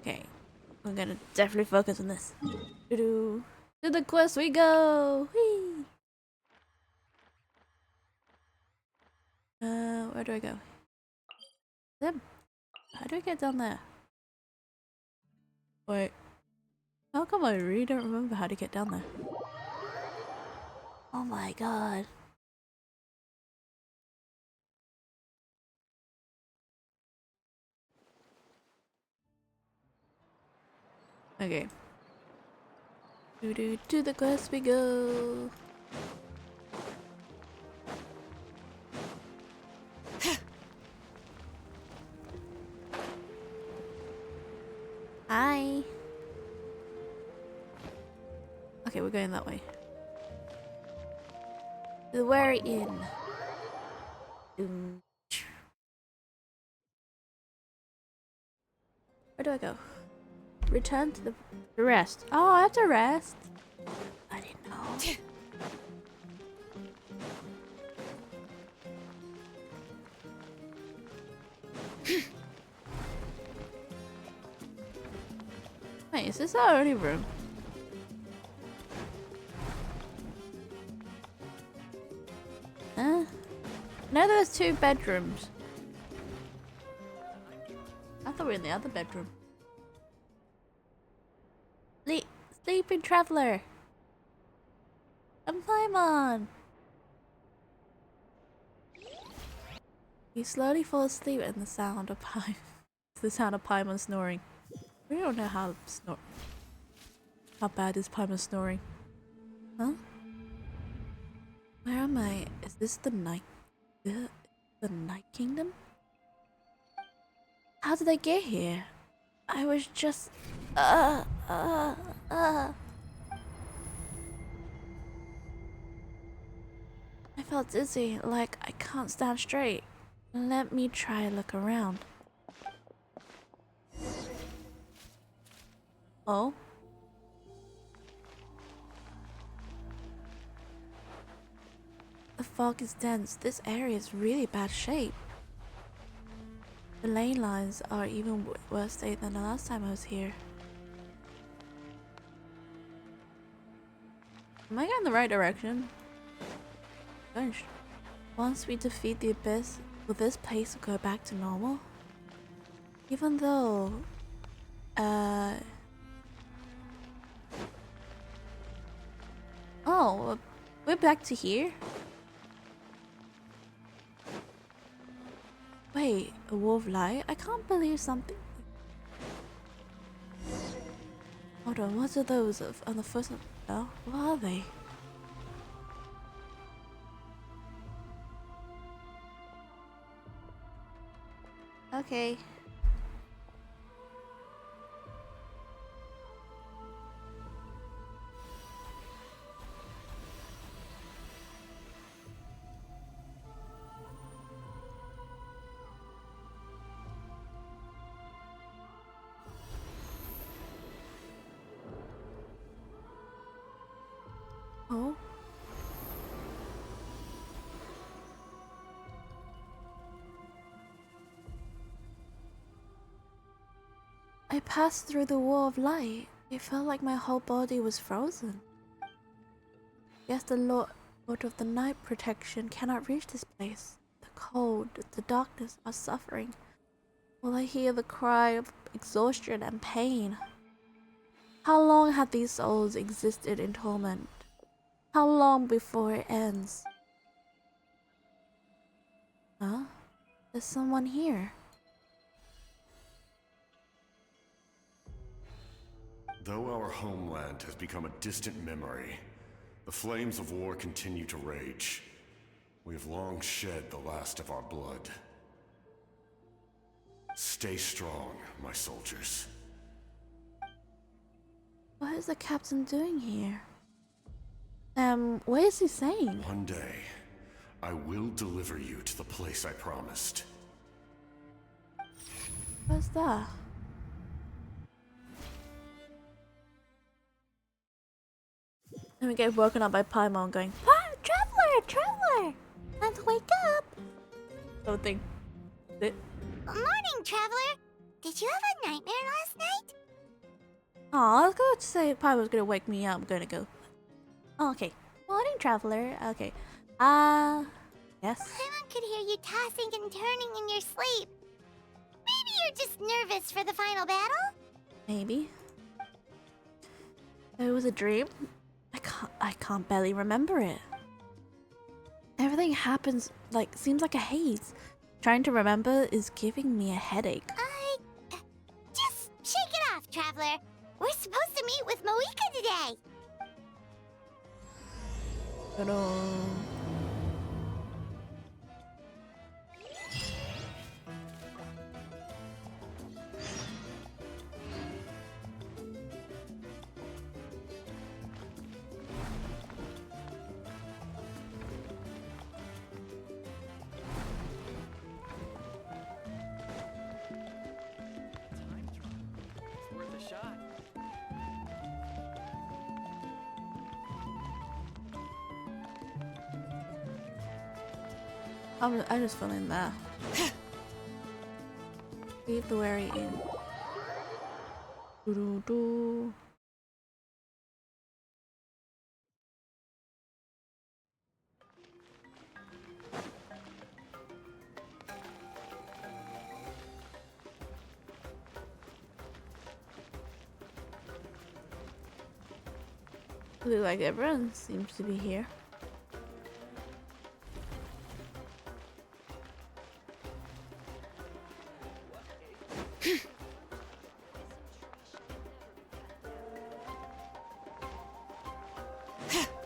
Okay, we're gonna definitely focus on this. To the quest we go! Whee! Where do I go? Them. How do I get down there? Wait. How come I really don't remember how to get down there? Oh my god. Okay. To the quest we go. Hi. Okay, we're going that way. The Wary Inn. Where do I go? Return to the rest. Oh, I have to rest. I didn't know. Wait, is this our only room? Huh? No, there's 2 bedrooms. I thought we were in the other bedroom. Sleeping traveler. And Paimon. You slowly fall asleep in the sound of Paimon snoring. We don't know how bad is Paimon snoring. Huh? Where am I? Is this the night kingdom? How did I get here? I was just I felt dizzy, like I can't stand straight. Let me try look around. Oh? The fog is dense. This area is really bad shape. The lane lines are even worse state than the last time I was here. Am I going the right direction? Gosh. Once we defeat the abyss, will this place go back to normal? Even though... Oh, we're back to here? Wait, a wolf light? I can't believe something... Hold on, what are those on the first... Oh, what are they? Okay. Oh? I passed through the wall of light. It felt like my whole body was frozen. Yes, the Lord of the Night protection cannot reach this place. The cold, the darkness are suffering. Will I hear the cry of exhaustion and pain? How long have these souls existed in torment? How long before it ends? Huh? There's someone here. Though our homeland has become a distant memory, the flames of war continue to rage. We have long shed the last of our blood. Stay strong, my soldiers. What is the captain doing here? What is he saying? One day, I will deliver you to the place I promised. What's that? And we get woken up by Paimon going, Traveler! Traveler! Time to wake up! Something. Morning, traveler. Did you have a nightmare last night? Oh, I was going to say Paimon's gonna wake me up. I'm gonna go. Oh, okay. Morning, traveler. Okay. Yes. Paimon could hear you tossing and turning in your sleep. Maybe you're just nervous for the final battle? Maybe. It was a dream. I can't barely remember it. Everything happens seems like a haze. Trying to remember is giving me a headache. Just shake it off, traveler. We're supposed to meet with Moika today. I just fell in there. Leave the wary in. Doo-doo-doo. Look like everyone seems to be here.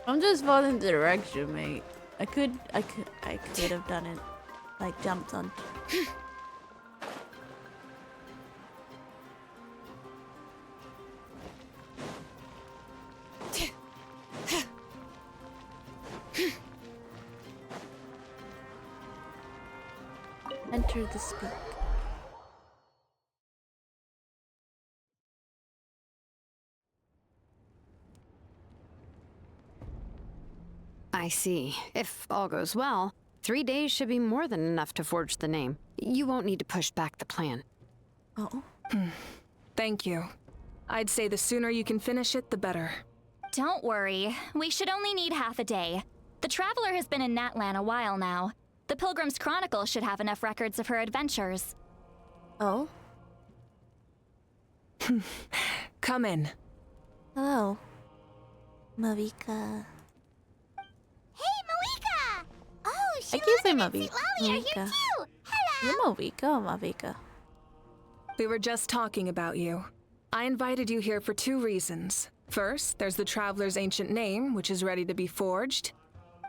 I'm just following the direction, mate. I could have done it. Jumped on. Enter the speak. I see. If all goes well, 3 days should be more than enough to forge the name. You won't need to push back the plan. Oh. Thank you. I'd say the sooner you can finish it, the better. Don't worry. We should only need half a day. The Traveler has been in Natlan a while now. The Pilgrim's Chronicle should have enough records of her adventures. Oh? Come in. Hello. Mavika. Hey, Moika! Oh, I keep saying Shalana and Mavika. Citlali are here too! Hello! You're Mavika or Mavika? We were just talking about you. I invited you here for 2 reasons. First, there's the Traveler's ancient name, which is ready to be forged.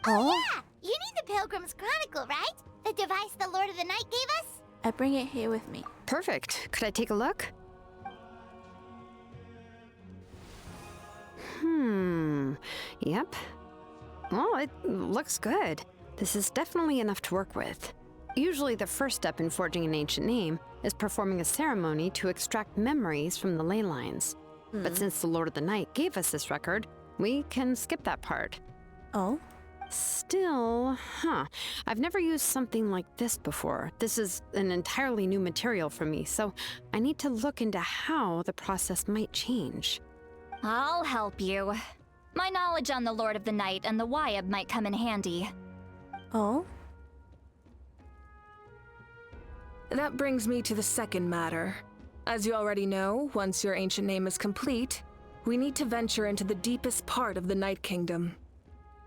Oh, yeah! You need the Pilgrim's Chronicle, right? The device the Lord of the Night gave us? I bring it here with me. Perfect. Could I take a look? Yep. Well, it looks good. This is definitely enough to work with. Usually the first step in forging an ancient name is performing a ceremony to extract memories from the ley lines. But since the Lord of the Night gave us this record, we can skip that part. Oh? Still, I've never used something like this before. This is an entirely new material for me, so I need to look into how the process might change. I'll help you. My knowledge on the Lord of the Night and the Wyab might come in handy. Oh? That brings me to the second matter. As you already know, once your ancient name is complete, we need to venture into the deepest part of the Night Kingdom.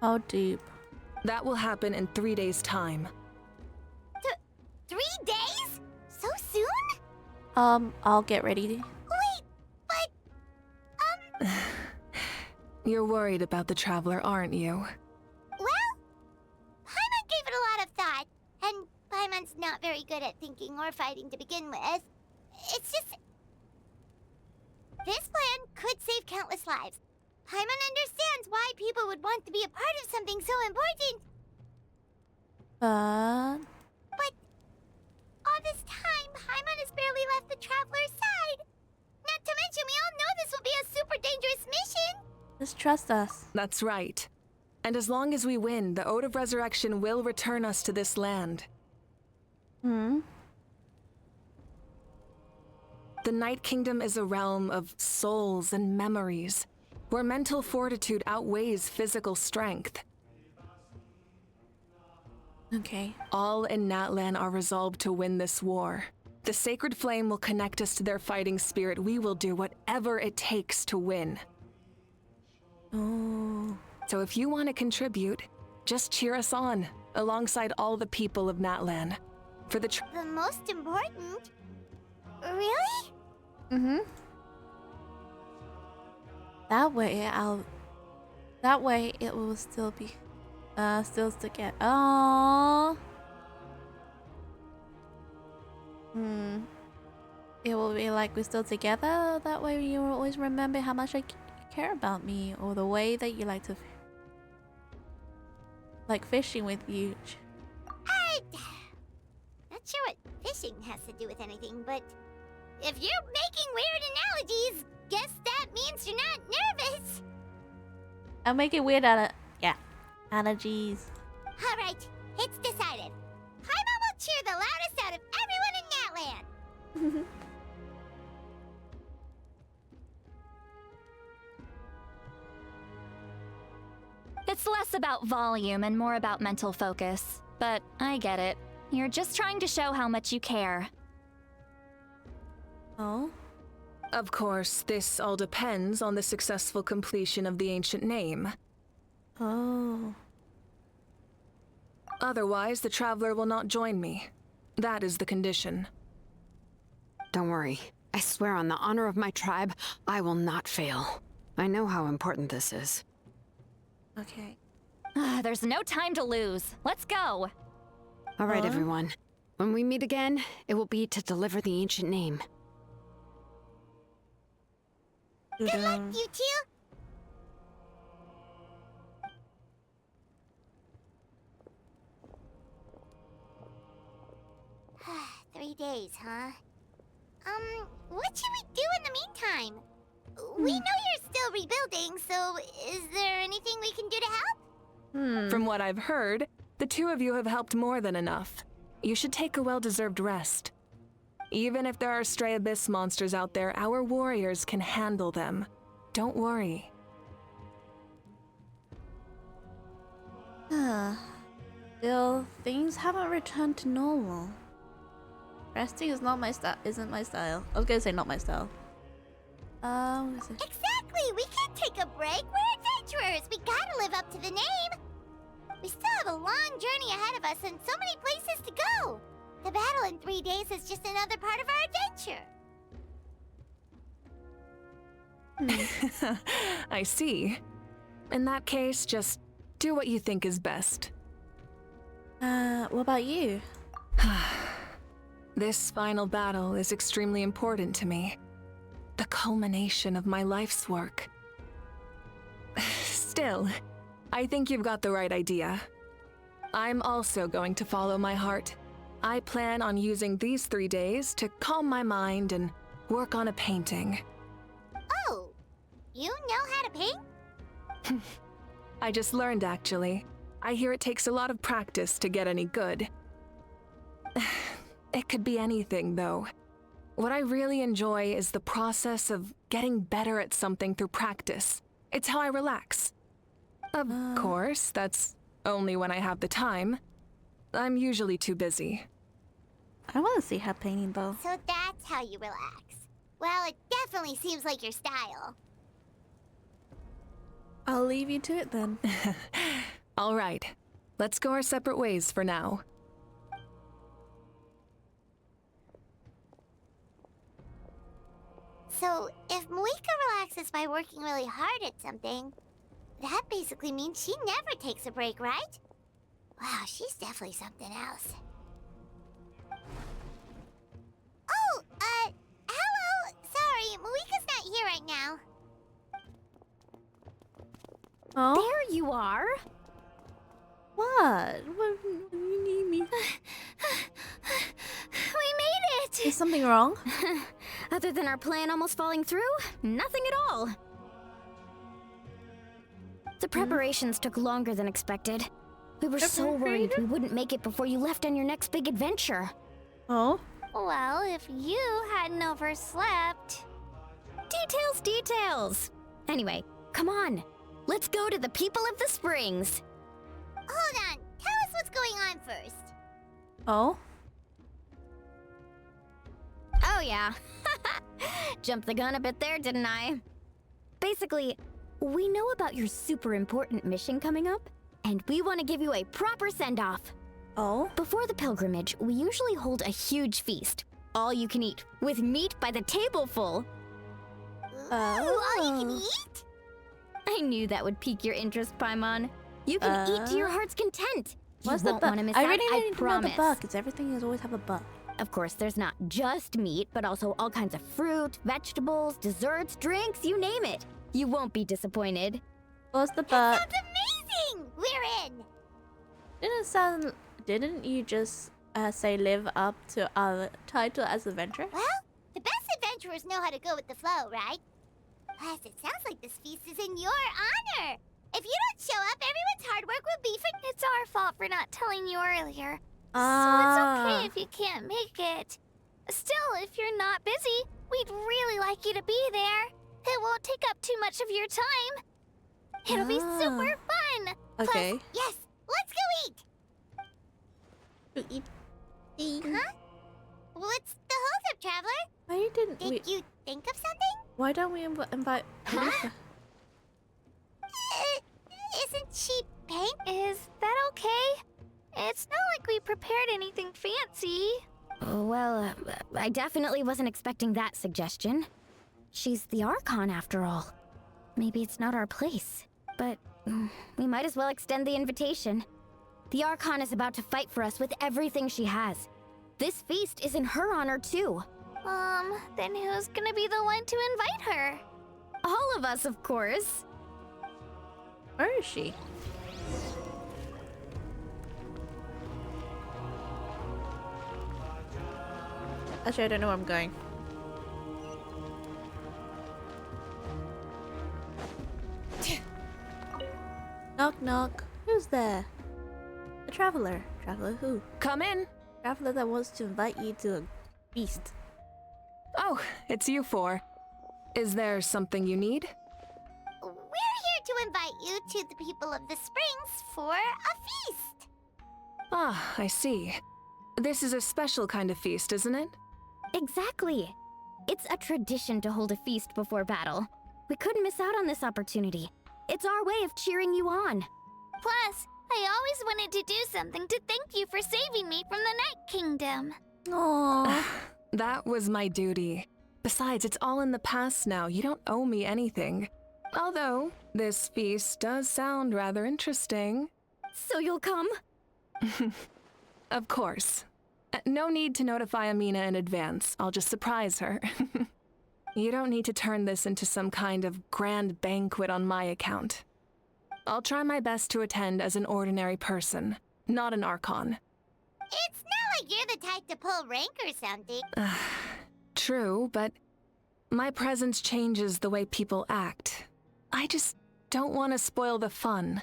How deep? That will happen in 3 days' time. 3 days? So soon? I'll get ready. Wait, but... You're worried about the Traveler, aren't you? Well, Paimon gave it a lot of thought, and Paimon's not very good at thinking or fighting to begin with. It's just... This plan could save countless lives. Paimon understands why people would want to be a part of something so important. But all this time, Paimon has barely left the Traveler's side. Not to mention, we all know this will be a super dangerous mission. Just trust us. That's right. And as long as we win, the Ode of Resurrection will return us to this land. Hmm? The Night Kingdom is a realm of souls and memories, where mental fortitude outweighs physical strength. Okay. All in Natlan are resolved to win this war. The sacred flame will connect us to their fighting spirit. We will do whatever it takes to win. Oh. So if you want to contribute, just cheer us on, alongside all the people of Natlan. For the The most important? Really? Mm-hmm. That way it will still be still together. Oh. It will be like we're still together. That way you will always remember how much you care about me, or the way that you like to like fishing with you. Not sure what fishing has to do with anything, but if you're making weird analogies, guess that means you're not nervous. I'm making weird allergies. All right, it's decided. Paimon will cheer the loudest out of everyone in Natlan. It's less about volume and more about mental focus. But I get it. You're just trying to show how much you care. Oh. Of course, this all depends on the successful completion of the ancient name. Oh. Otherwise, the Traveler will not join me. That is the condition. Don't worry. I swear on the honor of my tribe, I will not fail. I know how important this is. Okay. There's no time to lose. Let's go. All right, everyone. When we meet again, it will be to deliver the ancient name. Good luck, you two. Three days, huh? What should we do in the meantime? We know you're still rebuilding, so is there anything we can do to help? From what I've heard, the two of you have helped more than enough. You should take a well-deserved rest. Even if there are stray abyss monsters out there, our warriors can handle them. Don't worry. Still, things haven't returned to normal. Resting is not my style. Isn't my style. I was gonna say not my style. Exactly! We can't take a break. We're adventurers. We gotta live up to the name. We still have a long journey ahead of us and so many places to go. The battle in 3 days is just another part of our adventure. I see. In that case, just do what you think is best. What about you? This final battle is extremely important to me. The culmination of my life's work. Still, I think you've got the right idea. I'm also going to follow my heart. I plan on using these 3 days to calm my mind and work on a painting. Oh, you know how to paint? I just learned, actually. I hear it takes a lot of practice to get any good. It could be anything, though. What I really enjoy is the process of getting better at something through practice. It's how I relax. Of course, that's only when I have the time. I'm usually too busy. I want to see her painting though. So that's how you relax. Well, it definitely seems like your style. I'll leave you to it then. All right, let's go our separate ways for now. So, if Moika relaxes by working really hard at something, that basically means she never takes a break, right? Wow, she's definitely something else. Oh, hello! Sorry, Moika's not here right now. Oh? There you are. What? What? You need me? We made it! Is something wrong? Other than our plan almost falling through, nothing at all. The preparations took longer than expected. We were so worried we wouldn't make it before you left on your next big adventure. Oh? Well, if you hadn't overslept. Details, details! Anyway, come on. Let's go to the people of the springs. Hold on. Tell us what's going on first. Oh? Oh, yeah. Jumped the gun a bit there, didn't I? Basically, we know about your super important mission coming up, and we want to give you a proper send-off. Oh? Before the pilgrimage, we usually hold a huge feast. All you can eat, with meat by the tableful. Ooh, all you can eat? I knew that would pique your interest, Paimon. You can eat to your heart's content. You What's the won't bug? want to miss I out, really I need to know promise. the bug, because everything is always have a bug. Of course, there's not just meat, but also all kinds of fruit, vegetables, desserts, drinks, you name it. You won't be disappointed. What's the bug? Sounds amazing! We're in! Didn't you just say live up to our title as adventurer? Well, the best adventurers know how to go with the flow, right? Plus, it sounds like this feast is in your honor. If you don't show up, everyone's hard work will be for... It's our fault for not telling you earlier. So it's okay if you can't make it. Still, if you're not busy, we'd really like you to be there. It won't take up too much of your time. It'll be super fun. Okay. Plus, yes, let's go eat. Huh? What's the holdup, Traveler? Why didn't we... Did you think of something? Why don't we invite... Melissa? Isn't she pink? Is that okay? It's not like we prepared anything fancy. Well, I definitely wasn't expecting that suggestion. She's the Archon, after all. Maybe it's not our place. But we might as well extend the invitation. The Archon is about to fight for us with everything she has. This feast is in her honor, too. Then who's gonna be the one to invite her? All of us, of course. Where is she? Actually, I don't know where I'm going. Knock, knock. Who's there? A traveler. Traveler who? Come in. Traveler that wants to invite you to a feast. Oh, it's you four. Is there something you need? We're here to invite you to the people of the springs for a feast. Ah, I see. This is a special kind of feast, isn't it? Exactly. It's a tradition to hold a feast before battle. We couldn't miss out on this opportunity. It's our way of cheering you on. Plus, I always wanted to do something to thank you for saving me from the Night Kingdom. Aww. That was my duty. Besides, it's all in the past now. You don't owe me anything. Although, this feast does sound rather interesting. So you'll come? Of course. No need to notify Amina in advance. I'll just surprise her. You don't need to turn this into some kind of grand banquet on my account. I'll try my best to attend as an ordinary person, not an Archon. It's not like you're the type to pull rank or something. True, but my presence changes the way people act. I just don't want to spoil the fun.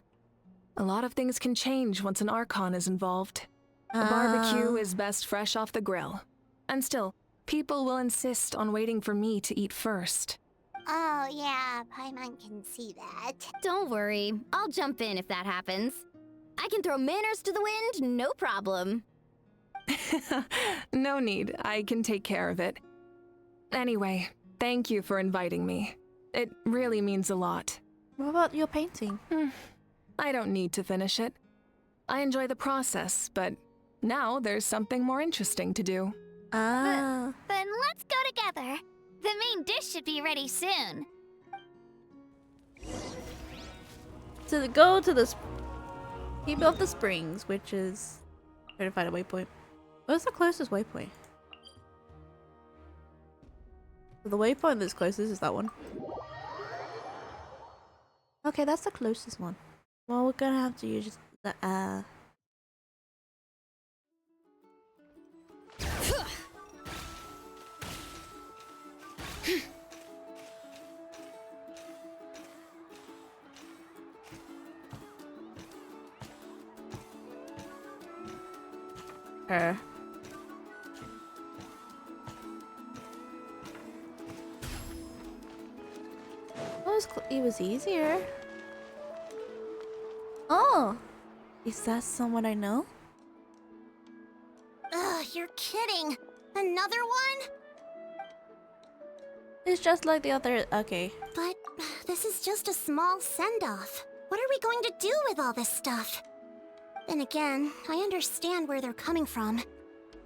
A lot of things can change once an Archon is involved. A barbecue is best fresh off the grill. And still, people will insist on waiting for me to eat first. Oh, yeah, Paimon can see that. Don't worry. I'll jump in if that happens. I can throw manners to the wind, no problem. No need. I can take care of it. Anyway, thank you for inviting me. It really means a lot. What about your painting? I don't need to finish it. I enjoy the process, but now there's something more interesting to do. Ah. Then let's go together. The main dish should be ready soon. To go to the people of the springs, which is trying to find a waypoint. Where's the closest waypoint? The waypoint that's closest is that one. Okay, that's the closest one. Well, we're gonna have to use the her. It was easier. Oh, is that someone I know? Ugh, you're kidding. Another one? It's just like the other. Okay. But this is just a small send-off. What are we going to do with all this stuff? Then again, I understand where they're coming from.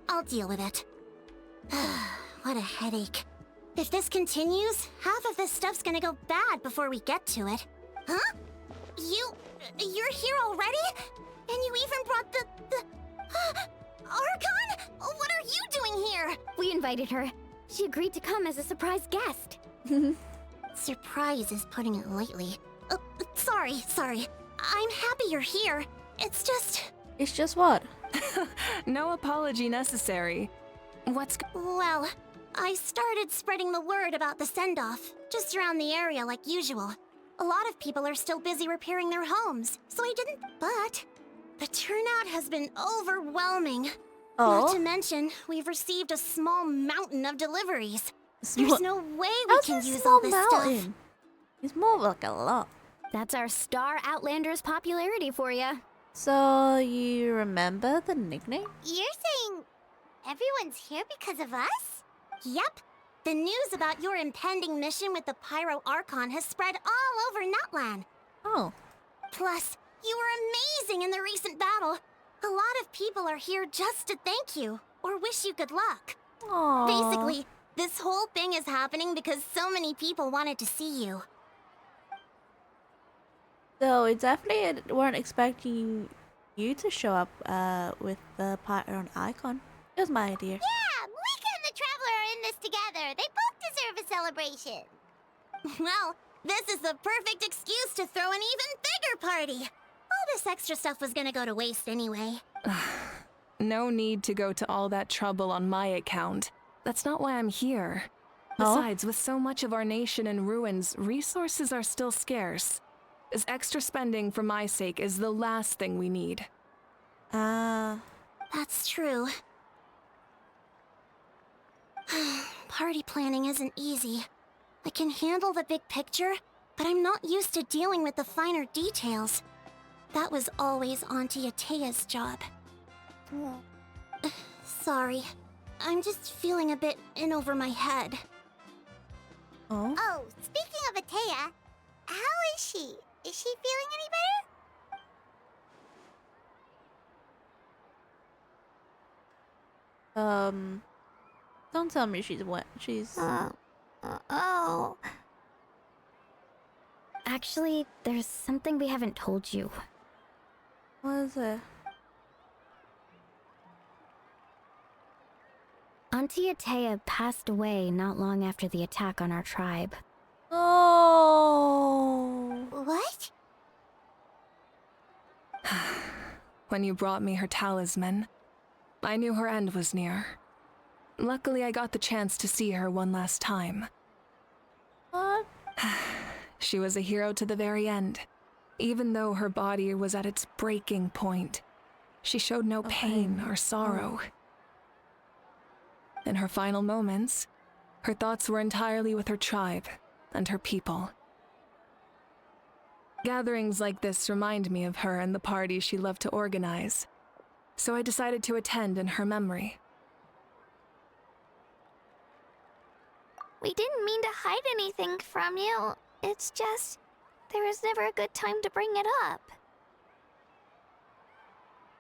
I'll deal with it. What a headache. If this continues, half of this stuff's gonna go bad before we get to it. Huh? You're here already? And you even brought the Archon? What are you doing here? We invited her. She agreed to come as a surprise guest. Surprise is putting it lightly. Sorry. I'm happy you're here. It's just what? No apology necessary. Well, I started spreading the word about the send-off, just around the area like usual. A lot of people are still busy repairing their homes, so I didn't. But the turnout has been overwhelming. Not to mention, we've received a small mountain of deliveries. There's no way we can use all this stuff. It's more like a lot. That's our Star Outlander's popularity for you. So you remember the nickname? You're saying everyone's here because of us? Yep. The news about your impending mission with the Pyro Archon has spread all over Natlan. Oh. Plus, you were amazing in the recent battle. A lot of people are here just to thank you, or wish you good luck. Aww. Basically, this whole thing is happening because so many people wanted to see you. So it definitely weren't expecting you to show up with the Pyro Icon. It was my idea. Yeah, Mika and the Traveler are in this together. They both deserve a celebration. Well, this is the perfect excuse to throw an even bigger party. All this extra stuff was gonna go to waste anyway. No need to go to all that trouble on my account. That's not why I'm here. Besides, with so much of our nation in ruins, resources are still scarce. This extra spending for my sake is the last thing we need. That's true. Party planning isn't easy. I can handle the big picture, but I'm not used to dealing with the finer details. That was always Auntie Atea's job. Sorry. I'm just feeling a bit in over my head. Oh? Speaking of Atea, how is she? Is she feeling any better? Don't tell me she's wet. She's... Actually, there's something we haven't told you. What is it? Auntie Atea passed away not long after the attack on our tribe. Oh. What? When you brought me her talisman, I knew her end was near. Luckily, I got the chance to see her one last time. What? She was a hero to the very end. Even though her body was at its breaking point, she showed no pain or sorrow. In her final moments, her thoughts were entirely with her tribe and her people. Gatherings like this remind me of her and the parties she loved to organize, so I decided to attend in her memory. We didn't mean to hide anything from you. It's just, there was never a good time to bring it up.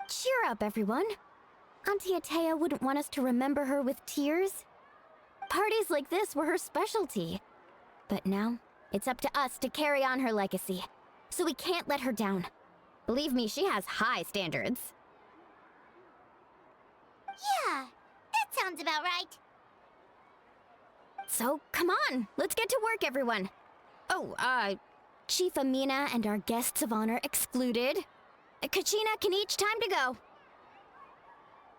Cheer up, everyone. Auntie Atea wouldn't want us to remember her with tears. Parties like this were her specialty. But now, it's up to us to carry on her legacy. So we can't let her down. Believe me, she has high standards. Yeah, that sounds about right. So, come on, let's get to work, everyone. Oh, Chief Amina and our guests of honor excluded. Kachina can each time to go.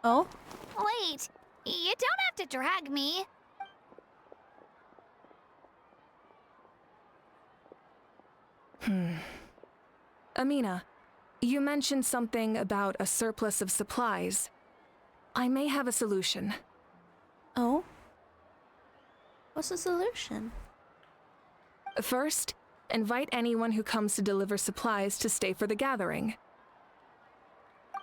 Oh? Wait, you don't have to drag me. Amina, you mentioned something about a surplus of supplies. I may have a solution. Oh? What's the solution? First, Invite anyone who comes to deliver supplies to stay for the gathering.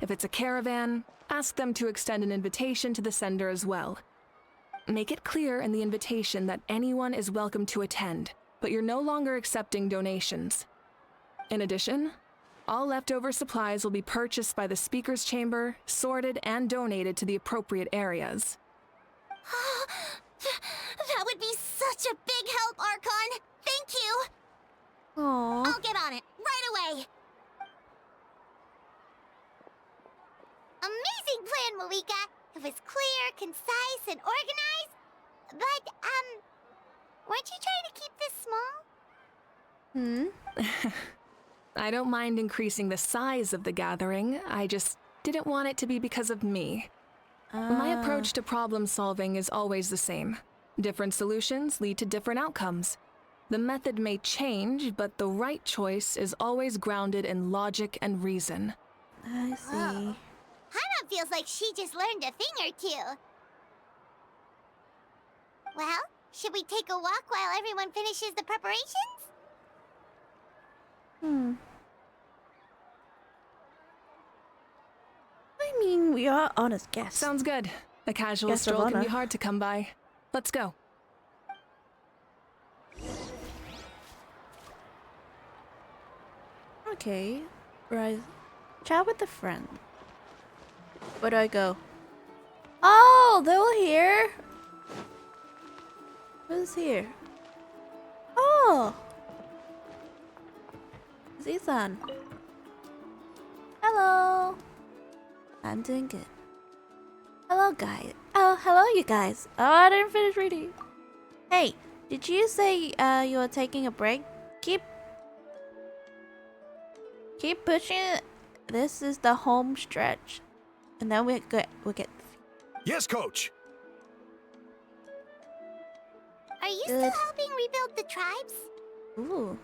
If it's a caravan, ask them to extend an invitation to the sender as well. Make it clear in the invitation that anyone is welcome to attend, but you're no longer accepting donations. In addition, all leftover supplies will be purchased by the speaker's chamber, sorted, and donated to the appropriate areas. That would be such a big help, Archon! Thank you! Aww. I'll get on it, right away! Amazing plan, Malika! It was clear, concise, and organized. But, weren't you trying to keep this small? I don't mind increasing the size of the gathering, I just didn't want it to be because of me. My approach to problem solving is always the same. Different solutions lead to different outcomes. The method may change, but the right choice is always grounded in logic and reason. I see. Whoa. Hana feels like she just learned a thing or two. Well, should we take a walk while everyone finishes the preparations? I mean, we are honest guests. Sounds good. A casual Guest of stroll can be honor. hard to come by. Let's go. Okay. Right. Chat with a friend. Where do I go? Oh, they're all here. Who's here? Oh. It's Ethan. Hello. I'm doing good. Hello, guys. Oh, hello, you guys. Oh, I didn't finish reading. Hey, did you say you were taking a break? Keep pushing it. This is the home stretch, and then we'll get. Yes, Coach. Are you Good. still helping rebuild the tribes? Ooh.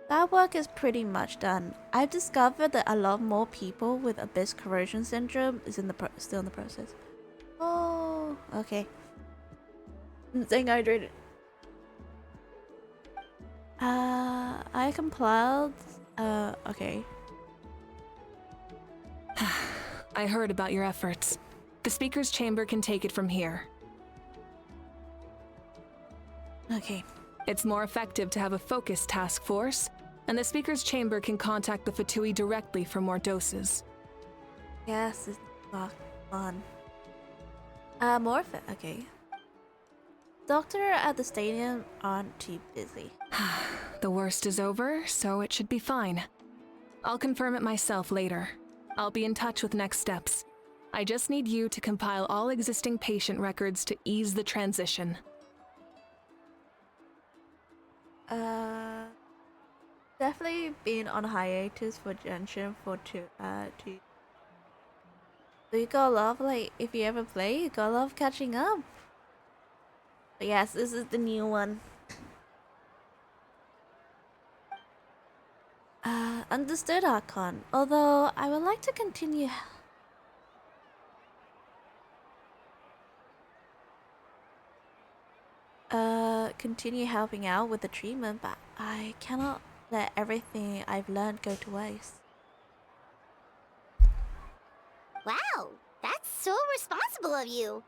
That work is pretty much done. I've discovered that a lot more people with abyss corrosion syndrome is still in the process. Oh, okay. Staying hydrated. I compiled. Okay. I heard about your efforts. The speaker's chamber can take it from here. Okay. It's more effective to have a focused task force, and the speaker's chamber can contact the Fatui directly for more doses. Yes, it's fun. Okay. Doctor at the stadium aren't too busy. The worst is over, so it should be fine. I'll confirm it myself later. I'll be in touch with next steps. I just need you to compile all existing patient records to ease the transition. Definitely been on hiatus for GENSHIN for two. So you gotta love, like, if you ever play, you gotta love catching up. But yes, this is the new one. Understood, Archon. Although I would like to continue. Continue helping out with the treatment, but I cannot let everything I've learned go to waste. Wow, that's so responsible of you.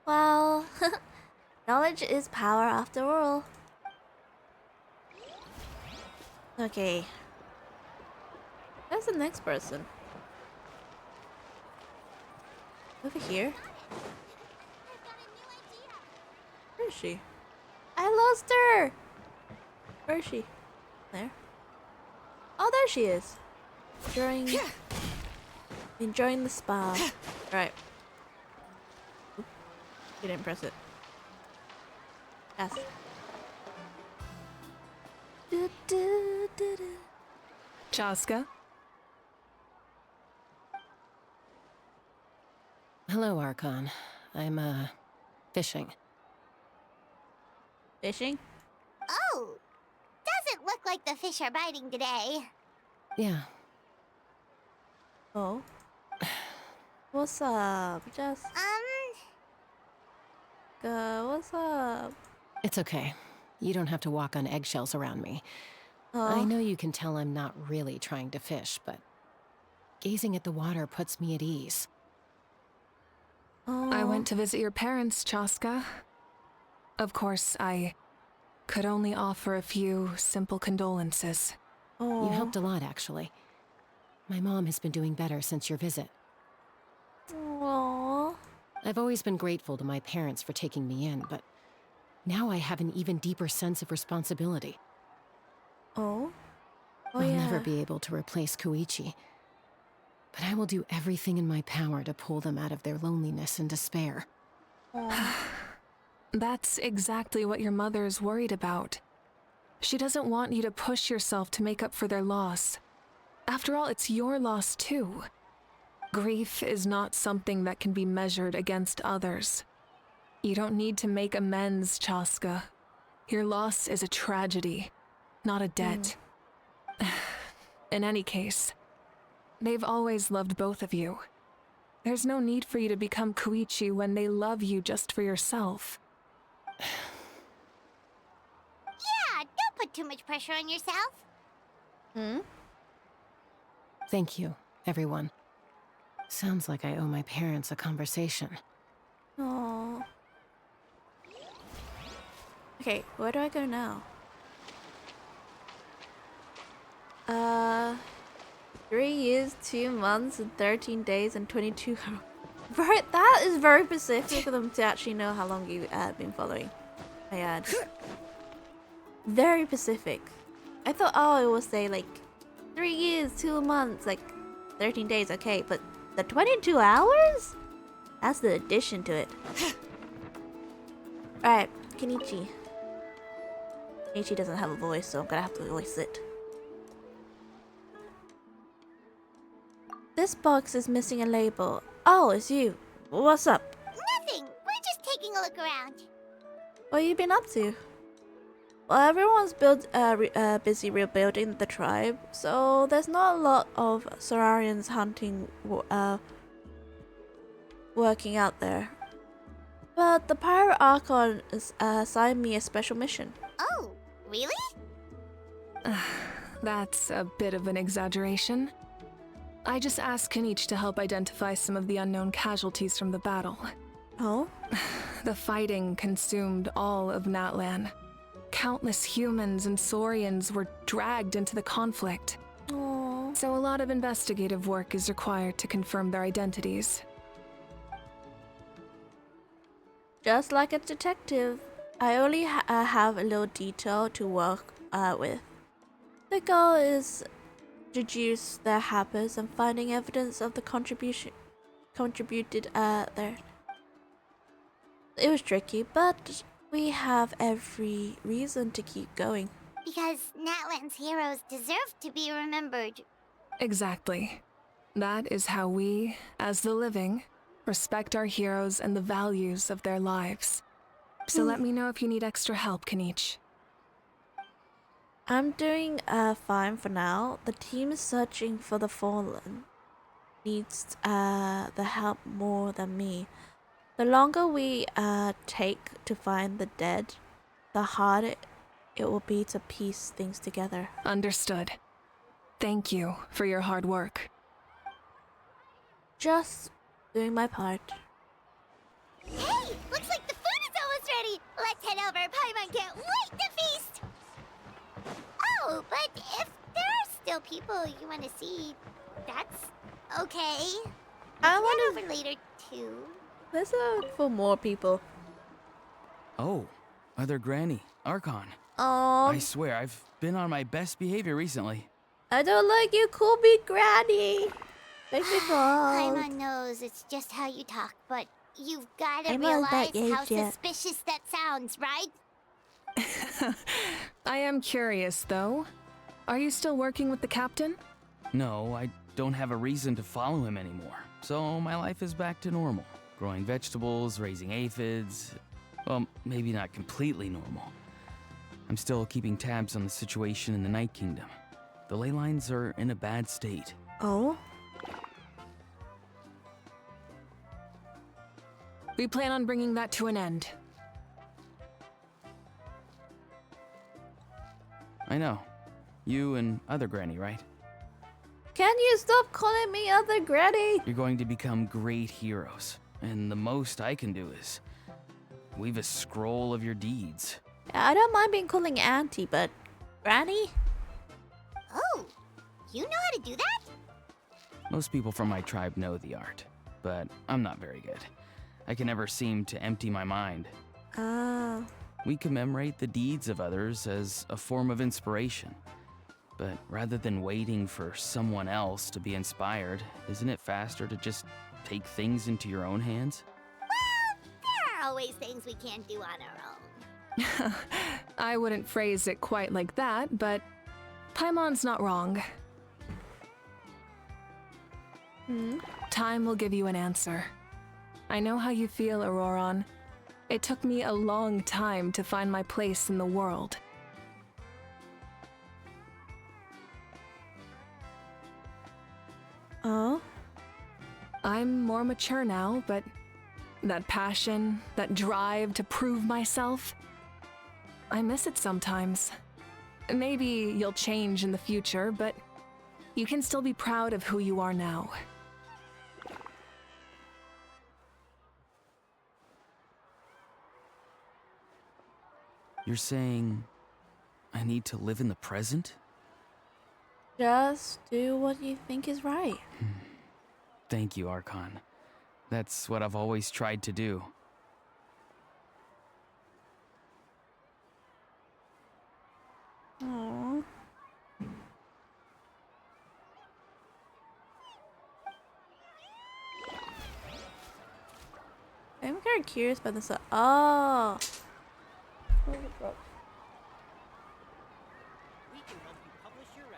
Well, knowledge is power after all. Okay. Where's the next person? Over here? Where is she? I lost her! Where is she? There? Oh, there she is. Enjoying the spa. Right. Oop. You didn't press it. Yes. Chaska? Hello, Archon. I'm, fishing. Fishing? Oh, doesn't look like the fish are biting today. Yeah. Oh. What's up? Just Chaska. What's up? It's okay. You don't have to walk on eggshells around me. Oh. I know you can tell I'm not really trying to fish, but gazing at the water puts me at ease. Oh. I went to visit your parents, Chaska. Of course, I could only offer a few simple condolences. Oh. You helped a lot, actually. My mom has been doing better since your visit. Aww. I've always been grateful to my parents for taking me in, but now I have an even deeper sense of responsibility. Oh. Oh, I'll yeah. never be able to replace Koichi, but I will do everything in my power to pull them out of their loneliness and despair. That's exactly what your mother is worried about. She doesn't want you to push yourself to make up for their loss. After all, it's your loss too. Grief is not something that can be measured against others. You don't need to make amends, Chaska. Your loss is a tragedy, not a debt. In any case, they've always loved both of you. There's no need for you to become Koichi when they love you just for yourself. Yeah, don't put too much pressure on yourself. Thank you, everyone. Sounds like I owe my parents a conversation. Oh. Okay, where do I go now? 3 years, 2 months, and 13 days, and 22 hours. That is very specific for them to actually know how long you've been following. My ad. Very specific. I thought, oh, it would say like 3 years, 2 months, like 13 days, okay, but the 22 hours? That's the addition to it. Alright, Kenichi. Kenichi doesn't have a voice, so I'm gonna have to voice it. This box is missing a label. Oh, it's you. What's up? Nothing. We're just taking a look around. What have you been up to? Well, everyone's busy rebuilding the tribe, so there's not a lot of Solarians hunting working out there. But the Pirate Archon assigned me a special mission. Oh, really? That's a bit of an exaggeration. I just asked Kenichi to help identify some of the unknown casualties from the battle. Oh? The fighting consumed all of Natlan. Countless humans and Saurians were dragged into the conflict. Aww. So a lot of investigative work is required to confirm their identities. Just like a detective, I only have a little detail to work with. The goal is deduce their habits and finding evidence of the contributed there. It was tricky, but we have every reason to keep going. Because Natlan's heroes deserve to be remembered. Exactly. That is how we, as the living, respect our heroes and the values of their lives. So let me know if you need extra help, Kenichi. I'm doing fine for now. The team searching for the fallen needs the help more than me. The longer we take to find the dead, the harder it will be to piece things together. Understood. Thank you for your hard work. Just doing my part. Hey, looks like the food is almost ready. Let's head over. Paimon can't wait to feast. Oh, but if there are still people you want to see, that's okay. I Head want over later too. Let's look for more people. Oh, other Granny, Archon. Oh, I swear, I've been on my best behavior recently. I don't like you, cool big granny. Make me proud. Paimon knows it's just how you talk, but you've got to I'm not that realize how age yet. suspicious that sounds, right? I am curious, though. Are you still working with the captain? No, I don't have a reason to follow him anymore. So my life is back to normal. Growing vegetables, raising aphids. Well, maybe not completely normal. I'm still keeping tabs on the situation in the Night Kingdom. The ley lines are in a bad state. Oh? We plan on bringing that to an end. I know. You and other Granny, right? Can you stop calling me other Granny? You're going to become great heroes, and the most I can do is weave a scroll of your deeds. I don't mind being calling Auntie, but Granny? Oh, you know how to do that? Most people from my tribe know the art, but I'm not very good. I can never seem to empty my mind. Ah. We commemorate the deeds of others as a form of inspiration. But rather than waiting for someone else to be inspired, isn't it faster to just take things into your own hands? Well, there are always things we can't do on our own. I wouldn't phrase it quite like that, but Paimon's not wrong. Time will give you an answer. I know how you feel, Auroron. It took me a long time to find my place in the world. Oh? I'm more mature now, but that passion, that drive to prove myself, I miss it sometimes. Maybe you'll change in the future, but you can still be proud of who you are now. You're saying I need to live in the present? Just do what you think is right. Thank you, Archon. That's what I've always tried to do. Aww. I'm kind of curious about this. Oh!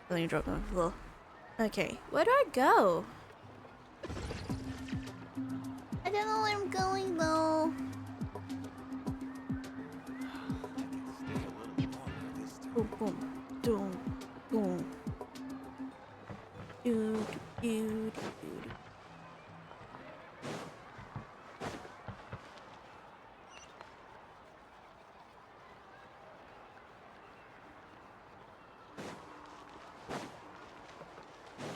Let me drop them. Well, okay, where do I go? I don't know where I'm going though. Boom, boom, boom, boom. Dude, dude, dude.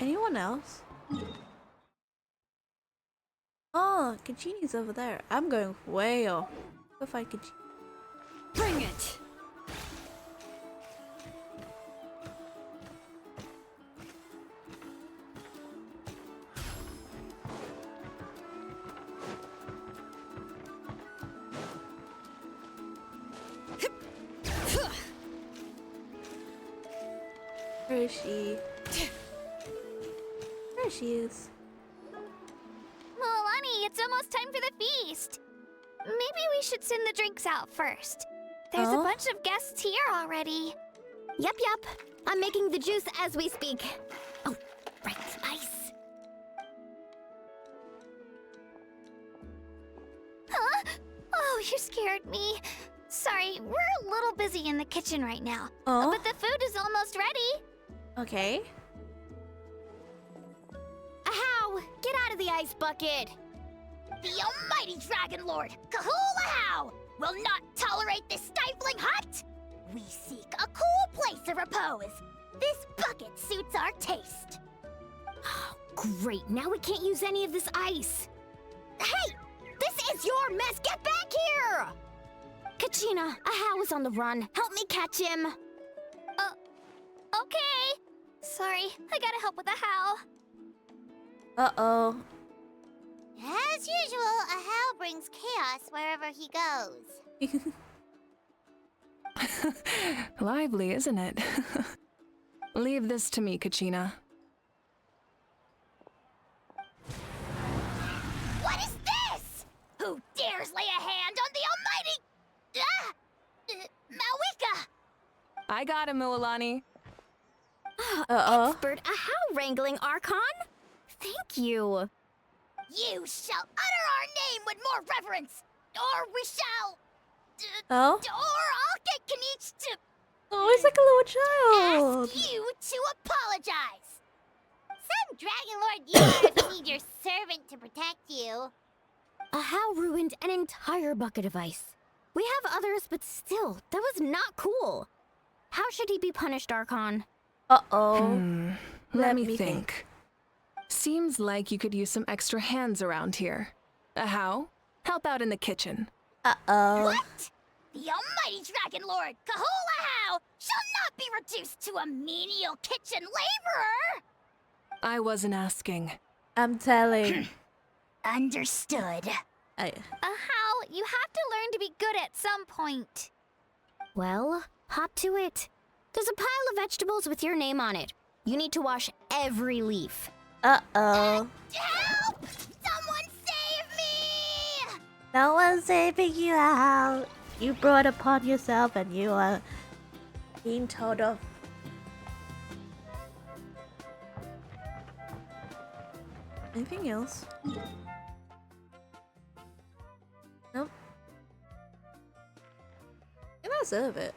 Anyone else? Oh, Kachini's over there. I'm going way off. Go find Kachini. Bring it! Where is she? There she is. Milani, it's almost time for the feast. Maybe we should send the drinks out first. There's a bunch of guests here already. Yep. I'm making the juice as we speak. Oh, right, ice. Huh? Oh, you scared me. Sorry, we're a little busy in the kitchen right now. Oh? But the food is almost ready. Okay. Ahow! Get out of the ice bucket! The almighty Dragon Lord, Kahul-Ahow, will not tolerate this stifling hut. We seek a cool place of repose. This bucket suits our taste. Oh, great, now we can't use any of this ice. Hey, this is your mess. Get back here! Kachina, Ahow is on the run. Help me catch him. Okay. Sorry, I gotta help with Ahow. Uh-oh. As usual, Ahow brings chaos wherever he goes. Lively, isn't it? Leave this to me, Kachina. What is this? Who dares lay a hand on the almighty... Mawika! I got him, Mualani. Uh-oh. Expert Ahow wrangling, Archon. Thank you. You shall utter our name with more reverence, or we shall... Oh? Or I'll get Kanich to Oh, he's like a little child. ask you to apologize. Some Dragon Lord users need your servant to protect you. Ahow ruined an entire bucket of ice. We have others, but still, that was not cool. How should he be punished, Archon? Uh-oh. Let me think. Seems like you could use some extra hands around here. How? Help out in the kitchen. Uh-oh. What? The almighty Dragon Lord, Kahulahau, shall not be reduced to a menial kitchen laborer! I wasn't asking. I'm telling. Understood. How? You have to learn to be good at some point. Well, hop to it. There's a pile of vegetables with your name on it. You need to wash every leaf. Uh-oh. Help! Someone save me! No one's saving you out. You brought upon yourself and you are being told off. Anything else? Nope. I think that's it of it.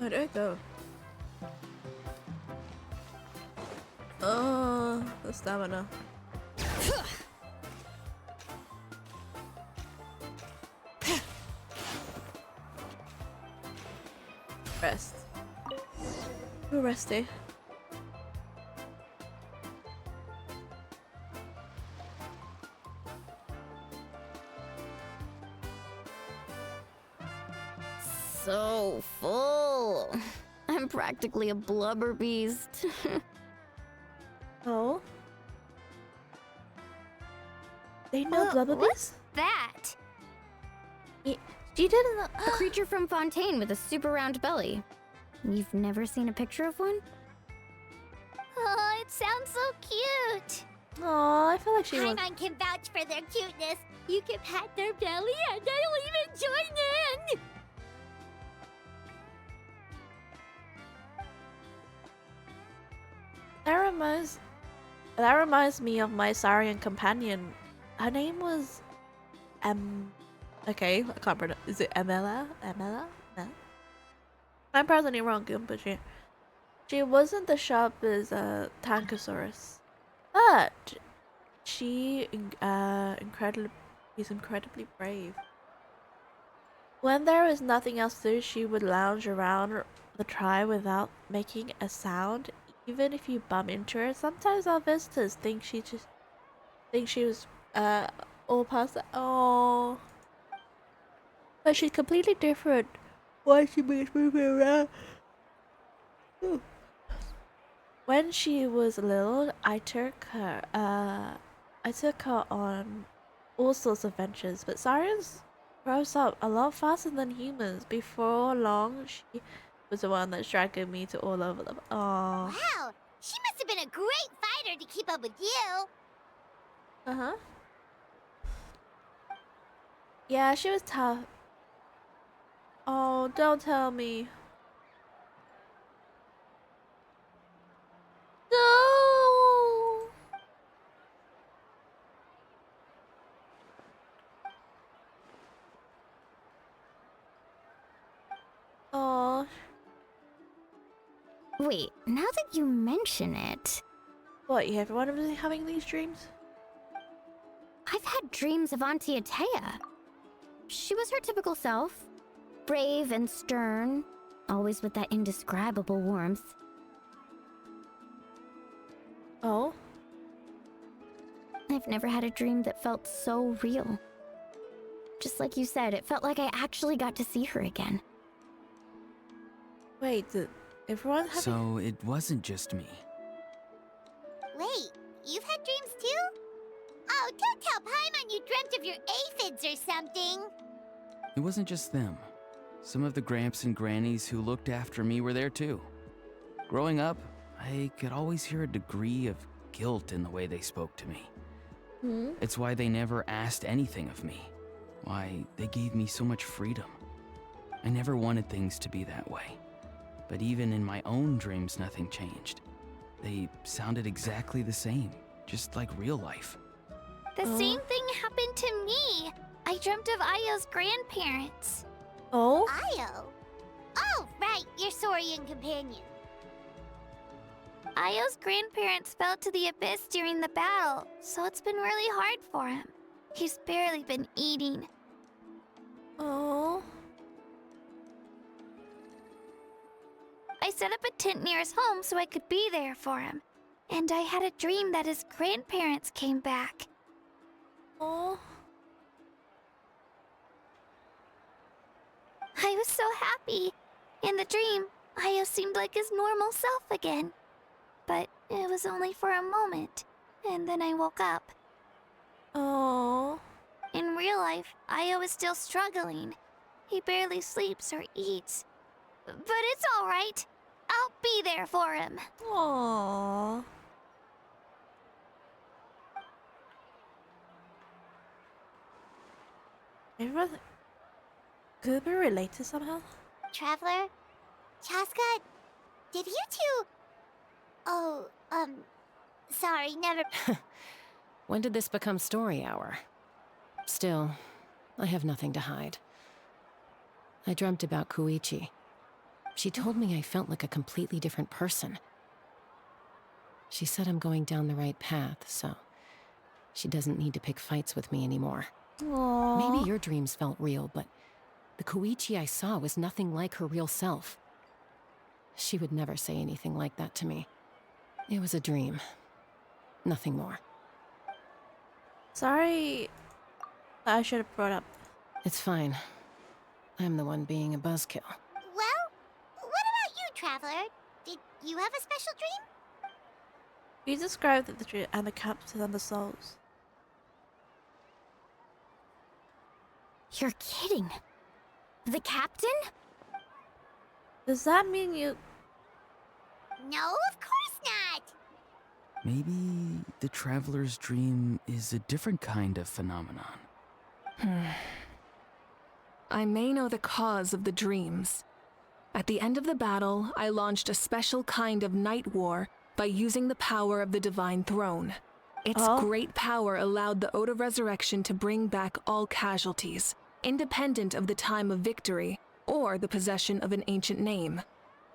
Where'd it go? Oh, the stamina. Rest. We're resty. So full. I'm practically a blubber beast. Oh? They know blubber What's that? She didn't know. A creature from Fontaine with a super round belly. You've never seen a picture of one? Oh, it sounds so cute. Aw, I feel like she was. Paimon can vouch for their cuteness. You can pat their belly and I'll even join in. That reminds me of my Sarian companion. Her name was okay, I can't pronounce. Is it Emela? Emela? No. I'm probably wrong, but she wasn't as sharp as Tankosaurus, but she is incredibly brave. When there was nothing else to do, she would lounge around the tribe without making a sound. Even if you bump into her, sometimes our visitors think she was all past. Oh, but she's completely different. Why she makes moving around? Ooh. When she was little, I took her on all sorts of adventures. But Sirens grows up a lot faster than humans. Before long, she was the one that's dragging me to all over them. Oh. Wow, she must have been a great fighter to keep up with you. Uh-huh. Yeah, she was tough. Oh, don't tell me. No. Oh. Wait, now that you mention it, What, you everyone was having these dreams? I've had dreams of Auntie Atea. She was her typical self. Brave and stern, always with that indescribable warmth. Oh? I've never had a dream that felt so real. Just like you said, it felt like I actually got to see her again. Wait, did everyone have So it wasn't just me. Wait, you've had dreams too? Oh, don't tell Paimon you dreamt of your aphids or something. It wasn't just them. Some of the Gramps and Grannies who looked after me were there too. Growing up, I could always hear a degree of guilt in the way they spoke to me. It's why they never asked anything of me. Why they gave me so much freedom. I never wanted things to be that way. But even in my own dreams, nothing changed. They sounded exactly the same, just like real life. The same thing happened to me. I dreamt of Ayo's grandparents. Oh? Ayo? Oh, right, your Saurian companion. Io's grandparents fell to the abyss during the battle, so it's been really hard for him. He's barely been eating. Oh. I set up a tent near his home so I could be there for him. And I had a dream that his grandparents came back. Oh. I was so happy. In the dream, Io seemed like his normal self again. But it was only for a moment, and then I woke up. Oh. In real life, Io is still struggling. He barely sleeps or eats. But it's all right. I'll be there for him. Aww. Everyone could be related somehow. Traveler? Chaska? Did you two... Oh, sorry, never... When did this become story hour? Still, I have nothing to hide. I dreamt about Koichi. She told me I felt like a completely different person. She said I'm going down the right path, so she doesn't need to pick fights with me anymore. Aww. Maybe your dreams felt real, but the Koichi I saw was nothing like her real self. She would never say anything like that to me. It was a dream. Nothing more. Sorry. I should have brought up. It's fine. I'm the one being a buzzkill. Well, what about you, Traveler? Did you have a special dream? You described the dream and the captain and the souls. You're kidding. The captain? Does that mean you... No, of course not. Maybe the traveler's dream is a different kind of phenomenon. I may know the cause of the dreams. At the end of the battle, I launched a special kind of night war by using the power of the Divine Throne. Its great power allowed the Ode of Resurrection to bring back all casualties, independent of the time of victory or the possession of an ancient name.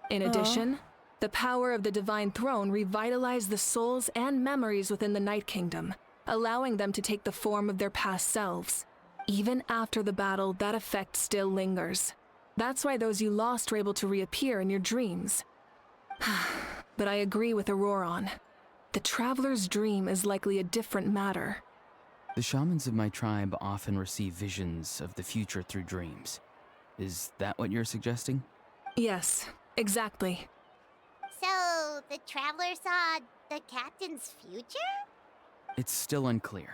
In addition, the power of the Divine Throne revitalized the souls and memories within the Night Kingdom, allowing them to take the form of their past selves. Even after the battle, that effect still lingers. That's why those you lost were able to reappear in your dreams. But I agree with Auroron. The Traveler's dream is likely a different matter. The shamans of my tribe often receive visions of the future through dreams. Is that what you're suggesting? Yes, exactly. So, the Traveler saw the captain's future? It's still unclear,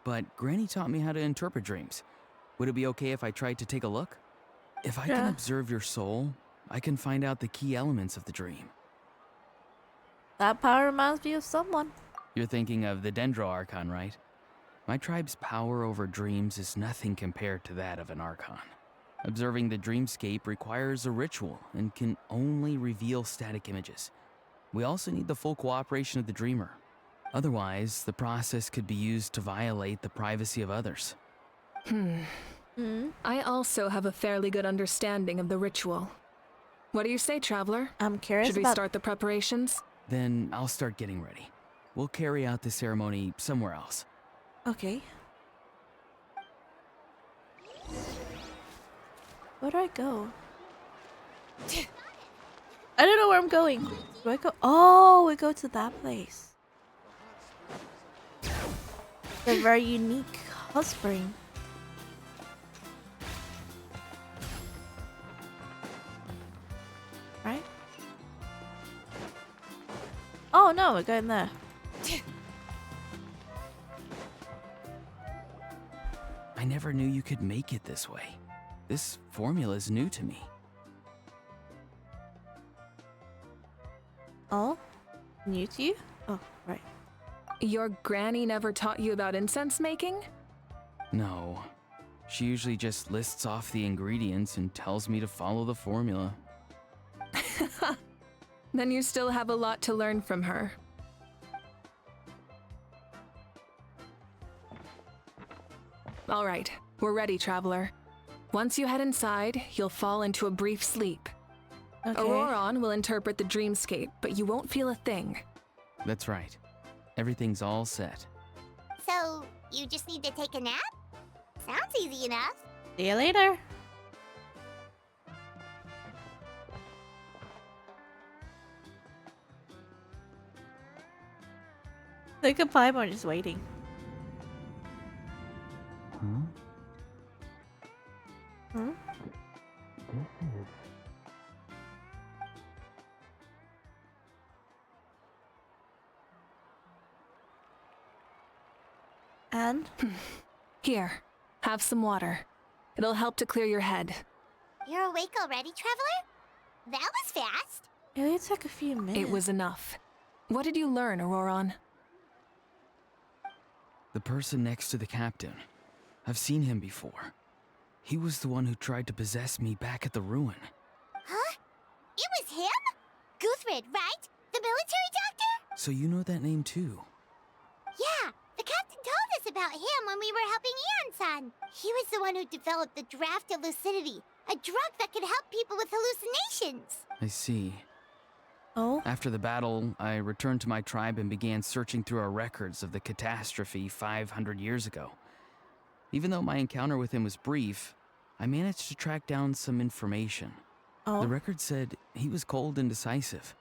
but Granny taught me how to interpret dreams. Would it be okay if I tried to take a look? If I can observe your soul, I can find out the key elements of the dream. That power reminds me of someone. You're thinking of the Dendro Archon, right? My tribe's power over dreams is nothing compared to that of an Archon. Observing the dreamscape requires a ritual and can only reveal static images. We also need the full cooperation of the dreamer. Otherwise, the process could be used to violate the privacy of others. I also have a fairly good understanding of the ritual. What do you say, Traveler? I'm curious Should we about... start the preparations? Then I'll start getting ready. We'll carry out the ceremony somewhere else. Okay. Where do I go? I don't know where I'm going. Do I go? Oh, we go to that place. The very unique hot spring. Right? Oh no, we're going there. I never knew you could make it this way. This formula is new to me. Oh? New to you? Oh, right. Your granny never taught you about incense making? No. She usually just lists off the ingredients and tells me to follow the formula. Then you still have a lot to learn from her. All right, we're ready, Traveler. Once you head inside, you'll fall into a brief sleep. Okay. Auroron will interpret the dreamscape, but you won't feel a thing. That's right. Everything's all set. So, you just need to take a nap? Sounds easy enough. See you later. Say goodbye, I'm just waiting. Huh? Hmm? And? Here, have some water. It'll help to clear your head. You're awake already, Traveler? That was fast. It only took a few minutes. It was enough. What did you learn, Auroron? The person next to the captain. I've seen him before. He was the one who tried to possess me back at the ruin. Huh? It was him? Guthrid, right? The military doctor? So you know that name too? Yeah, the captain told us about him when we were helping Eon-san. He was the one who developed the draft of lucidity, a drug that could help people with hallucinations. I see. Oh? After the battle, I returned to my tribe and began searching through our records of the catastrophe 500 years ago. Even though my encounter with him was brief, I managed to track down some information. Oh? The record said he was cold and decisive.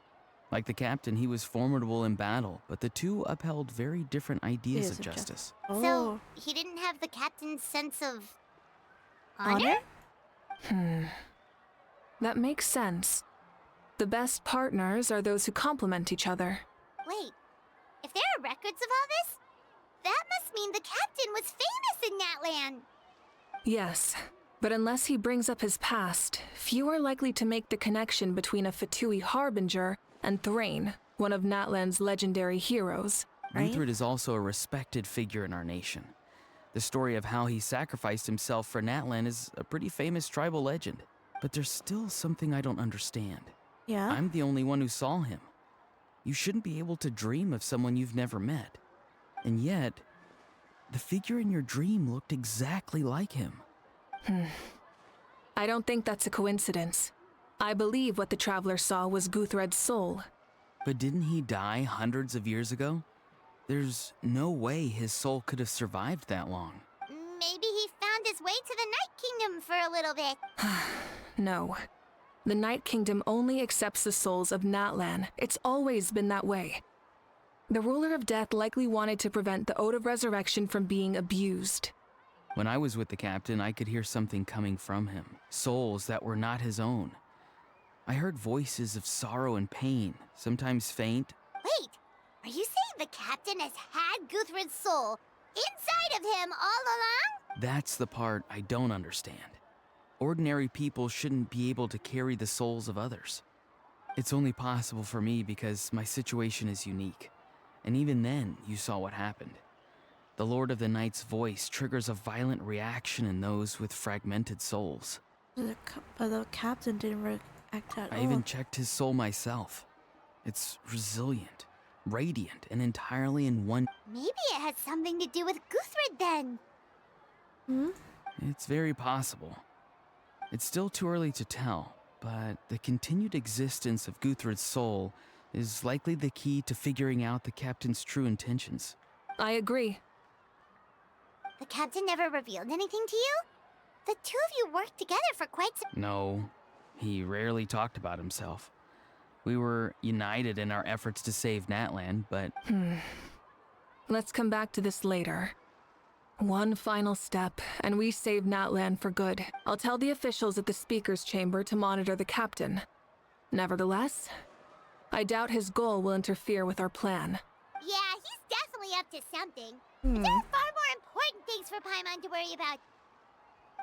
Like the captain, he was formidable in battle, but the two upheld very different ideas Ideas of of justice. Oh. So, he didn't have the captain's sense of... honor? That makes sense. The best partners are those who complement each other. Wait, if there are records of all this, that must mean the captain was famous in Natlan. Yes, but unless he brings up his past, few are likely to make the connection between a Fatui harbinger and Thrain, one of Natlan's legendary heroes. Right? Guthrid is also a respected figure in our nation. The story of how he sacrificed himself for Natlan is a pretty famous tribal legend. But there's still something I don't understand. Yeah? I'm the only one who saw him. You shouldn't be able to dream of someone you've never met. And yet, the figure in your dream looked exactly like him. I don't think that's a coincidence. I believe what the Traveler saw was Guthred's soul. But didn't he die hundreds of years ago? There's no way his soul could have survived that long. Maybe he found his way to the Night Kingdom for a little bit. No. The Night Kingdom only accepts the souls of Natlan. It's always been that way. The Ruler of Death likely wanted to prevent the Ode of Resurrection from being abused. When I was with the captain, I could hear something coming from him. Souls that were not his own. I heard voices of sorrow and pain, sometimes faint. Wait, are you saying the captain has had Guthrid's soul inside of him all along? That's the part I don't understand. Ordinary people shouldn't be able to carry the souls of others. It's only possible for me because my situation is unique. And even then, you saw what happened. The Lord of the Night's voice triggers a violent reaction in those with fragmented souls. But the captain didn't react at all. I even checked his soul myself. It's resilient, radiant, and entirely in one... Maybe it has something to do with Guthrid then. Hmm? It's very possible. It's still too early to tell, but the continued existence of Guthrid's soul is likely the key to figuring out the captain's true intentions. I agree. The captain never revealed anything to you? The two of you worked together for quite some... No, he rarely talked about himself. We were united in our efforts to save Natlan, but... Let's come back to this later. One final step, and we save Natlan for good. I'll tell the officials at the speaker's chamber to monitor the captain. Nevertheless, I doubt his goal will interfere with our plan. Yeah, he's definitely up to something. But there are far more important things for Paimon to worry about.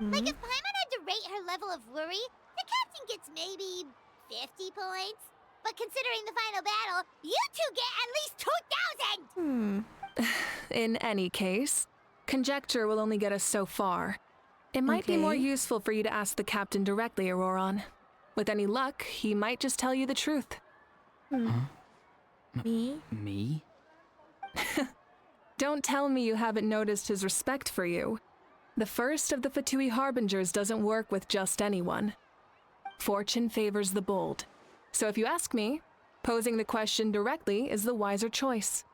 Like if Paimon had to rate her level of worry, the captain gets maybe 50 points. But considering the final battle, you two get at least 2,000! In any case, conjecture will only get us so far. It might be more Okay. useful for you to ask the captain directly, Auroron. With any luck, he might just tell you the truth. Me? Me? Don't tell me you haven't noticed his respect for you. The first of the Fatui Harbingers doesn't work with just anyone. Fortune favors the bold. So if you ask me, posing the question directly is the wiser choice.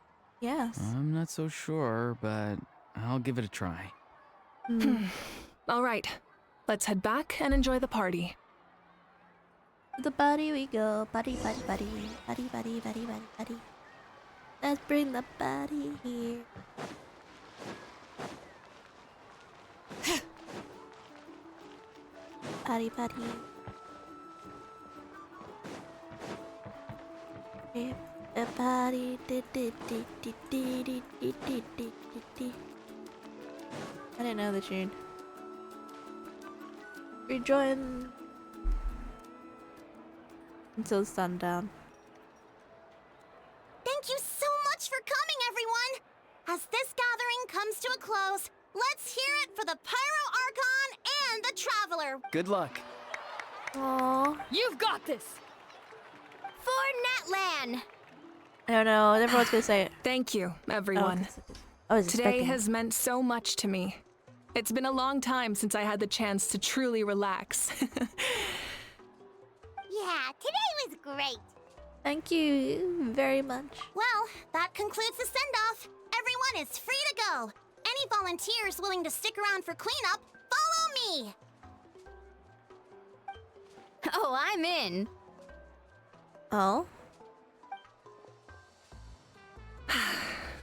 Yes. I'm not so sure, but I'll give it a try. All right, let's head back and enjoy the party. To the party we go. Buddy, buddy, buddy. Buddy, buddy, buddy, buddy, buddy. Let's bring the buddy here. Buddy, buddy. If the party I didn't know the tune. Rejoin until sundown. Thank you so much for coming, everyone! As this gathering comes to a close, let's hear it for the Pyro Archon and the Traveler! Good luck. Aww. You've got this! For Natlan! I don't know. Everyone's gonna say it. Thank you, everyone. I was Today expecting has meant so much to me. It's been a long time since I had the chance to truly relax. Yeah, today was great. Thank you very much. Well, that concludes the send-off. Everyone is free to go. Any volunteers willing to stick around for cleanup, follow me! Oh, I'm in. Oh?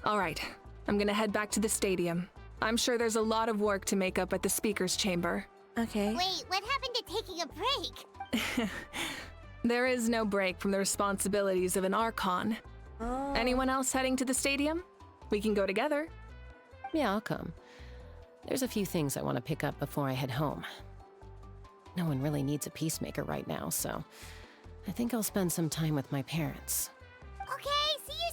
All right, I'm gonna head back to the stadium. I'm sure there's a lot of work to make up at the speaker's chamber. Okay. Wait, what happened to taking a break? There is no break from the responsibilities of an Archon. Oh. Anyone else heading to the stadium? We can go together. Yeah, I'll come. There's a few things I want to pick up before I head home. No one really needs a peacemaker right now, so I think I'll spend some time with my parents. Okay, see you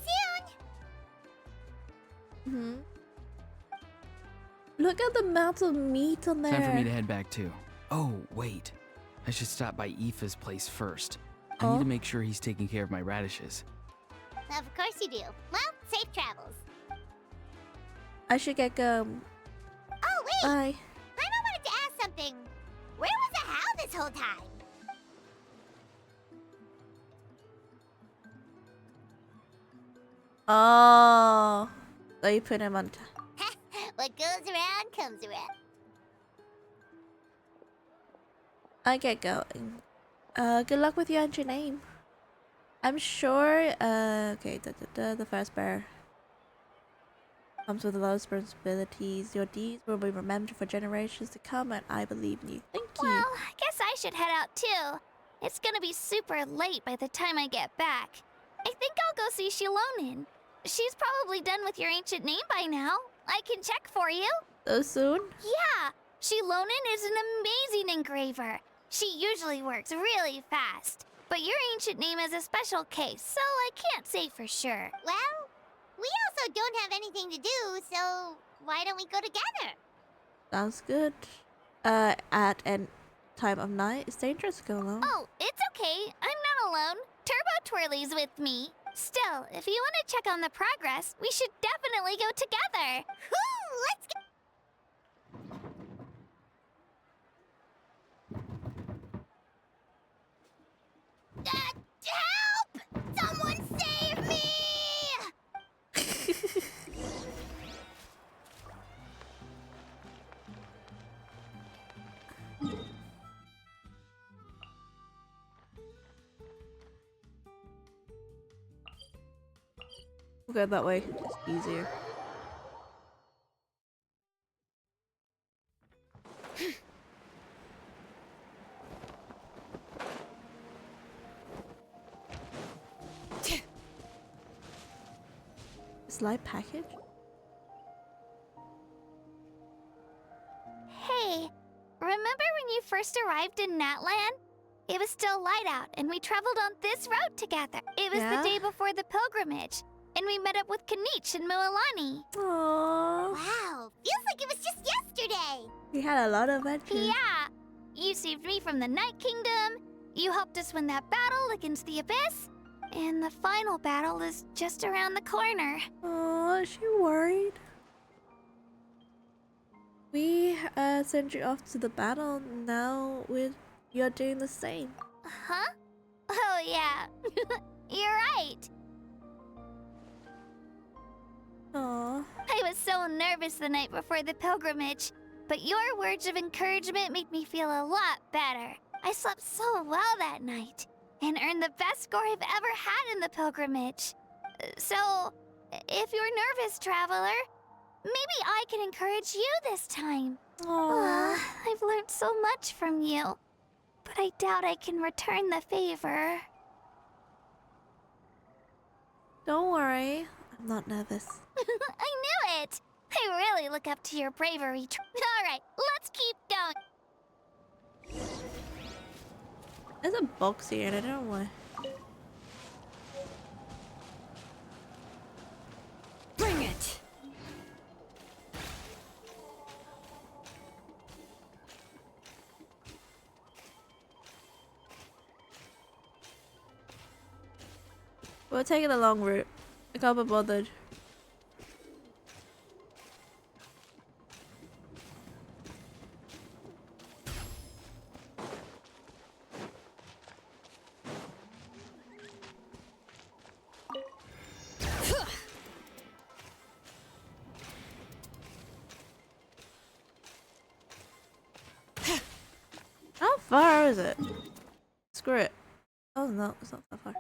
soon! Hmm. Look at the amount of meat on there. Time for me to head back too. Oh, wait. I should stop by Aoife's place first. I need to make sure he's taking care of my radishes. Of course you do. Well, safe travels. I should get going. Oh, wait! Bye. I wanted to ask something. Where was the How this whole time? Oh. So you put him on. What goes around comes around. I get going. Good luck with your entry name. I'm sure. Okay. The first bear comes with a lot of responsibilities. Your deeds will be remembered for generations to come, and I believe in you. Thank you. Well, I guess I should head out too. It's gonna be super late by the time I get back. I think I'll go see Shilonin. She's probably done with your ancient name by now. I can check for you. So soon? Yeah, Shilonin is an amazing engraver. She usually works really fast. But your ancient name is a special case, so I can't say for sure. Well, we also don't have anything to do, so why don't we go together? Sounds good. At a time of night, it's dangerous to go alone. Oh, it's okay. I'm not alone. Turbo Twirly's with me. Still, if you want to check on the progress, we should definitely go together. Whoo, let's go. Help! Someone save me! We'll go that way. It's easier. Slide package? Hey, remember when you first arrived in Natlan? It was still light out, and we traveled on this road together. It was Yeah? the day before the pilgrimage, and we met up with Kanich and Mualani. Aww. Wow, feels like it was just yesterday. We had a lot of adventures. Yeah, you saved me from the Night Kingdom. You helped us win that battle against the Abyss. And the final battle is just around the corner. Aww, is she worried? We sent you off to the battle. Now we're you're doing the same. Huh? Oh, yeah. You're right. Aww. I was so nervous the night before the pilgrimage, but your words of encouragement made me feel a lot better. I slept so well that night and earned the best score I've ever had in the pilgrimage. So, if you're nervous, traveler, maybe I can encourage you this time. Aww. I've learned so much from you, but I doubt I can return the favor. Don't worry, I'm not nervous. I knew it! I really look up to your bravery. Alright, let's keep going. There's a box here and I don't know why. Bring it! We're taking the long route. I can't be bothered. How far is it? Screw it. Oh no, it's not that far.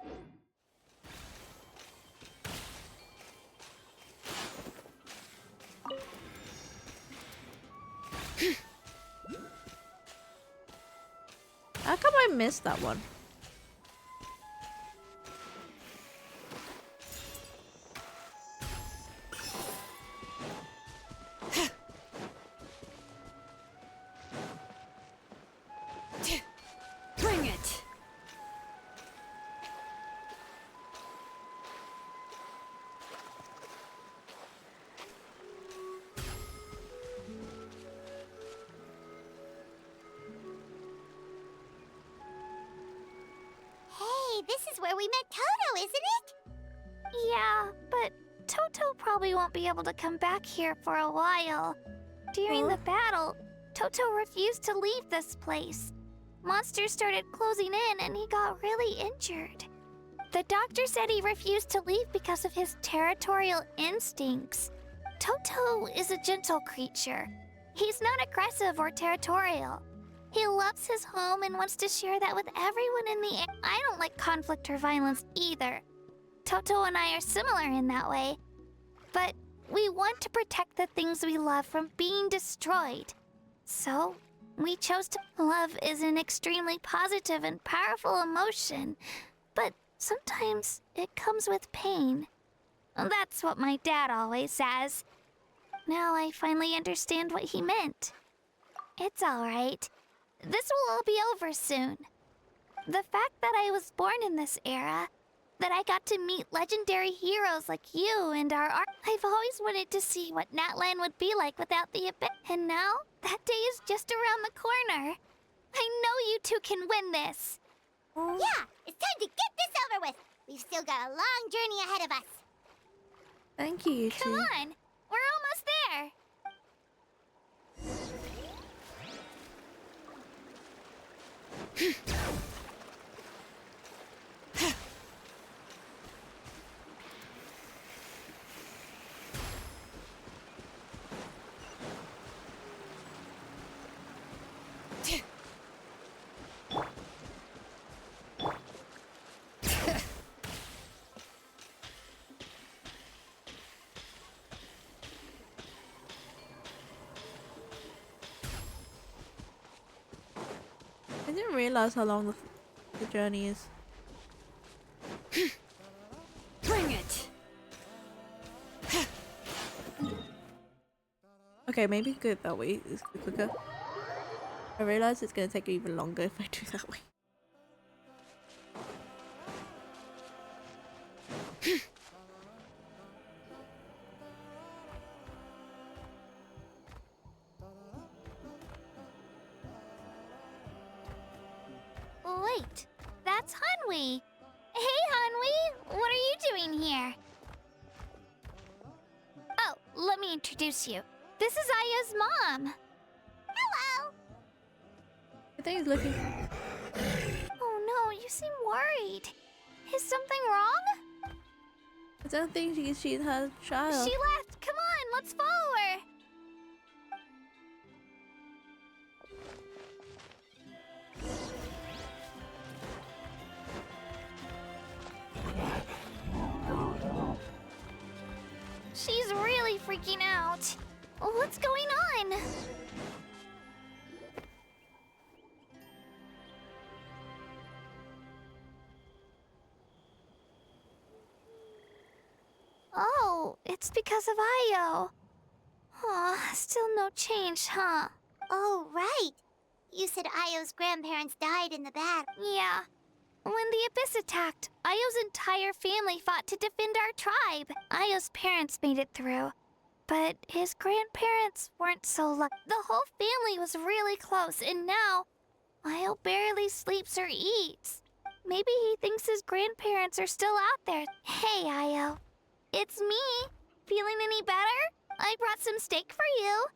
How come I missed that one? Bring it! Hey, this is where we met Toto, isn't it? Yeah, but Toto probably won't be able to come back here for a while. During the battle, Toto refused to leave this place. Monsters started closing in and he got really injured. The doctor said he refused to leave because of his territorial instincts. Toto is a gentle creature. He's not aggressive or territorial. He loves his home and wants to share that with everyone in the air. I don't like conflict or violence either. Toto and I are similar in that way. But we want to protect the things we love from being destroyed. So, we chose to. Love is an extremely positive and powerful emotion, but sometimes it comes with pain. That's what my dad always says. Now I finally understand what he meant. It's alright. This will all be over soon. The fact that I was born in this era, that I got to meet legendary heroes like you and our art. I've always wanted to see what Natlan would be like without the abyss. And now, that day is just around the corner. I know you two can win this. Yeah, it's time to get this over with. We've still got a long journey ahead of us. Thank you, you Come two. on, we're almost there. I didn't realize how long the journey is. Bring it! Okay, maybe go that way. It's quicker. I realize it's gonna take even longer if I do that way. Wait, that's Hanwi. Hey, Hanwi, what are you doing here? Oh, let me introduce you. This is Aya's mom. Hello. I think he's looking. Oh no, you seem worried. Is something wrong? I don't think she's her child. She left. Come on, let's follow her. She's really freaking out. What's going on? Oh, it's because of Io. Aw, still no change, huh? Oh, right. You said Io's grandparents died in the battle. Yeah. When the Abyss attacked, Io's entire family fought to defend our tribe. Io's parents made it through, but his grandparents weren't so lucky. The whole family was really close, and now Io barely sleeps or eats. Maybe he thinks his grandparents are still out there. Hey, Io. It's me. Feeling any better? I brought some steak for you.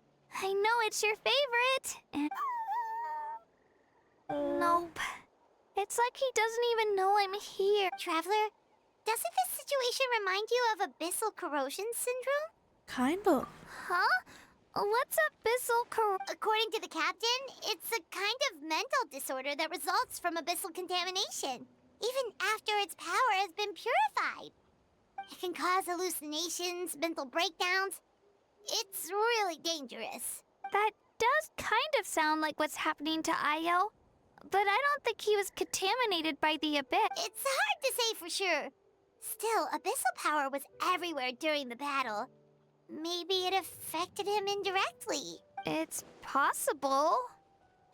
I know it's your favorite. Nope. It's like he doesn't even know I'm here. Traveler, doesn't this situation remind you of abyssal corrosion syndrome? Kind of. Huh? What's abyssal According to the captain, it's a kind of mental disorder that results from abyssal contamination, even after its power has been purified. It can cause hallucinations, mental breakdowns. It's really dangerous. That does kind of sound like what's happening to Io, but I don't think he was contaminated by the Abyss. It's hard to say for sure. Still, abyssal power was everywhere during the battle. Maybe it affected him indirectly. It's possible.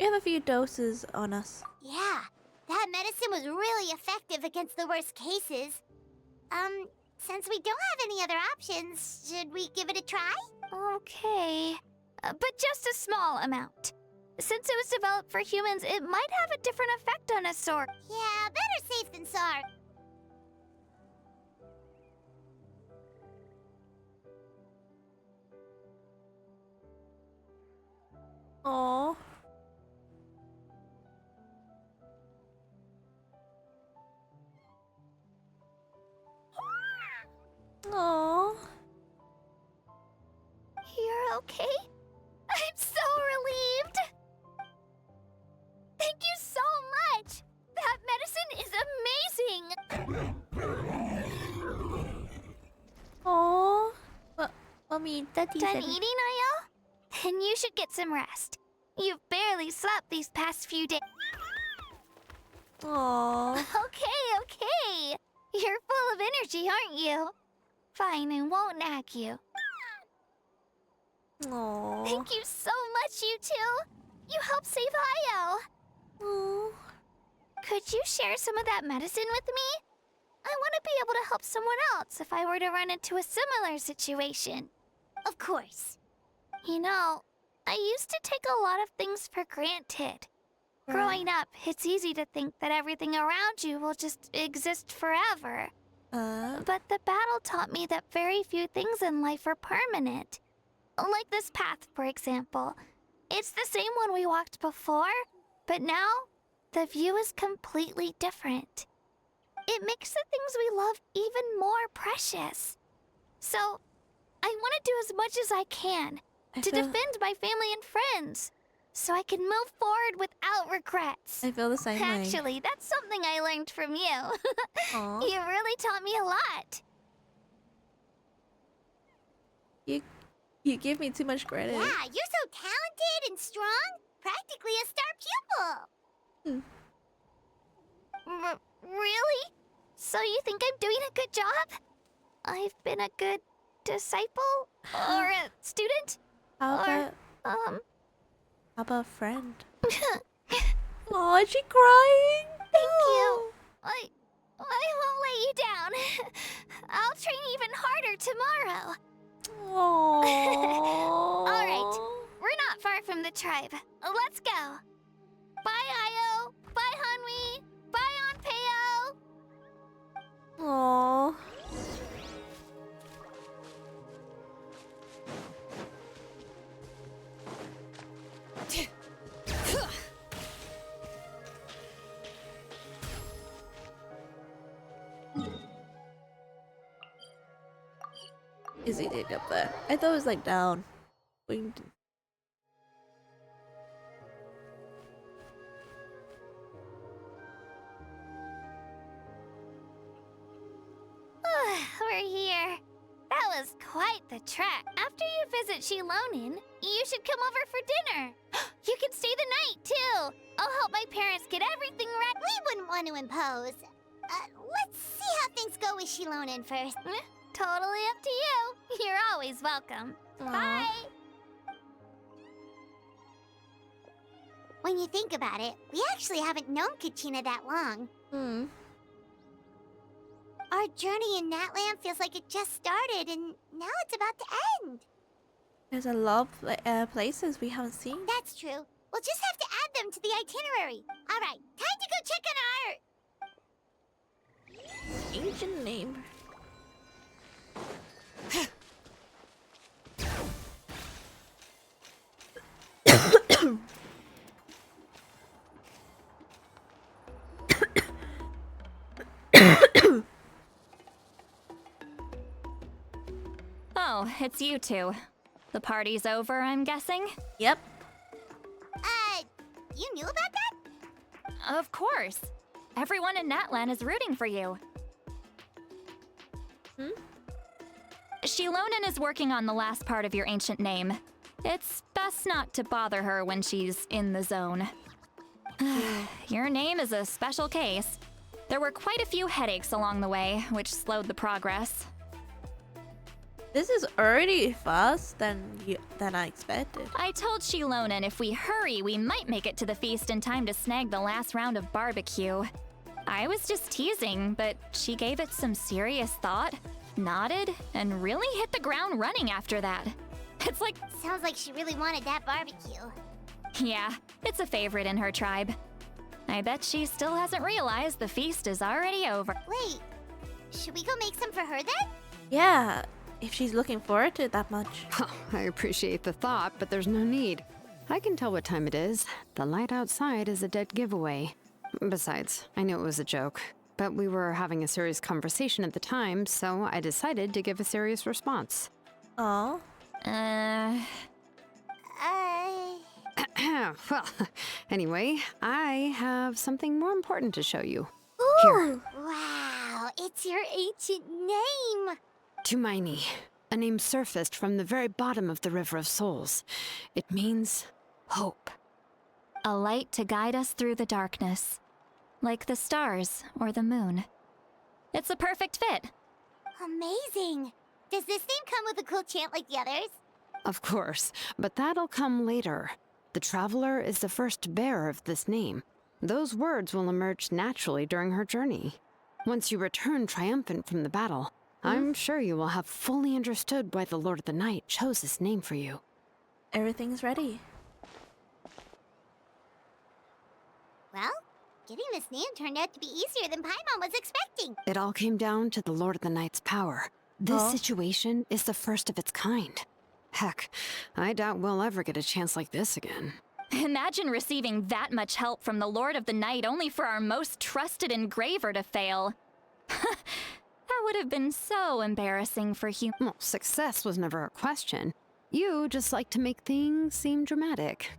We have a few doses on us. Yeah, that medicine was really effective against the worst cases. Since we don't have any other options, should we give it a try? Okay. But just a small amount. Since it was developed for humans, it might have a different effect on a sort. Yeah, better safe than sorry. Aww. Aww. You're okay? I'm so relieved! Thank you so much! That medicine is amazing! Aww. Mommy, Daddy Done said... eating, Io? Then you should get some rest. You've barely slept these past few days. Aww. Okay. You're full of energy, aren't you? Fine, I won't nag you. Aww. Thank you so much, you two. You helped save Io. Aww. Could you share some of that medicine with me? I want to be able to help someone else if I were to run into a similar situation. Of course. You know, I used to take a lot of things for granted. Growing up, it's easy to think that everything around you will just exist forever. But the battle taught me that very few things in life are permanent. Like this path, for example. It's the same one we walked before, but now the view is completely different. It makes the things we love even more precious. So, I want to do as much as I can to defend my family and friends, so I can move forward without regrets. I feel the same way. Actually, that's something I learned from you. Aw. You really taught me a lot. You give me too much credit. Yeah, you're so talented and strong. Practically a star pupil. Really? So you think I'm doing a good job? I've been a good disciple? Or a student? How Or, about a friend? Oh, is she crying? Thank you. I won't let you down. I'll train even harder tomorrow. Aww. All right, we're not far from the tribe. Let's go. Bye, Io. Bye, Hanwi. Bye, Onpeo. Aww. Is it up there? I thought it was like down. Winged. We're here. That was quite the trek. After you visit Shilonin, you should come over for dinner. You can stay the night, too. I'll help my parents get everything ready. We wouldn't want to impose. Let's see how things go with Shilonin first. Totally up to you. You're always welcome. Aww. Bye. When you think about it, we actually haven't known Kachina that long. Our journey in Natlan feels like it just started, and now it's about to end. There's a lot of places we haven't seen. That's true. We'll just have to add them to the itinerary. All right, time to go check on our... Ancient name. Oh, it's you two. The party's over, I'm guessing? Yep. You knew about that? Of course. Everyone in Natlan is rooting for you. Shilonin is working on the last part of your ancient name. It's best not to bother her when she's in the zone. Your name is a special case. There were quite a few headaches along the way, which slowed the progress. This is already faster than I expected. I told Shilonin if we hurry, we might make it to the feast in time to snag the last round of barbecue. I was just teasing, but she gave it some serious thought, nodded, and really hit the ground running after that. It's like... Sounds like she really wanted that barbecue. Yeah, it's a favorite in her tribe. I bet she still hasn't realized the feast is already over. Wait, should we go make some for her then? Yeah, if she's looking forward to it that much. Oh, I appreciate the thought, but there's no need. I can tell what time it is. The light outside is a dead giveaway. Besides, I knew it was a joke, but we were having a serious conversation at the time, so I decided to give a serious response. Oh. Well, anyway, I have something more important to show you. Ooh, Here. Wow, it's your ancient name. Tumaini, a name surfaced from the very bottom of the River of Souls. It means hope. A light to guide us through the darkness, like the stars or the moon. It's a perfect fit. Amazing. Does this name come with a cool chant like the others? Of course, but that'll come later. The Traveler is the first bearer of this name. Those words will emerge naturally during her journey. Once you return triumphant from the battle, I'm sure you will have fully understood why the Lord of the Night chose this name for you. Everything's ready. Well, getting this name turned out to be easier than Paimon was expecting. It all came down to the Lord of the Night's power. This situation is the first of its kind. Heck, I doubt we'll ever get a chance like this again. Imagine receiving that much help from the Lord of the Night only for our most trusted engraver to fail. That would have been so embarrassing for him. Well, success was never a question. You just like to make things seem dramatic.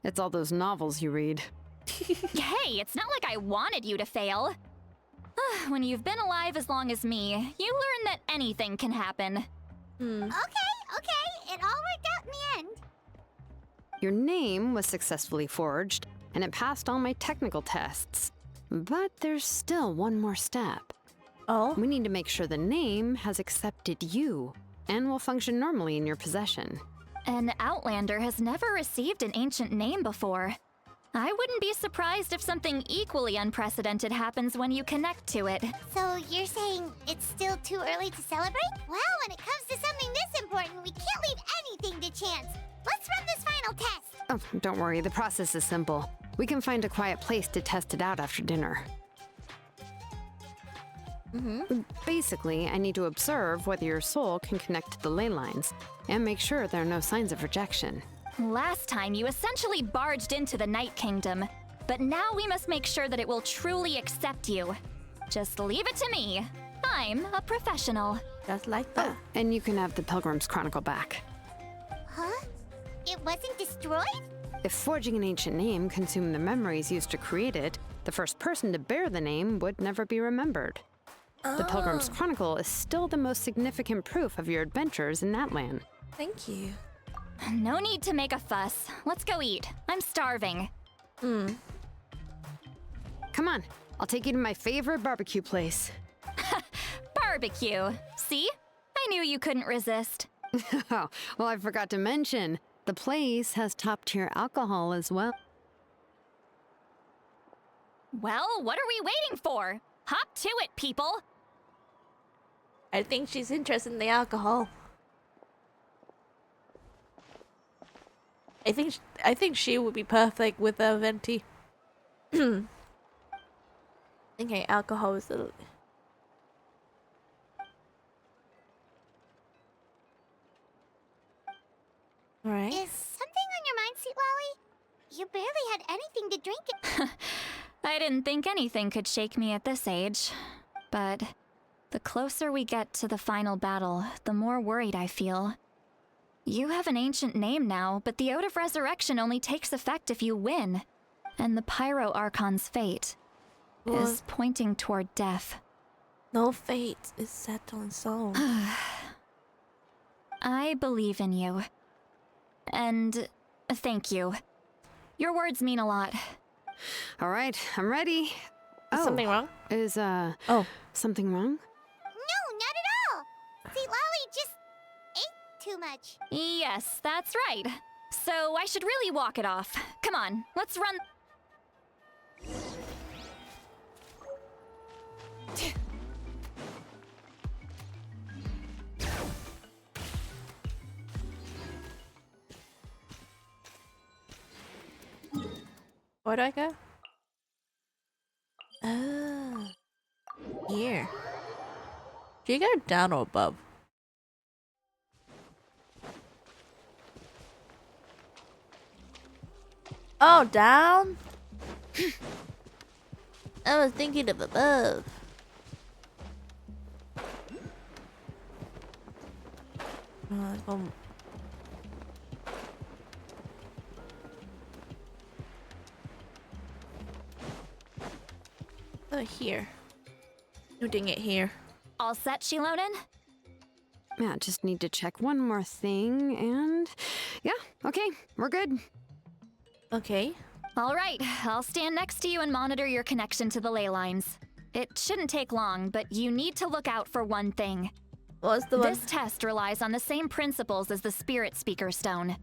It's all those novels you read. Hey, it's not like I wanted you to fail. When you've been alive as long as me, you learn that anything can happen. Okay, it all worked out in the end. Your name was successfully forged, and it passed all my technical tests. But there's still one more step. Oh? We need to make sure the name has accepted you, and will function normally in your possession. An Outlander has never received an ancient name before. I wouldn't be surprised if something equally unprecedented happens when you connect to it. So you're saying it's still too early to celebrate? Well, when it comes to something this important, we can't leave anything to chance. Let's run this final test. Oh, don't worry, the process is simple. We can find a quiet place to test it out after dinner. Basically, I need to observe whether your soul can connect to the ley lines, and make sure there are no signs of rejection. Last time, you essentially barged into the Night Kingdom, but now we must make sure that it will truly accept you. Just leave it to me. I'm a professional. Just like that. And you can have the Pilgrim's Chronicle back. Huh? It wasn't destroyed? If forging an ancient name consumed the memories used to create it, the first person to bear the name would never be remembered. The Pilgrim's Chronicle is still the most significant proof of your adventures in Natlan. Thank you. No need to make a fuss. Let's go eat. I'm starving. Come on, I'll take you to my favorite barbecue place. Barbecue. See? I knew you couldn't resist. Oh, well, I forgot to mention, the place has top-tier alcohol as well. Well, what are we waiting for? Hop to it, people! I think she's interested in the alcohol. I think she would be perfect with a venti. Okay, alcohol is the. Alright. Is something on your mind, Sweet Lolly? You barely had anything to drink. I didn't think anything could shake me at this age. But the closer we get to the final battle, the more worried I feel. You have an ancient name now, but the Ode of Resurrection only takes effect if you win. And the Pyro Archon's fate is pointing toward death. No fate is set on soul. I believe in you. And thank you. Your words mean a lot. All right, I'm ready. Is something wrong? Is, something wrong? No, not at all. Sweet Lolly just ate too much. Yes, that's right. So I should really walk it off. Come on, let's run. Where do I go? Oh. Here. Do you go down or above? Oh, down? I was thinking of above. Oh, here. Doing it here. All set, Shilonen? Yeah, just need to check one more thing, and yeah, okay, we're good. Okay. All right, I'll stand next to you and monitor your connection to the ley lines. It shouldn't take long, but you need to look out for one thing. What's the one? This test relies on the same principles as the Spirit Speaker Stone.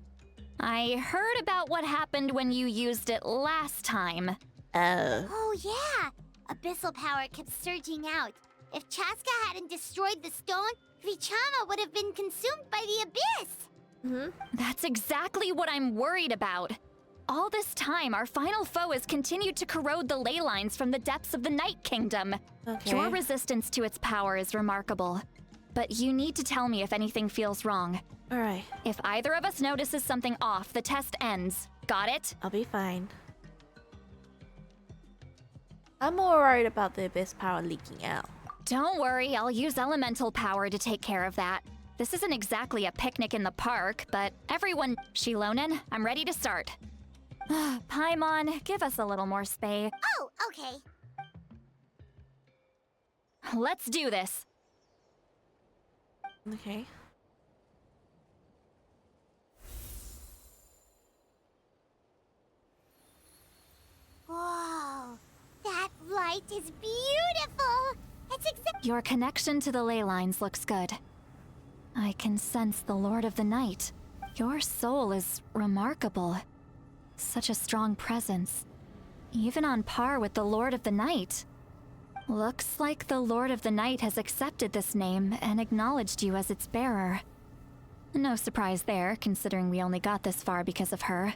I heard about what happened when you used it last time. Oh, yeah. Abyssal power kept surging out. If Chaska hadn't destroyed the stone, Vichama would have been consumed by the abyss. That's exactly what I'm worried about. All this time, our final foe has continued to corrode the ley lines from the depths of the Night Kingdom. Okay. Your resistance to its power is remarkable. But you need to tell me if anything feels wrong. Alright. If either of us notices something off, the test ends. Got it? I'll be fine. I'm more worried about the abyss power leaking out. Don't worry, I'll use elemental power to take care of that. This isn't exactly a picnic in the park, but everyone... Shilonen, I'm ready to start. Paimon, give us a little more space. Oh, okay. Let's do this. Okay. Whoa. That light is beautiful. It's Your connection to the ley lines looks good. I can sense the Lord of the Night. Your soul is remarkable. Such a strong presence. Even on par with the Lord of the Night. Looks like the Lord of the Night has accepted this name and acknowledged you as its bearer. No surprise there, considering we only got this far because of her.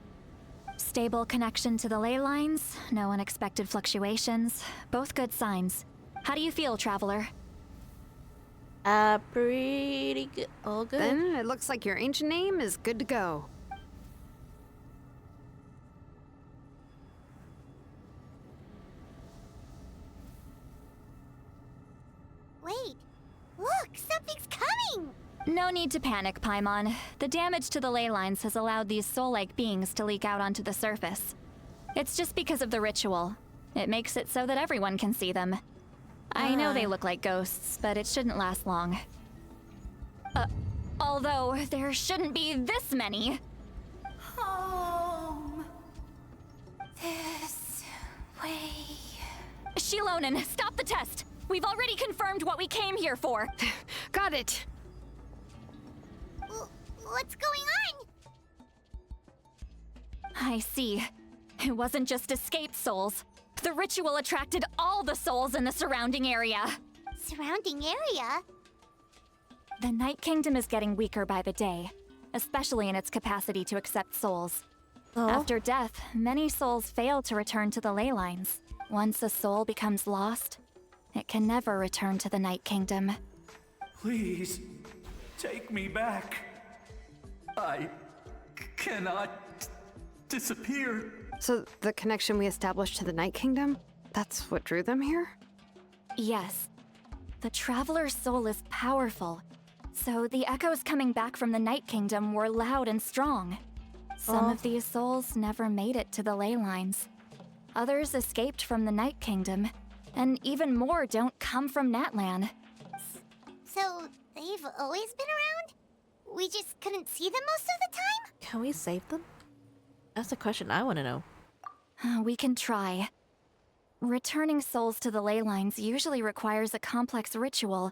Stable connection to the ley lines, no unexpected fluctuations, both good signs. How do you feel, Traveler? Pretty good. All good. Then it looks like your ancient name is good to go. Wait, something's coming! No need to panic, Paimon. The damage to the ley lines has allowed these soul-like beings to leak out onto the surface. It's just because of the ritual. It makes it so that everyone can see them. I know they look like ghosts, but it shouldn't last long. Although, there shouldn't be this many. Home. This way. Shilonen, stop the test! We've already confirmed what we came here for. Got it. What's going on? I see. It wasn't just escaped souls. The ritual attracted all the souls in the surrounding area. Surrounding area? The Night Kingdom is getting weaker by the day, especially in its capacity to accept souls. After death, many souls fail to return to the ley lines. Once a soul becomes lost, it can never return to the Night Kingdom. Please, take me back. I cannot disappear. So the connection we established to the Night Kingdom, that's what drew them here? Yes. The Traveler's soul is powerful, so the echoes coming back from the Night Kingdom were loud and strong. Some of these souls never made it to the ley lines. Others escaped from the Night Kingdom, and even more don't come from Natlan. So, they've always been around? We just couldn't see them most of the time? Can we save them? That's a question I want to know. We can try. Returning souls to the ley lines usually requires a complex ritual,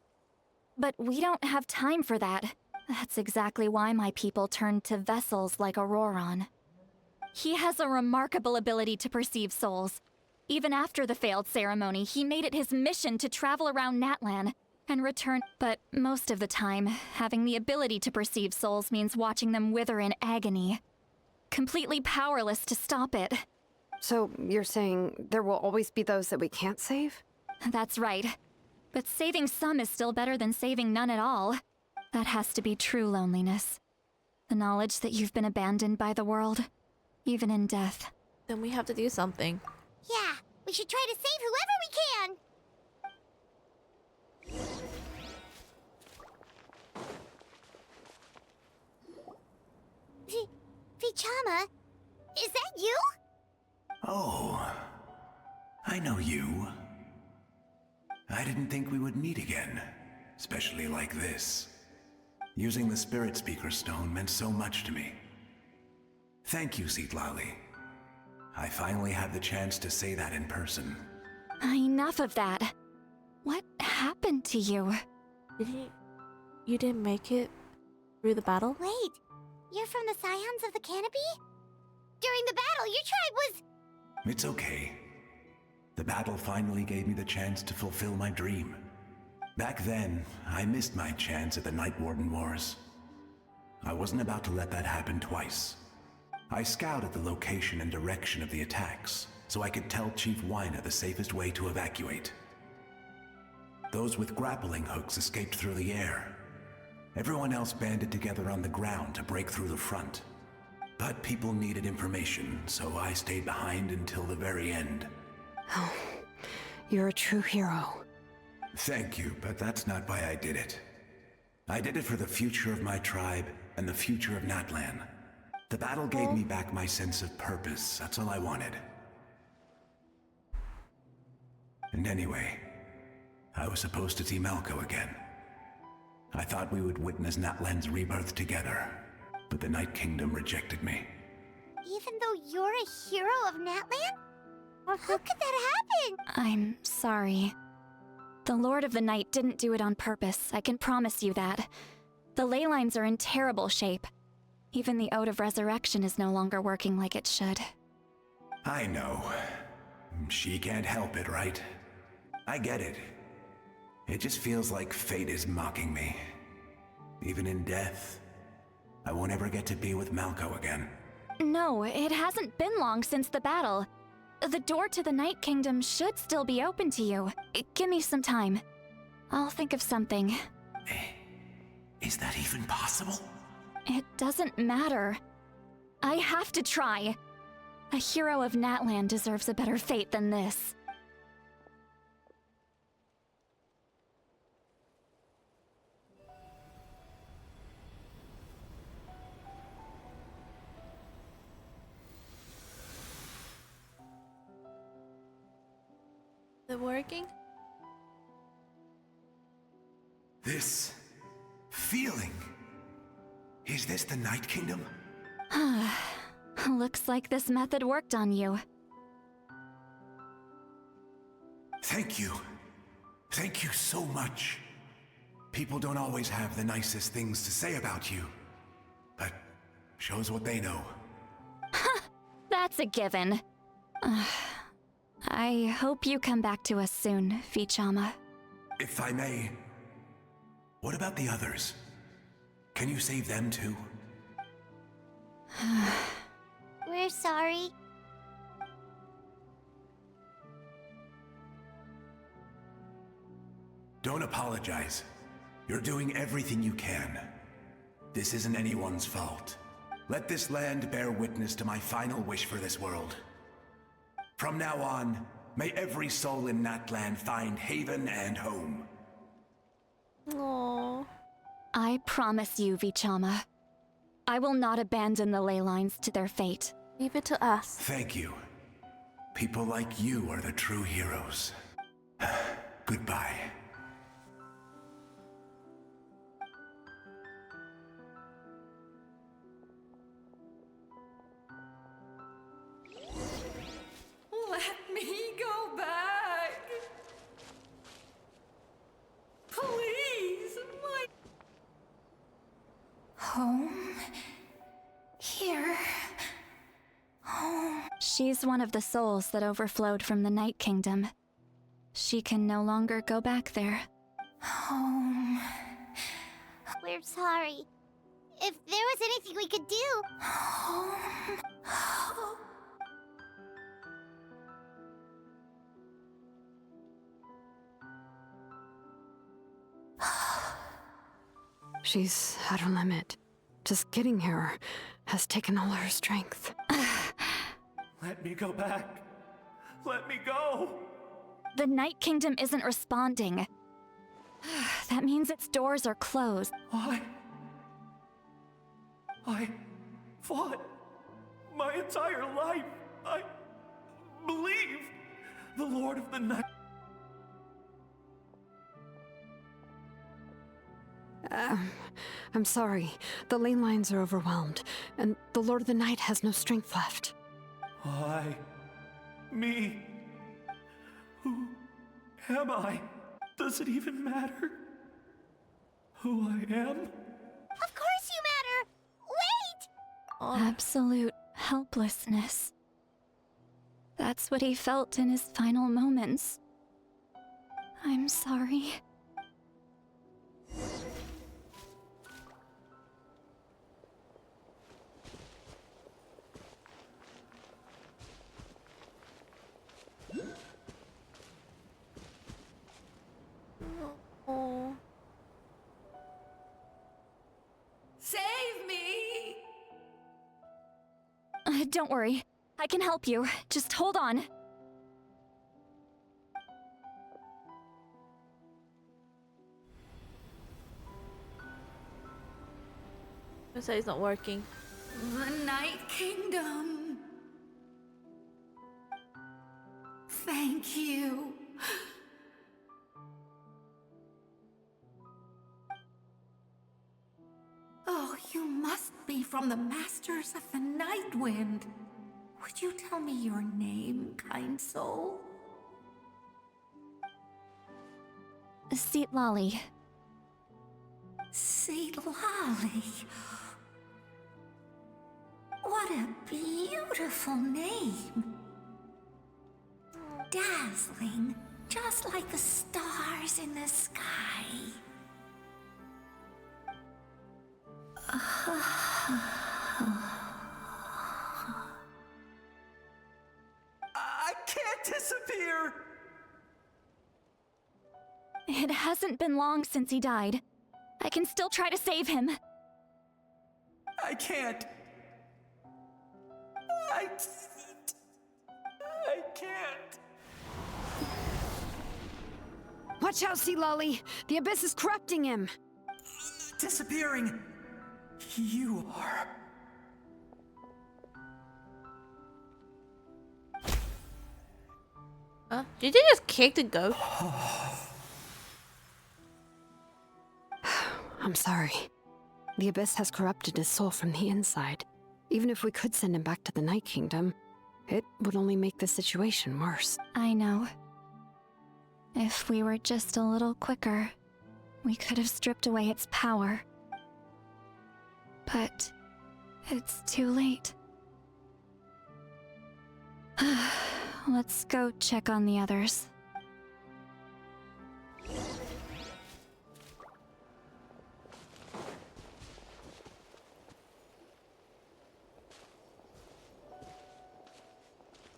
but we don't have time for that. That's exactly why my people turned to vessels like Auroron. He has a remarkable ability to perceive souls. Even after the failed ceremony, he made it his mission to travel around Natlan and return. But most of the time, having the ability to perceive souls means watching them wither in agony. Completely powerless to stop it. So you're saying there will always be those that we can't save? That's right. But saving some is still better than saving none at all. That has to be true loneliness. The knowledge that you've been abandoned by the world, even in death. Then we have to do something. Yeah, we should try to save whoever we can! Vichama, is that you? Oh, I know you. I didn't think we would meet again, especially like this. Using the Spirit Speaker Stone meant so much to me. Thank you, Citlali. I finally had the chance to say that in person. Enough of that. What happened to you? You didn't make it through the battle? Wait, you're from the Scions of the Canopy? During the battle, your tribe was... It's okay. The battle finally gave me the chance to fulfill my dream. Back then, I missed my chance at the Night Warden Wars. I wasn't about to let that happen twice. I scouted the location and direction of the attacks, so I could tell Chief Wyna the safest way to evacuate. Those with grappling hooks escaped through the air. Everyone else banded together on the ground to break through the front. But people needed information, so I stayed behind until the very end. Oh, you're a true hero. Thank you, but that's not why I did it. I did it for the future of my tribe and the future of Natlan. The battle gave me back my sense of purpose, that's all I wanted. And anyway, I was supposed to see Malco again. I thought we would witness Natlan's rebirth together, but the Night Kingdom rejected me. Even though you're a hero of Natlan? How could that happen? I'm sorry. The Lord of the Night didn't do it on purpose, I can promise you that. The ley lines are in terrible shape. Even the Ode of Resurrection is no longer working like it should. I know. She can't help it, right? I get it. It just feels like fate is mocking me. Even in death, I won't ever get to be with Malco again. No, it hasn't been long since the battle. The door to the Night Kingdom should still be open to you. Give me some time. I'll think of something. Is that even possible? It doesn't matter. I have to try. A hero of Natlan deserves a better fate than this. Is it working? This feeling. Is this the Night Kingdom? Looks like this method worked on you. Thank you. Thank you so much. People don't always have the nicest things to say about you, but shows what they know. That's a given. I hope you come back to us soon, Vichama. If I may, what about the others? Can you save them too? We're sorry. Don't apologize. You're doing everything you can. This isn't anyone's fault. Let this land bear witness to my final wish for this world. From now on, may every soul in Natlan find haven and home. Aww. I promise you, Vichama. I will not abandon the ley lines to their fate. Leave it to us. Thank you. People like you are the true heroes. Goodbye. Let me go back. Please, my home. Here. Home. She's one of the souls that overflowed from the Night Kingdom. She can no longer go back there. Home. We're sorry. If there was anything we could do... Home. She's at her limit. Just getting here has taken all her strength. Let me go back. Let me go. The Night Kingdom isn't responding. That means its doors are closed. I fought my entire life. I believed the Lord of the Night. I'm sorry. The ley lines are overwhelmed, and the Lord of the Night has no strength left. Why? Me? Who am I? Does it even matter who I am? Of course you matter! Wait! Absolute helplessness. That's what he felt in his final moments. I'm sorry. Oh. Save me! Don't worry. I can help you. Just hold on. I say it's not working. The Night Kingdom. Thank you. Oh, you must be from the Masters of the Night Wind. Would you tell me your name, kind soul? Seat Lolly. Seat Lolly. What a beautiful name. Dazzling, just like the stars in the sky. I can't disappear! It hasn't been long since he died. I can still try to save him. I can't. I can't. Watch out, Sea Lolly! The abyss is corrupting him! Disappearing. You are. Did you just kick the ghost? I'm sorry. The Abyss has corrupted his soul from the inside. Even if we could send him back to the Night Kingdom, it would only make the situation worse. I know. If we were just a little quicker, we could have stripped away its power. But it's too late. Let's go check on the others.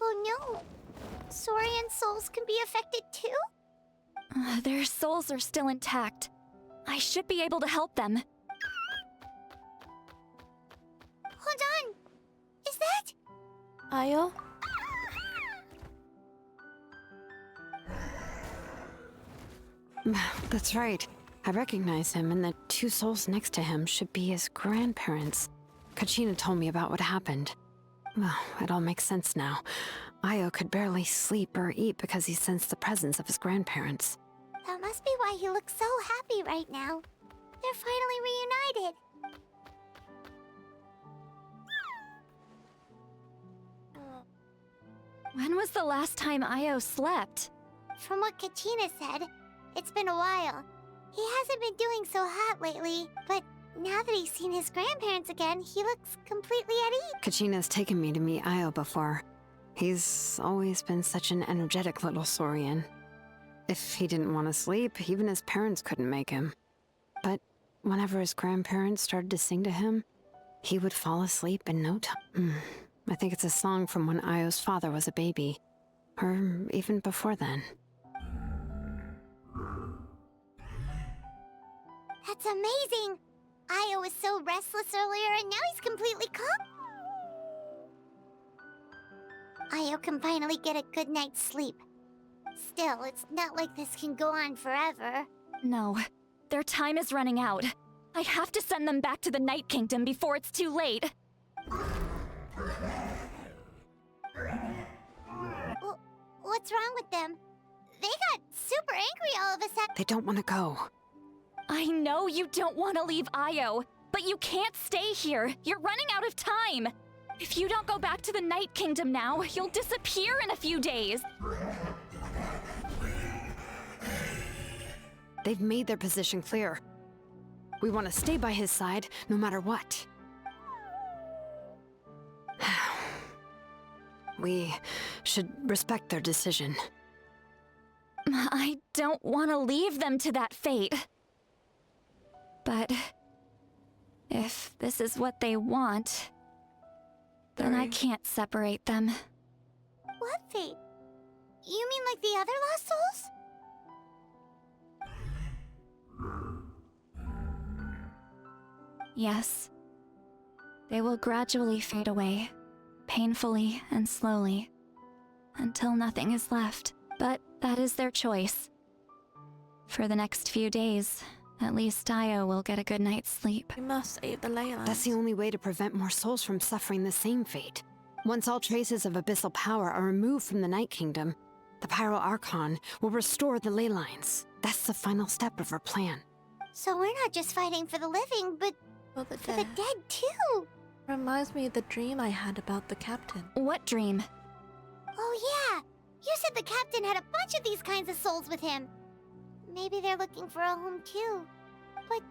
Oh no! Saurian souls can be affected too? Their souls are still intact. I should be able to help them. Hold on! Is that... Io? That's right. I recognize him, and the two souls next to him should be his grandparents. Kachina told me about what happened. Well, it all makes sense now. Io could barely sleep or eat because he sensed the presence of his grandparents. That must be why he looks so happy right now. They're finally reunited. When was the last time Io slept? From what Kachina said, it's been a while. He hasn't been doing so hot lately, but now that he's seen his grandparents again, he looks completely at ease. Kachina's taken me to meet Io before. He's always been such an energetic little saurian. If he didn't want to sleep, even his parents couldn't make him. But whenever his grandparents started to sing to him, he would fall asleep in no time. I think it's a song from when Io's father was a baby, or even before then. That's amazing! Io was so restless earlier and now he's completely calm. Io can finally get a good night's sleep. Still, it's not like this can go on forever. No, their time is running out. I have to send them back to the Night Kingdom before it's too late. What's wrong with them? They got super angry all of a sudden. They don't want to go. I know you don't want to leave Io, but you can't stay here. You're running out of time. If you don't go back to the Night Kingdom now, you'll disappear in a few days. They've made their position clear. We want to stay by his side, no matter what. We should respect their decision. I don't want to leave them to that fate. But if this is what they want, then I can't separate them. What fate? You mean like the other lost souls? Yes. They will gradually fade away, painfully and slowly, until nothing is left. But that is their choice. For the next few days, at least Io will get a good night's sleep. We must save the Leylands. That's the only way to prevent more souls from suffering the same fate. Once all traces of abyssal power are removed from the Night Kingdom, the Pyro Archon will restore the ley lines. That's the final step of our plan. So we're not just fighting for the living, but for the for the dead too. Reminds me of the dream I had about the captain. What dream? Oh yeah! You said the captain had a bunch of these kinds of souls with him. Maybe they're looking for a home too. But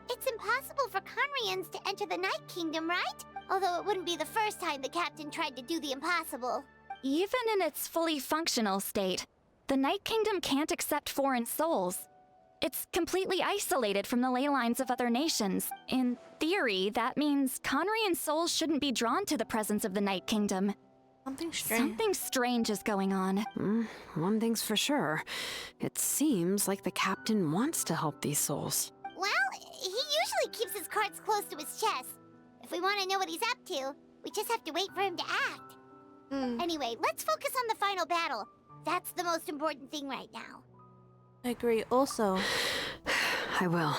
it's impossible for Conrians to enter the Night Kingdom, right? Although it wouldn't be the first time the captain tried to do the impossible. Even in its fully functional state, the Night Kingdom can't accept foreign souls. It's completely isolated from the ley lines of other nations. In theory, that means Conrian souls shouldn't be drawn to the presence of the Night Kingdom. Something strange is going on. One thing's for sure. It seems like the captain wants to help these souls. Well, he usually keeps his cards close to his chest. If we want to know what he's up to, we just have to wait for him to act. Anyway, let's focus on the final battle. That's the most important thing right now. I agree also. I will.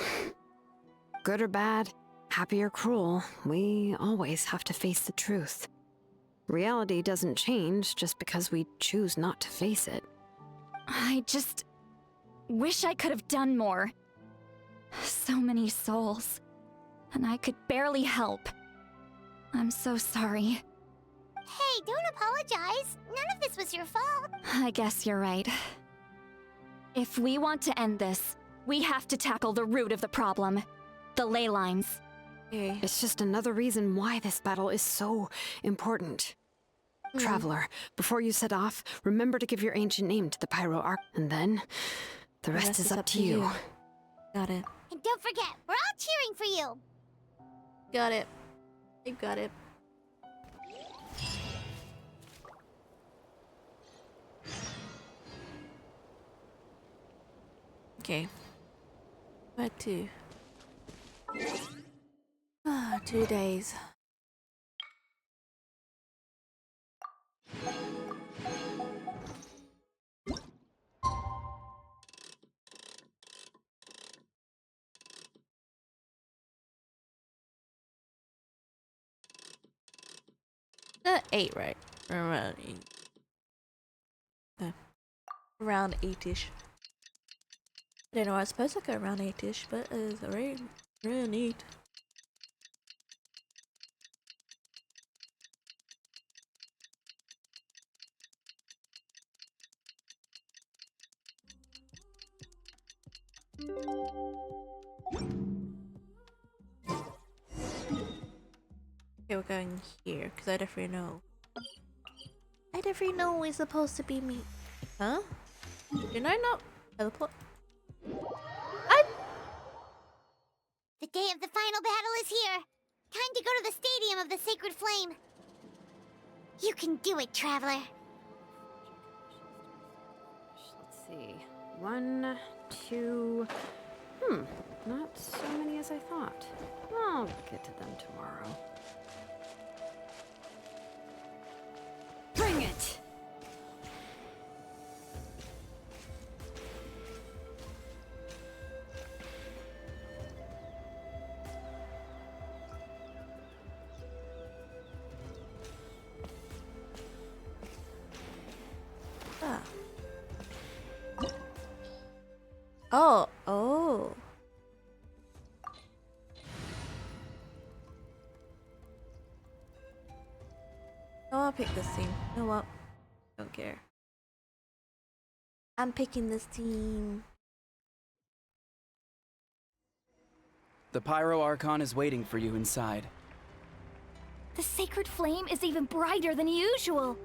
Good or bad, happy or cruel, we always have to face the truth. Reality doesn't change just because we choose not to face it. I just wish I could have done more. So many souls, and I could barely help. I'm so sorry. Hey, don't apologize. None of this was your fault. I guess you're right. If we want to end this, we have to tackle the root of the problem. The ley lines. Okay. It's just another reason why this battle is so important. Traveler, before you set off, remember to give your ancient name to the Pyro Arc, and then the rest is up to you. Got it. And don't forget, we're all cheering for you. Got it. You got it. Okay. Where to? 2 days. Not 8, right? Around 8. Around 8-ish. I don't know, I was supposed to go around 8-ish, but it's really neat. Okay, we're going here, because I definitely know. I definitely know we're supposed to be me. Huh? Did I not teleport? The day of the final battle is here. Time to go to the Stadium of the Sacred Flame. You can do it, Traveler. Let's see. 1, 2... not so many as I thought. I'll get to them tomorrow. Bring it! Oh, oh. I'll pick this team. You know what? Don't care. I'm picking this team. The Pyro Archon is waiting for you inside. The sacred flame is even brighter than usual.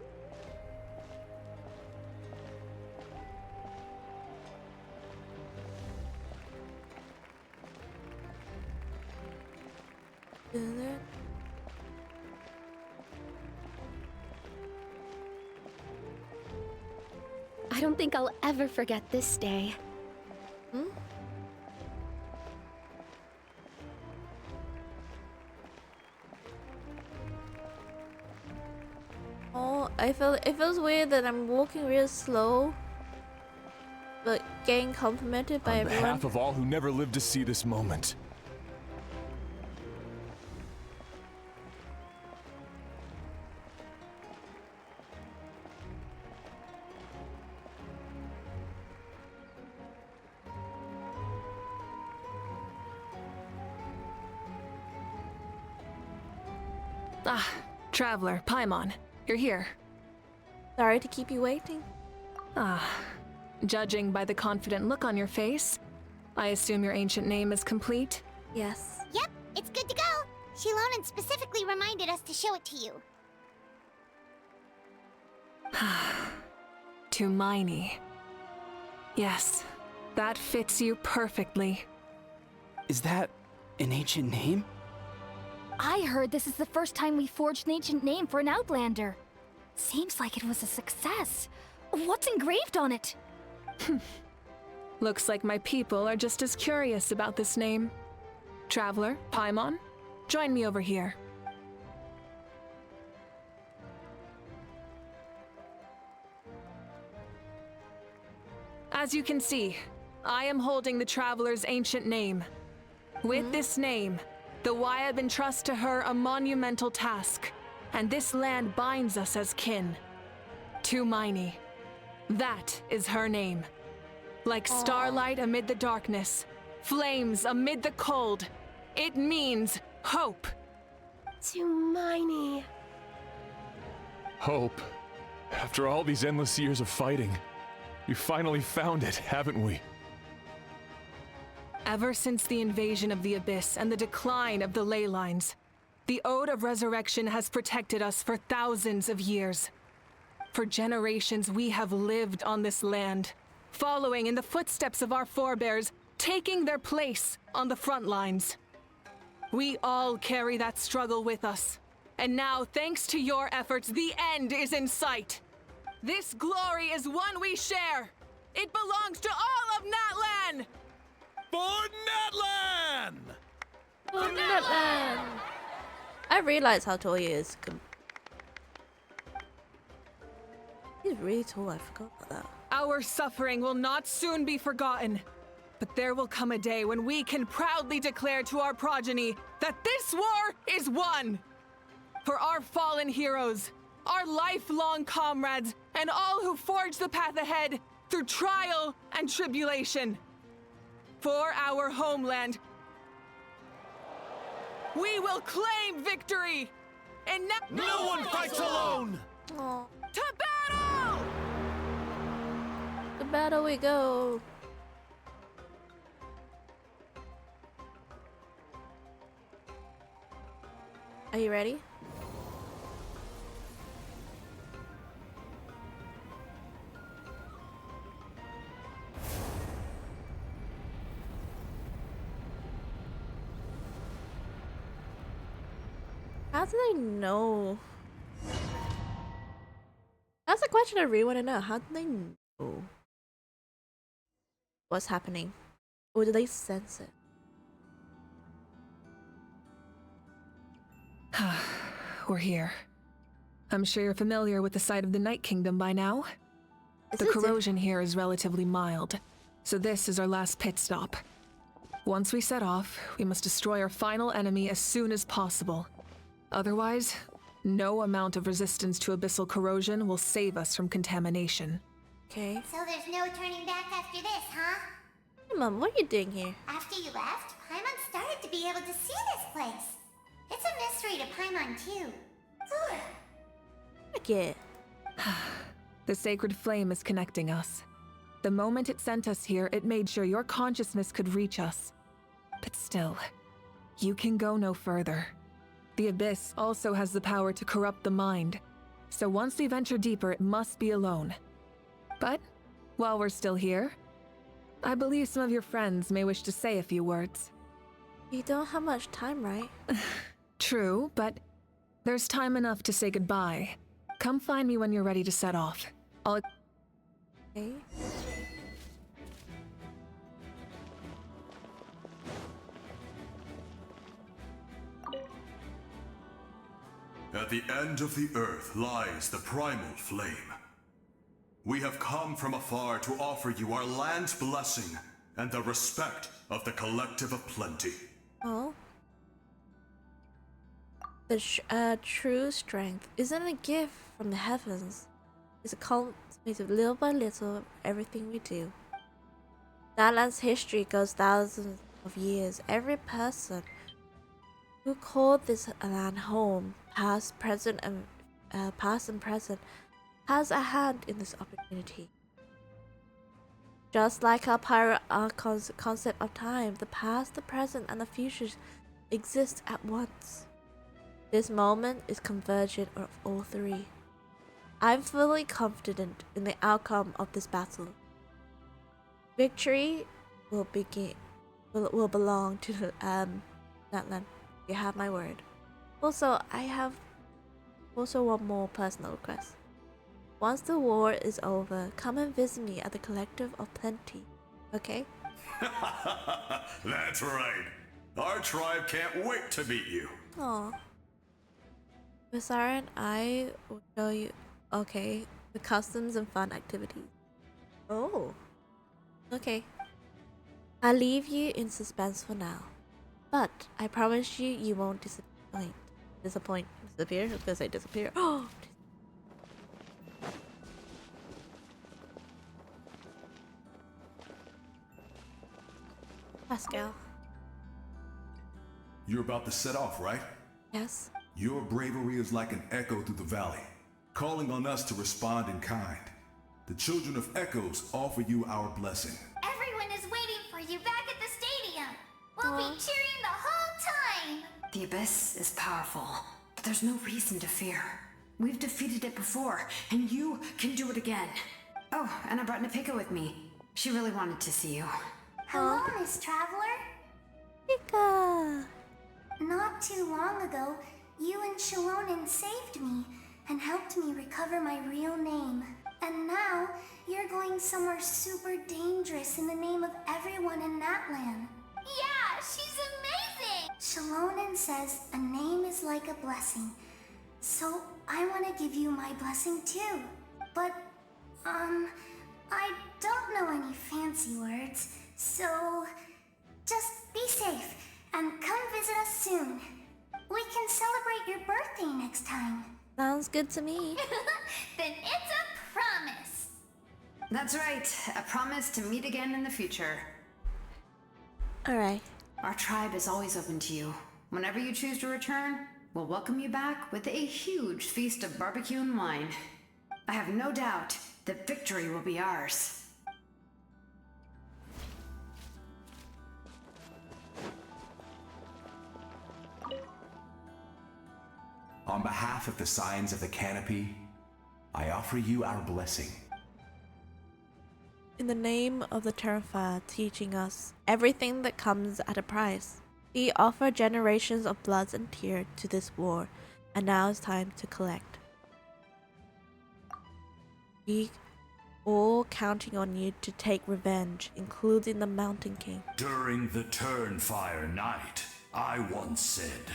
I don't think I'll ever forget this day. Oh, it feels weird that I'm walking real slow, but getting complimented by everyone. On behalf of all who never lived to see this moment. Ah, Traveler, Paimon, you're here. Sorry to keep you waiting. Ah, judging by the confident look on your face, I assume your ancient name is complete? Yes. Yep, it's good to go. Shilonan specifically reminded us to show it to you. Tumaini. Yes, that fits you perfectly. Is that an ancient name? I heard this is the first time we forged an ancient name for an Outlander. Seems like it was a success. What's engraved on it? Looks like my people are just as curious about this name. Traveler, Paimon, join me over here. As you can see, I am holding the Traveler's ancient name. With this name, the Wyab entrust to her a monumental task, and this land binds us as kin. Tumaini. That is her name. Like starlight amid the darkness, flames amid the cold, it means hope. To Miney. Hope. After all these endless years of fighting, we finally found it, haven't we? Ever since the invasion of the Abyss and the decline of the ley lines, the Ode of Resurrection has protected us for thousands of years. For generations, we have lived on this land, following in the footsteps of our forebears, taking their place on the front lines. We all carry that struggle with us. And now, thanks to your efforts, the end is in sight. This glory is one we share. It belongs to all of Natlan! For Natlan! For Natlan! I realize how tall he is. He's really tall, I forgot about that. Our suffering will not soon be forgotten. But there will come a day when we can proudly declare to our progeny that this war is won! For our fallen heroes, our lifelong comrades, and all who forge the path ahead through trial and tribulation. For our homeland, we will claim victory! And no one fights alone! Aww. To battle! To battle we go! Are you ready? How do they know? That's a question I really want to know. How do they know what's happening? Or do they sense it? We're here. I'm sure you're familiar with the site of the Night Kingdom by now. The corrosion here is relatively mild, so this is our last pit stop. Once we set off, we must destroy our final enemy as soon as possible. Otherwise, no amount of resistance to abyssal corrosion will save us from contamination. Okay. So there's no turning back after this, huh? Hey Mom, what are you doing here? After you left, Paimon started to be able to see this place. It's a mystery to Paimon, too. I get it. The sacred flame is connecting us. The moment it sent us here, it made sure your consciousness could reach us. But still, you can go no further. The Abyss also has the power to corrupt the mind, so once we venture deeper, it must be alone. But, while we're still here, I believe some of your friends may wish to say a few words. You don't have much time, right? True, but there's time enough to say goodbye. Come find me when you're ready to set off. I'll... Okay. At the end of the earth lies the primal flame. We have come from afar to offer you our land's blessing and the respect of the Collective of Plenty. Oh. The true strength isn't a gift from the heavens. It's a culminated little by little of everything we do. Natlan's history goes thousands of years. Every person who called this land home, past, present, and present, has a hand in this opportunity. Just like our Pyro Archon's concept of time, the past, the present, and the future exist at once. This moment is convergent of all three. I'm fully confident in the outcome of this battle. Victory will belong to Natlan. You have my word. Also, I have one more personal request. Once the war is over, come and visit me at the Collective of Plenty, okay? That's right. Our tribe can't wait to meet you. Aww. Visara and I will show you, okay, the customs and fun activities. Oh. Okay. I'll leave you in suspense for now. But I promise you won't disappoint. Disappear? I was gonna say disappear. Oh! Pascal. You're about to set off, right? Yes. Your bravery is like an echo through the valley, calling on us to respond in kind. The Children of Echoes offer you our blessing. Everyone is waiting for you back at the stadium. We'll be cheering the whole time. The Abyss is powerful, but there's no reason to fear. We've defeated it before, and you can do it again. Oh, and I brought Napika with me. She really wanted to see you. Hello, Miss Traveler. Pika! Not too long ago, you and Shalonen saved me and helped me recover my real name. And now, you're going somewhere super dangerous in the name of everyone in Natlan. Yeah, she's amazing! Shalonen says a name is like a blessing. So, I want to give you my blessing too. But, I don't know any fancy words, so just be safe and come visit us soon. We can celebrate your birthday next time. Sounds good to me. Then it's a promise. That's right, a promise to meet again in the future. Alright. Our tribe is always open to you. Whenever you choose to return, we'll welcome you back with a huge feast of barbecue and wine. I have no doubt that victory will be ours. On behalf of the Signs of the Canopy, I offer you our blessing. In the name of the Terrifier teaching us everything that comes at a price, we offer generations of blood and tears to this war, and now it's time to collect. We all counting on you to take revenge, including the Mountain King. During the Turnfire Night, I once said,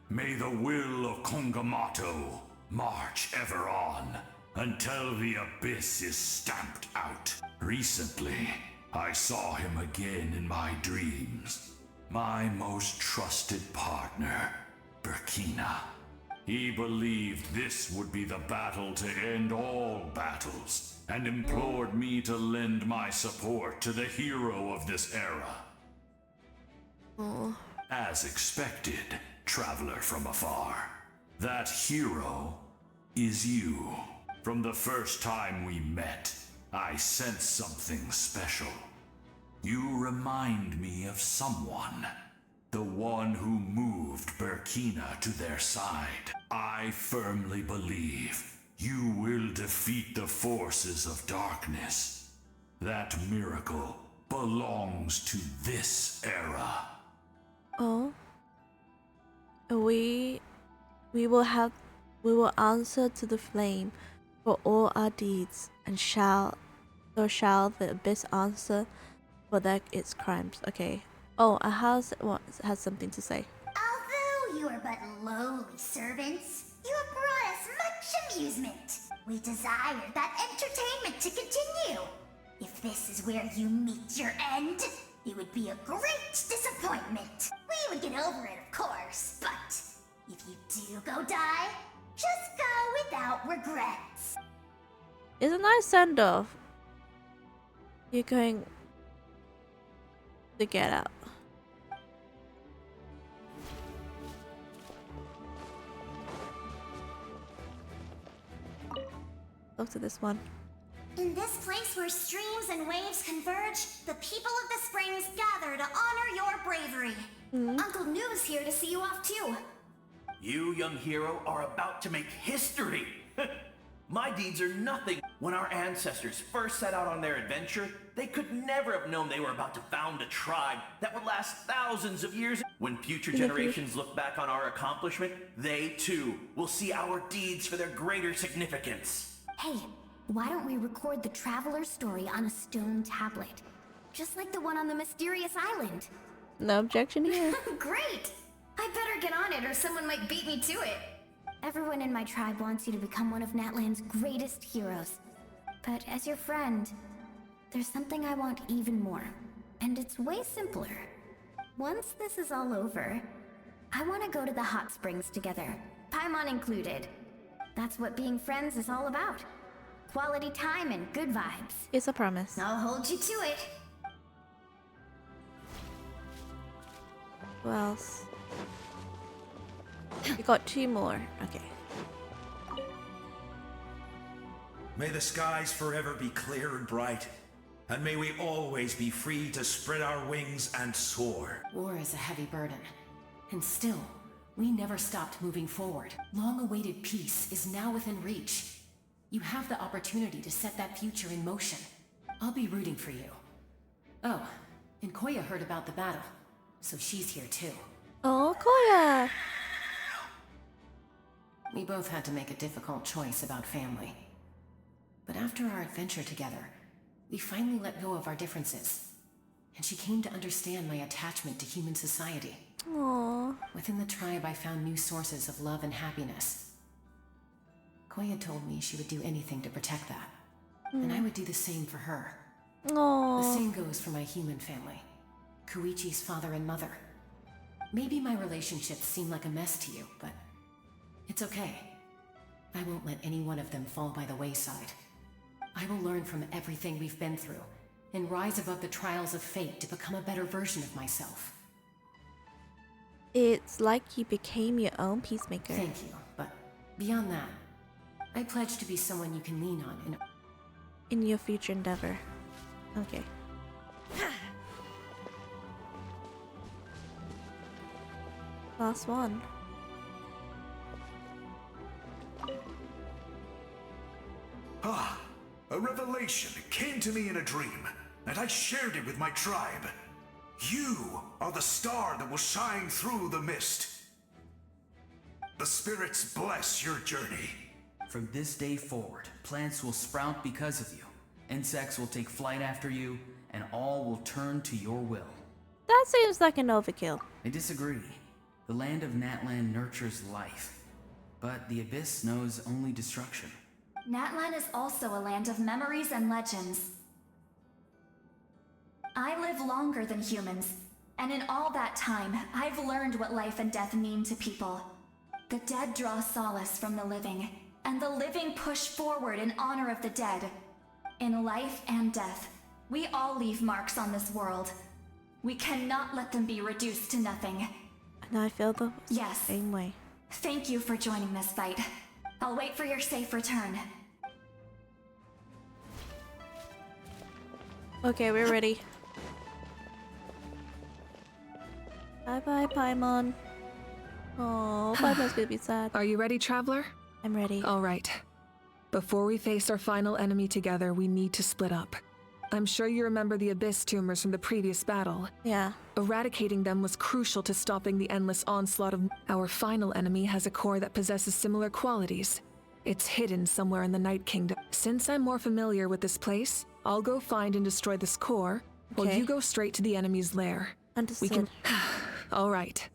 "May the will of Kongamato march ever on until the abyss is stamped out." Recently, I saw him again in my dreams. My most trusted partner, Burkina. He believed this would be the battle to end all battles, and implored me to lend my support to the hero of this era. As expected, traveler from afar, that hero is you. From the first time we met, I sensed something special. You remind me of someone. The one who moved Burkina to their side. I firmly believe you will defeat the forces of darkness. That miracle belongs to this era. Oh. We will answer to the flame for all our deeds, and shall the abyss answer for its crimes. Okay. Oh, has something to say. Although you are but lowly servants, you have brought us much amusement. We desire that entertainment to continue. If this is where you meet your end, it would be a great disappointment. We would get over it, of course, but if you do go die, just go without regrets. It's a nice send-off. You're going to get out. Look to this one. In this place where streams and waves converge, the people of the springs gather to honor your bravery. Uncle Noo's here to see you off too. You, young hero, are about to make history. My deeds are nothing. When our ancestors first set out on their adventure, they could never have known they were about to found a tribe that would last thousands of years. When future generations look back on our accomplishment, they too will see our deeds for their greater significance. Hey, why don't we record the traveler's story on a stone tablet? Just like the one on the mysterious island. No objection here. Great! I better get on it or someone might beat me to it. Everyone in my tribe wants you to become one of Natlan's greatest heroes. But as your friend, there's something I want even more. And it's way simpler. Once this is all over, I want to go to the hot springs together. Paimon included. That's what being friends is all about. Quality time and good vibes. It's a promise. I'll hold you to it. Who else? We got 2 more. Okay. May the skies forever be clear and bright, and may we always be free to spread our wings and soar. War is a heavy burden, and still, we never stopped moving forward. Long-awaited peace is now within reach. You have the opportunity to set that future in motion. I'll be rooting for you. Oh, and Koya heard about the battle, so she's here too. Oh, Koya! We both had to make a difficult choice about family. But after our adventure together, we finally let go of our differences. And she came to understand my attachment to human society. Aww. Within the tribe, I found new sources of love and happiness. Koya told me she would do anything to protect that. And I would do the same for her. Aww. The same goes for my human family. Koichi's father and mother. Maybe my relationships seem like a mess to you, but it's okay. I won't let any one of them fall by the wayside. I will learn from everything we've been through, and rise above the trials of fate to become a better version of myself. It's like you became your own peacemaker. Thank you, but beyond that, I pledge to be someone you can lean on in your future endeavor. Okay. Last one. Ah, a revelation came to me in a dream, and I shared it with my tribe. You are the star that will shine through the mist. The spirits bless your journey. From this day forward, plants will sprout because of you. Insects will take flight after you, and all will turn to your will. That seems like an overkill. I disagree. The land of Natlan nurtures life, but the Abyss knows only destruction. Natlan is also a land of memories and legends. I live longer than humans, and in all that time, I've learned what life and death mean to people. The dead draw solace from the living, and the living push forward in honor of the dead. In life and death, we all leave marks on this world. We cannot let them be reduced to nothing. And I feel the Yes. same way. Thank you for joining this fight. I'll wait for your safe return. Okay, we're ready. Bye-bye, Paimon. Oh, Paimon's gonna be sad. Are you ready, Traveler? I'm ready. All right. Before we face our final enemy together, we need to split up. I'm sure you remember the Abyss tumors from the previous battle. Yeah. Eradicating them was crucial to stopping the endless onslaught of... Our final enemy has a core that possesses similar qualities. It's hidden somewhere in the Night Kingdom. Since I'm more familiar with this place, I'll go find and destroy this core, while you go straight to the enemy's lair. Understood. We can... All right.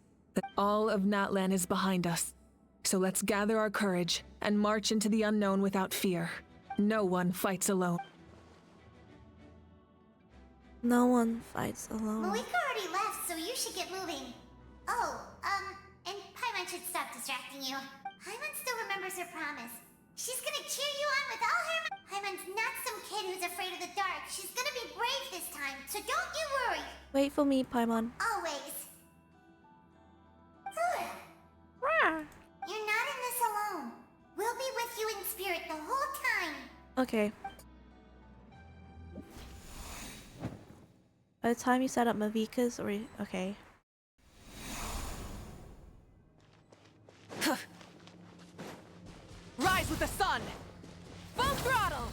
All of Natlan is behind us. So let's gather our courage and march into the unknown without fear. No one fights alone. No one fights alone. Malika already left, so you should get moving. Oh, and Paimon should stop distracting you. Paimon still remembers her promise. She's gonna cheer you on with all her... Paimon's not some kid who's afraid of the dark. She's gonna be brave this time, so don't you worry. Wait for me, Paimon. Always. You're not in this alone. We'll be with you in spirit the whole time. Okay. By the time you set up Mavika's or... Okay. Rise with the sun! Full throttle!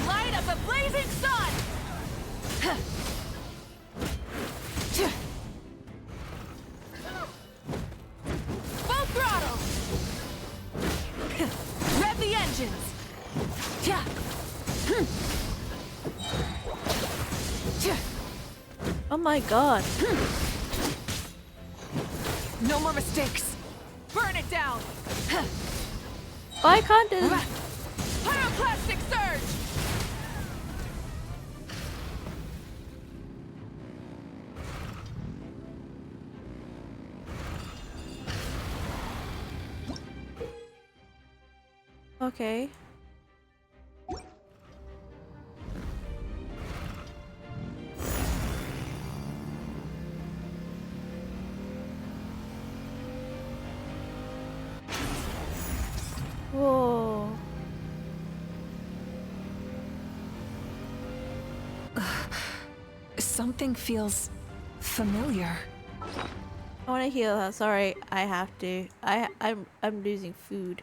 Light of the blazing sun! Full throttle! Rev the engines! Oh my god. No more mistakes! Burn it down! Why can't this... Pyroclastic surge! Okay. Whoa. Something feels familiar. I want to heal her. Sorry, I have to. I'm losing food.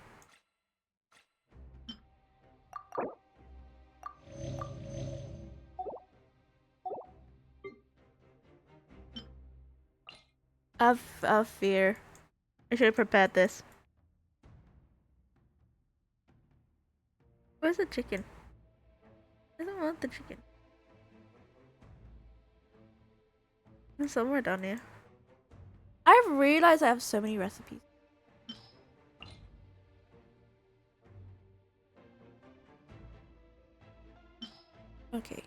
I've fear. I should have prepared this. Where's the chicken? I don't want the chicken. It's somewhere down here. I've realized I have so many recipes. Okay.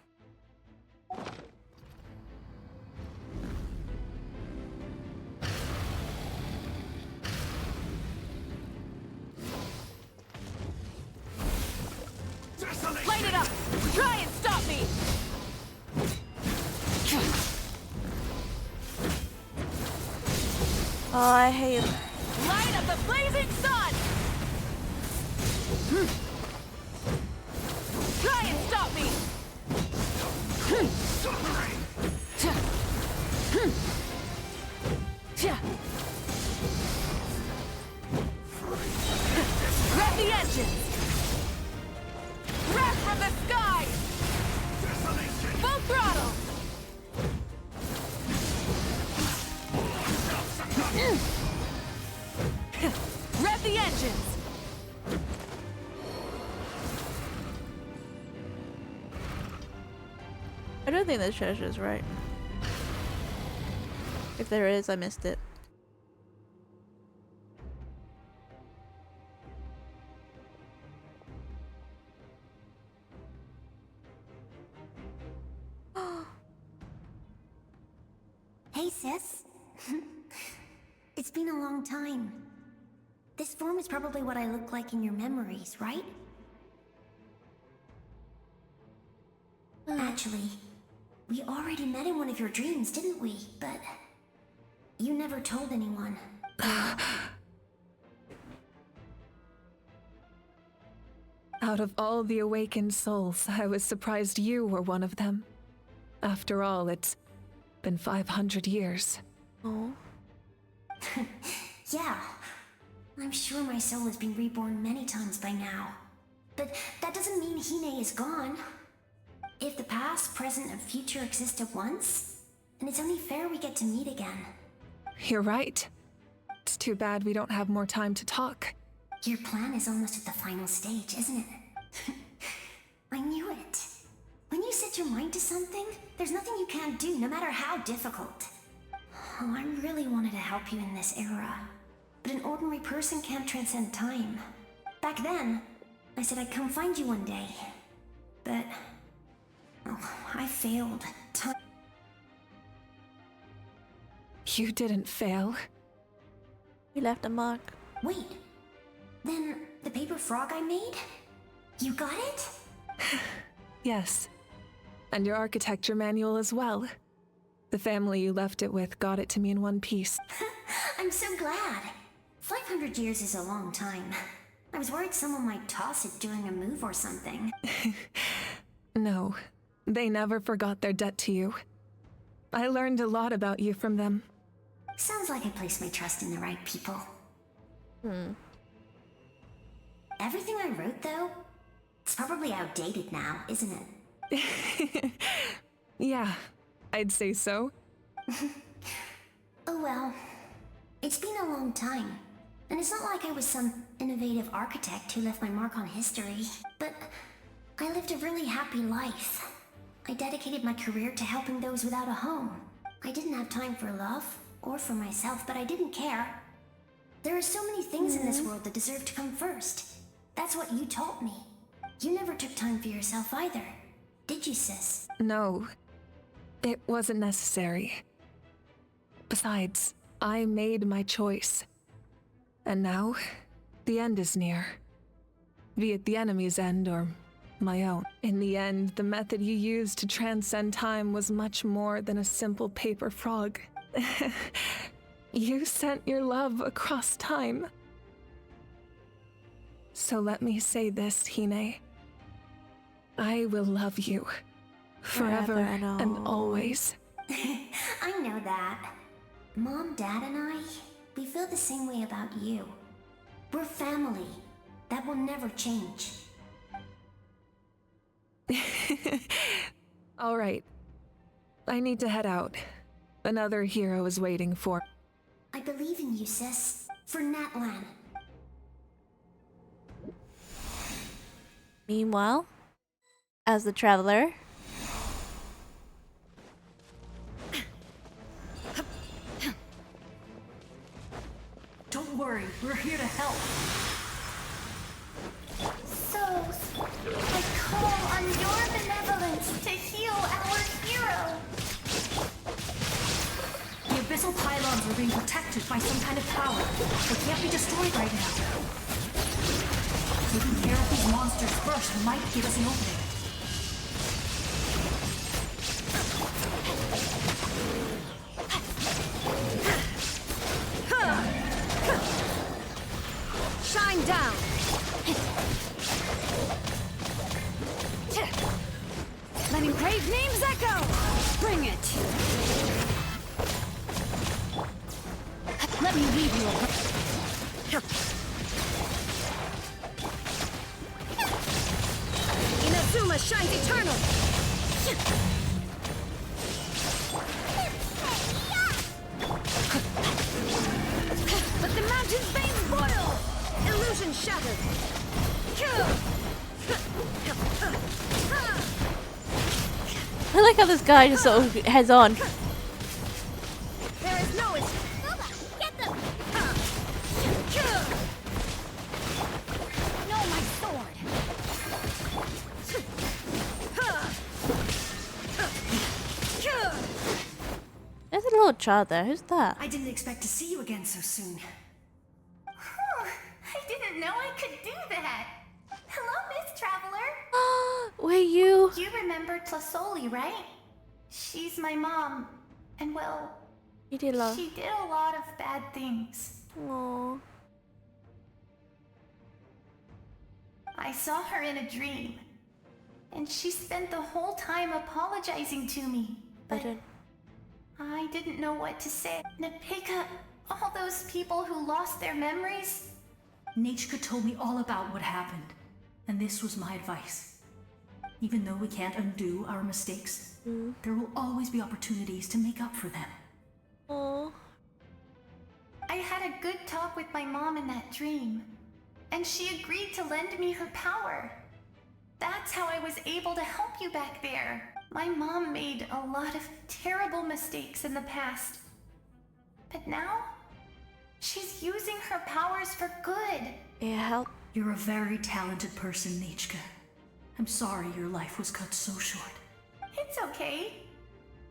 Light it up! Try and stop me! Oh, I hate him. Light up the blazing sun! Try and stop me! Grab the engines! Wrath from the sky! Full throttle! Rev the engines! I don't think the treasure is right. If there is, I missed it. Hey, sis. It's been a long time. This form is probably what I look like in your memories, right? Actually, we already met in one of your dreams, didn't we? But you never told anyone. Out of all the awakened souls, I was surprised you were one of them. After all, it's been 500 years. Oh. Yeah. I'm sure my soul has been reborn many times by now. But that doesn't mean Hine is gone. If the past, present, and future exist at once, then it's only fair we get to meet again. You're right. It's too bad we don't have more time to talk. Your plan is almost at the final stage, isn't it? I knew it. When you set your mind to something, there's nothing you can't do, no matter how difficult. Oh, I really wanted to help you in this era. But an ordinary person can't transcend time. Back then, I said I'd come find you one day. But... oh, I failed. You didn't fail. You left a mark. Wait. Then, the paper frog I made? You got it? Yes. And your architecture manual as well. The family you left it with got it to me in one piece. I'm so glad. 500 years is a long time. I was worried someone might toss it during a move or something. No, they never forgot their debt to you. I learned a lot about you from them. Sounds like I placed my trust in the right people. Everything I wrote, though, it's probably outdated now, isn't it? Yeah, I'd say so. Oh well. It's been a long time. And it's not like I was some innovative architect who left my mark on history. But I lived a really happy life. I dedicated my career to helping those without a home. I didn't have time for love, or for myself, but I didn't care. There are so many things in this world that deserve to come first. That's what you taught me. You never took time for yourself either. Did you, sis? No, it wasn't necessary. Besides, I made my choice. And now, the end is near. be it the enemy's end or my own. In the end, the method you used to transcend time was much more than a simple paper frog. You sent your love across time. So let me say this, Hine. I will love you. Forever and always. I know that. Mom, Dad, and I, we feel the same way about you. We're family. That will never change. All right. I need to head out. Another hero is waiting for. I believe in you, sis. For Natlan. Meanwhile, as the traveler, Don't worry, we're here to help. So, I call on your benevolence to heal our hero. The abyssal pylons are being protected by some kind of power. They can't be destroyed right now. Taking care of these monsters first might give us an opening. Shine down! Letting brave names echo! Bring it! Let me leave you Inazuma shines eternal! Let the mountain's veins boil! Illusion shattered! I like how this guy just sort of heads on. There is no escape! Get them! No, my sword! There's a little child there. Who's that? I didn't expect to see you again so soon. I didn't know I could do that. Hello, Miss Traveler. Were you? You remember Tlasoli, right? She's my mom. And well, You did love. she did a lot of bad things. Aww. I saw her in a dream. And she spent the whole time apologizing to me. But I didn't know what to say. Napika, all those people who lost their memories. Nachka told me all about what happened, and this was my advice. Even though we can't undo our mistakes, there will always be opportunities to make up for them. Aww. I had a good talk with my mom in that dream, and she agreed to lend me her power. That's how I was able to help you back there. My mom made a lot of terrible mistakes in the past. But now, she's using her powers for good. It helped. You're a very talented person, Nachka. I'm sorry your life was cut so short. It's okay.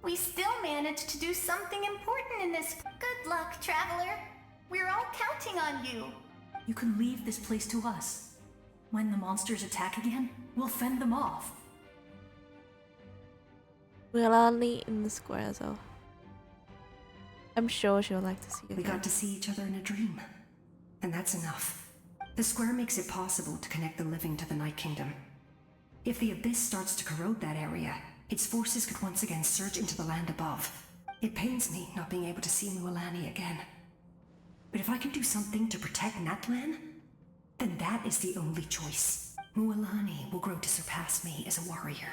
We still managed to do something important in this. Good luck, Traveler. We're all counting on you. You can leave this place to us. When the monsters attack again, we'll fend them off. We'll all meet in the square, though. I'm sure she'll like to see you We again. got to see each other in a dream. And that's enough. The square makes it possible to connect the living to the Night Kingdom. If the Abyss starts to corrode that area, its forces could once again surge into the land above. It pains me not being able to see Mualani again. But if I can do something to protect Natlan, then that is the only choice. Mualani will grow to surpass me as a warrior,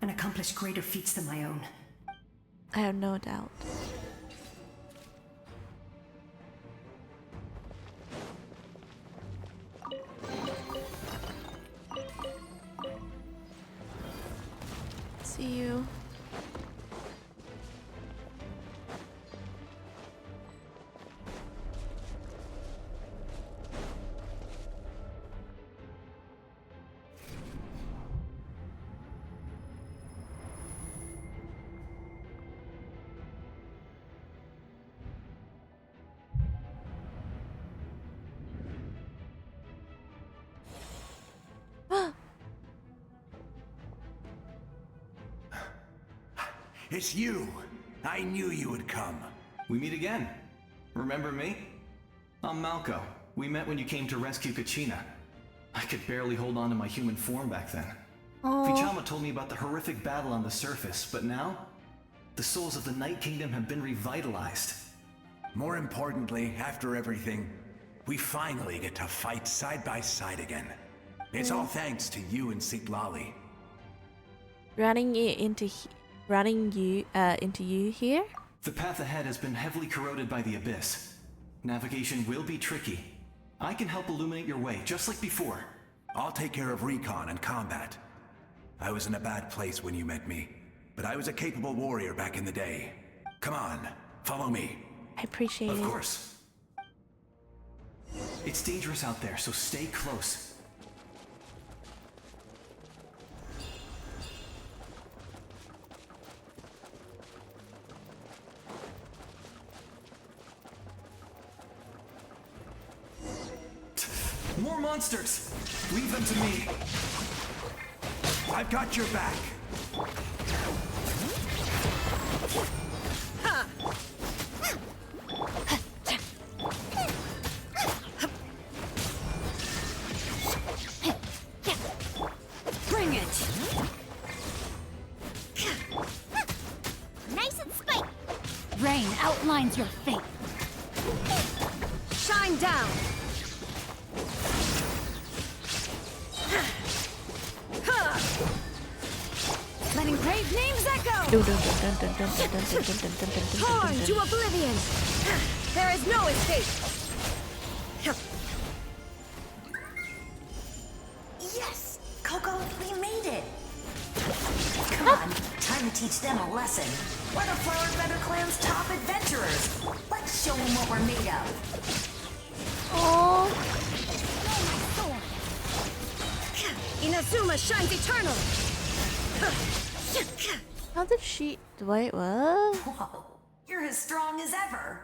and accomplish greater feats than my own. I have no doubt. See you. It's you! I knew you would come. We meet again. Remember me? I'm Malco. We met when you came to rescue Kachina. I could barely hold on to my human form back then. Vichama told me about the horrific battle on the surface, but now, the souls of the Night Kingdom have been revitalized. More importantly, after everything, we finally get to fight side by side again. It's all thanks to you and Sitlali. Running you into you here? The path ahead has been heavily corroded by the Abyss. Navigation will be tricky. I can help illuminate your way, just like before. I'll take care of recon and combat. I was in a bad place when you met me, but I was a capable warrior back in the day. Come on, follow me. I appreciate it. Of course. It's dangerous out there, so stay close. More monsters! Leave them to me. I've got your back. Bring it! Nice and spiked. Rain outlines your fate. Shine down! Letting brave names echo! Torn to oblivion! There is no escape! Yes! Coco, we made it! Come on, time to teach them a lesson. We're the Flower Feather Clan's top adventurers. Let's show them what we're made of. Oh. Inazuma shines eternal! How did she... Wait, what? Whoa, you're as strong as ever.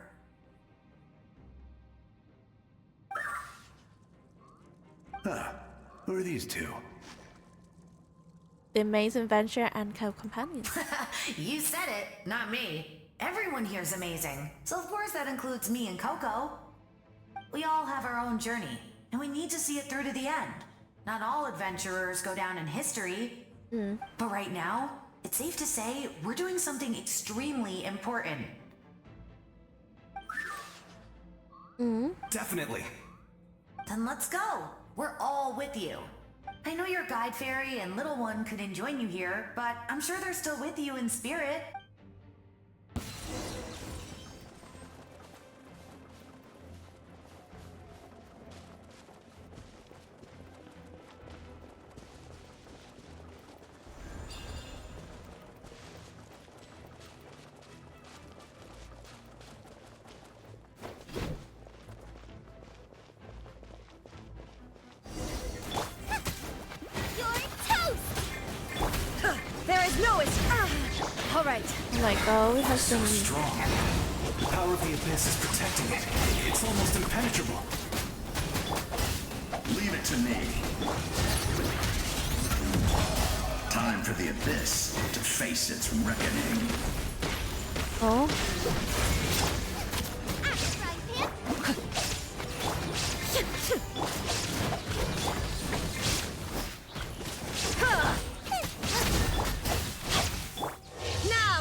Who are these two? The amazing adventure and co-companions. You said it, not me. Everyone here's amazing. So of course that includes me and Coco. We all have our own journey, and we need to see it through to the end. Not all adventurers go down in history. But right now, it's safe to say we're doing something extremely important. Definitely. Then let's go. We're all with you. I know your guide fairy and little one couldn't join you here, but I'm sure they're still with you in spirit. Like, oh, it has So been... strong. The power of the Abyss is protecting it. It's almost impenetrable. Leave it to me. Time for the Abyss to face its reckoning. Oh.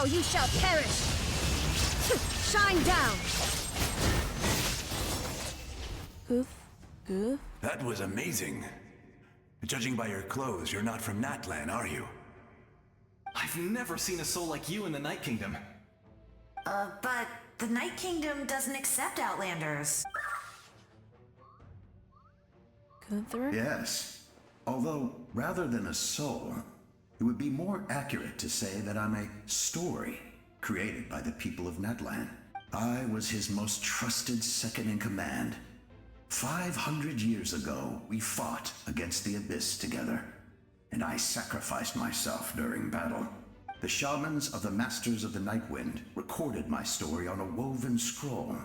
You shall perish! Shine down! Goof. That was amazing. Judging by your clothes, you're not from Natlan, are you? I've never seen a soul like you in the Night Kingdom. But the Night Kingdom doesn't accept Outlanders. Gunther? Yes. Although, rather than a soul, it would be more accurate to say that I'm a story created by the people of Natlan. I was his most trusted second-in-command. 500 years ago, we fought against the Abyss together, and I sacrificed myself during battle. The shamans of the Masters of the Nightwind recorded my story on a woven scroll.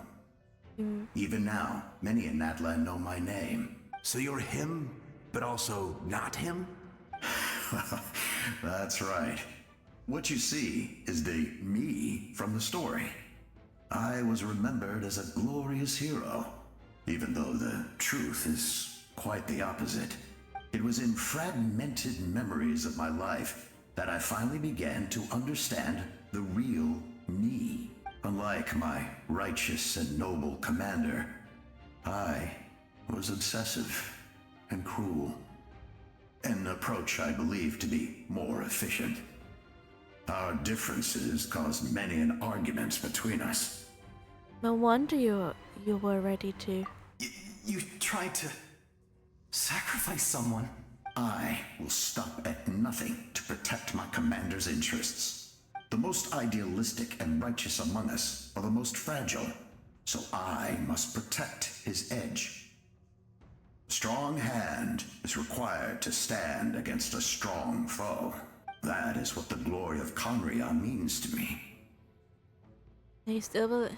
Even now, many in Natlan know my name. So you're him, but also not him? That's right. What you see is the me from the story. I was remembered as a glorious hero, even though the truth is quite the opposite. It was in fragmented memories of my life that I finally began to understand the real me. Unlike my righteous and noble commander, I was obsessive and cruel. An approach I believe to be more efficient. Our differences caused many an arguments between us. No wonder you were ready to. You tried to sacrifice someone. I will stop at nothing to protect my commander's interests. The most idealistic and righteous among us are the most fragile, so I must protect his edge. A strong hand is required to stand against a strong foe. That is what the glory of Conria means to me. You still believe?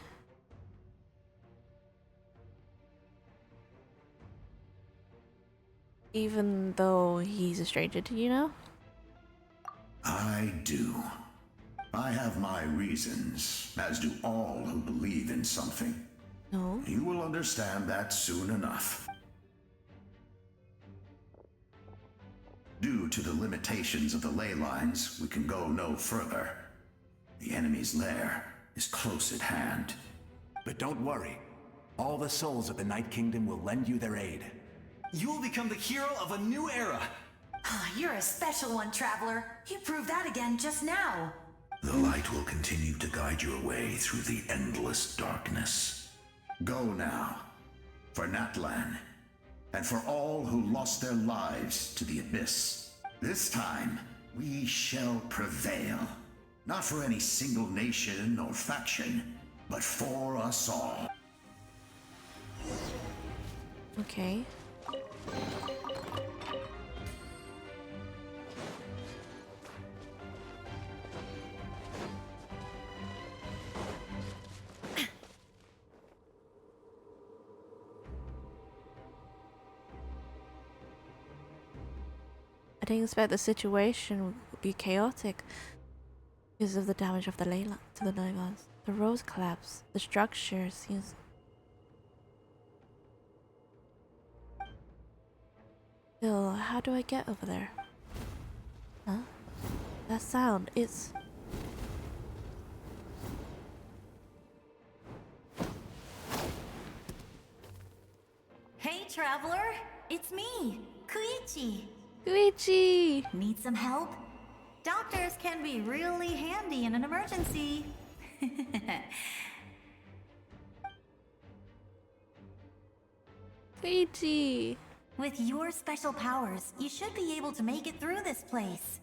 Even though he's a stranger to you now? I do. I have my reasons, as do all who believe in something. No. You will understand that soon enough. Due to the limitations of the ley lines, we can go no further. The enemy's lair is close at hand. But don't worry. All the souls of the Night Kingdom will lend you their aid. You will become the hero of a new era. You're a special one, Traveler. You proved that again just now. The light will continue to guide your way through the endless darkness. Go now, for Natlan, and for all who lost their lives to the abyss. This time, we shall prevail. Not for any single nation or faction, but for us all. Okay. I didn't expect the situation would be chaotic because of the damage of the ley to the ley lines. The roads collapse. The structure seems. Still, how do I get over there? Huh? That sound, it's. Hey, Traveler! It's me, Koichi! Koichi! Need some help? Doctors can be really handy in an emergency. Koichi! With your special powers, you should be able to make it through this place.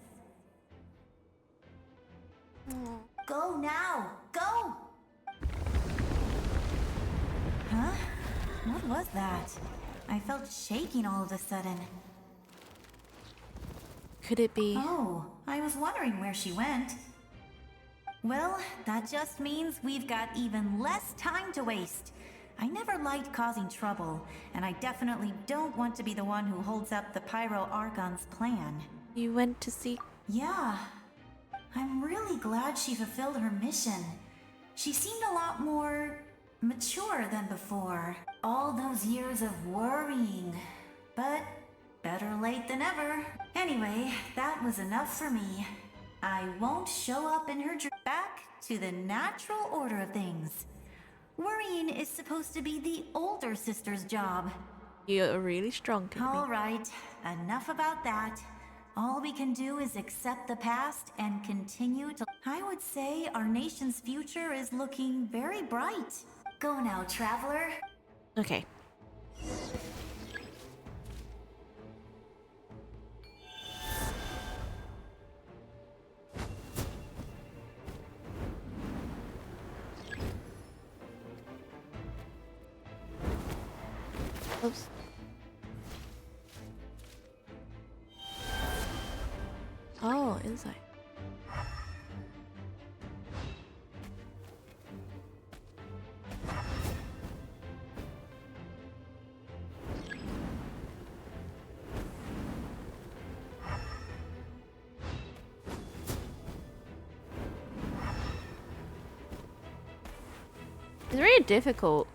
Go now! Go! Huh? What was that? I felt shaking all of a sudden. Could it be? Oh, I was wondering where she went. Well, that just means we've got even less time to waste. I never liked causing trouble, and I definitely don't want to be the one who holds up the Pyro Archon's plan. You went to see? Yeah. I'm really glad she fulfilled her mission. She seemed a lot more mature than before. All those years of worrying. But better late than never. Anyway, that was enough for me. I won't show up in her dream. Back to the natural order of things. Worrying is supposed to be the older sister's job. You're really strong, All right, enough about that. All we can do is accept the past and continue to... I would say our nation's future is looking very bright. Go now, Traveler. Okay. Oops. Oh, inside. It's really difficult.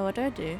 What do I do?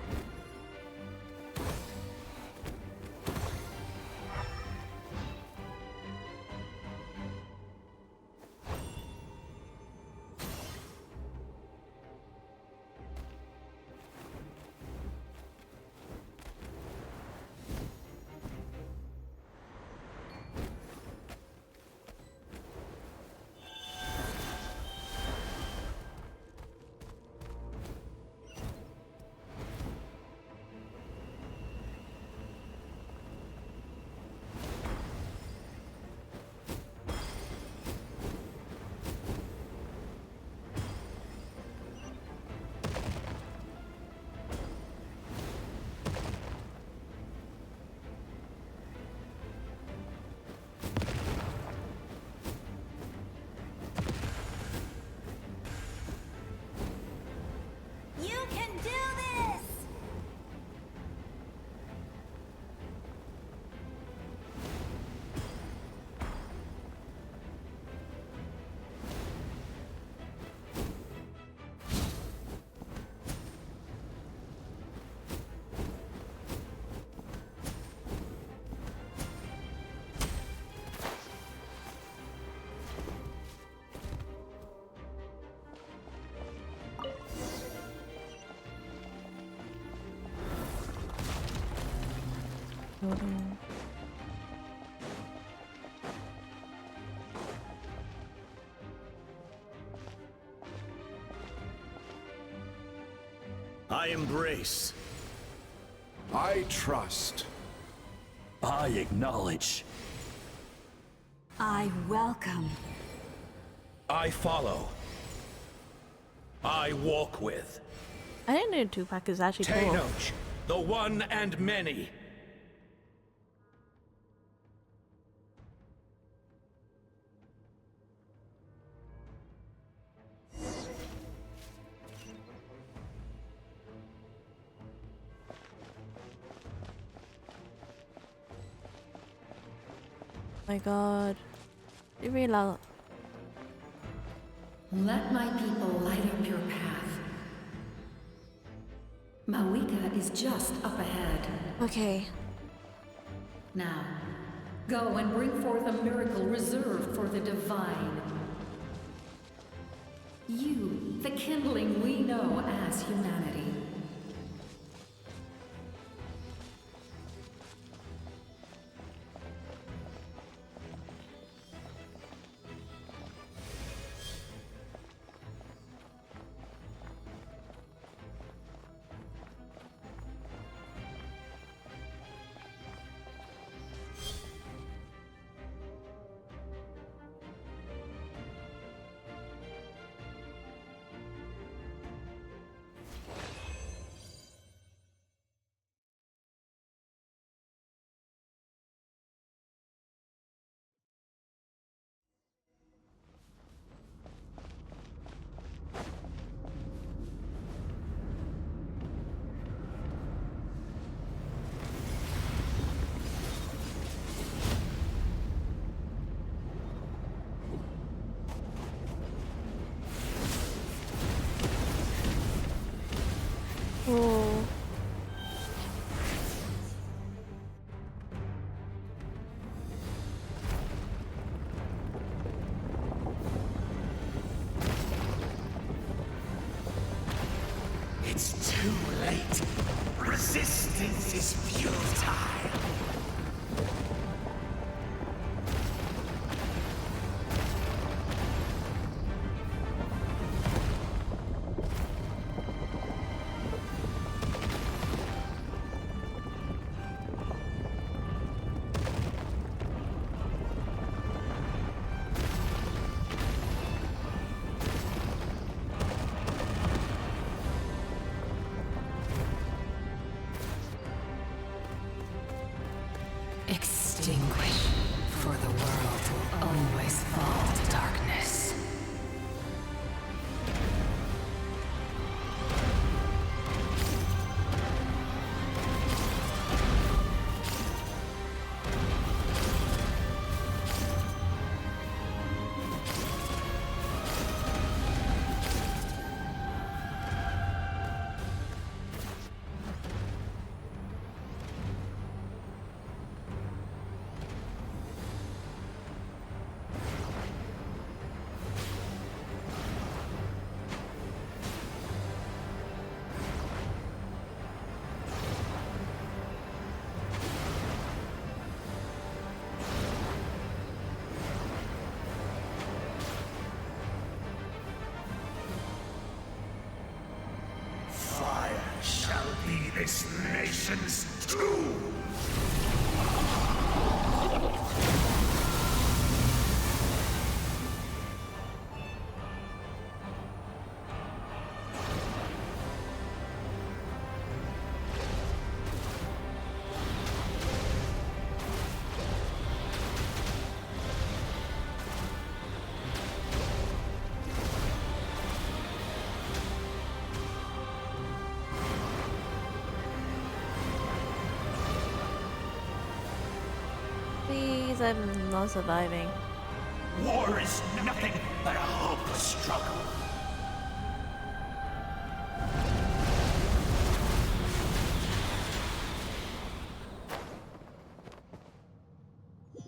You can do this! I embrace. I trust. I acknowledge. I welcome. I follow. I walk with. I didn't know Tupac is actually cool. Tenoch, the one and many. My god. You really loud. Let my people light up your path. Mawika is just up ahead. Okay. Now, go and bring forth a miracle reserved for the divine. You, the kindling we know as humanity. Oh. It's too late. Resistance is futile. this nation's tomb! Please, I'm not surviving. War is nothing but a hopeless struggle.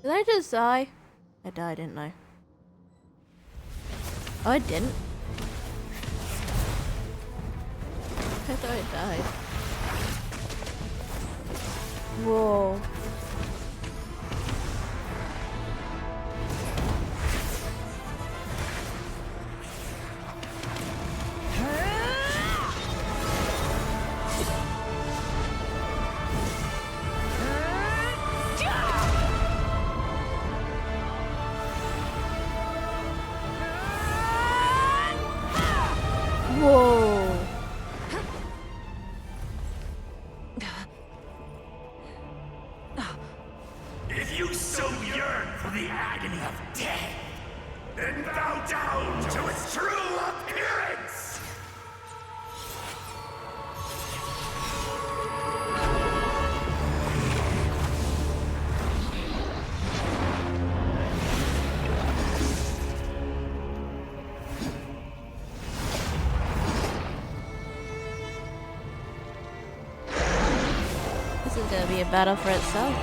Did I just die? I died, didn't I? Oh, I didn't. I thought I died. Whoa. Whoa. If you so yearn for the agony of death, then bow down to its true appearance! This is gonna be a battle for itself.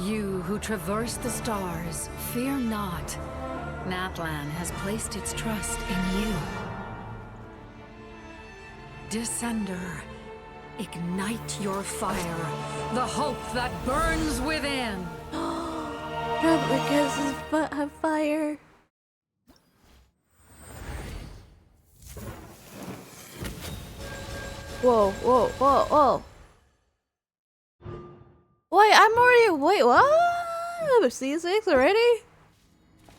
You who traverse the stars, fear not. Natlan has placed its trust in you. Descender, ignite your fire, the hope that burns within. Replicas have fire. Whoa, whoa, whoa, whoa. Wait, I'm already. Wait, what? I'm C6 already?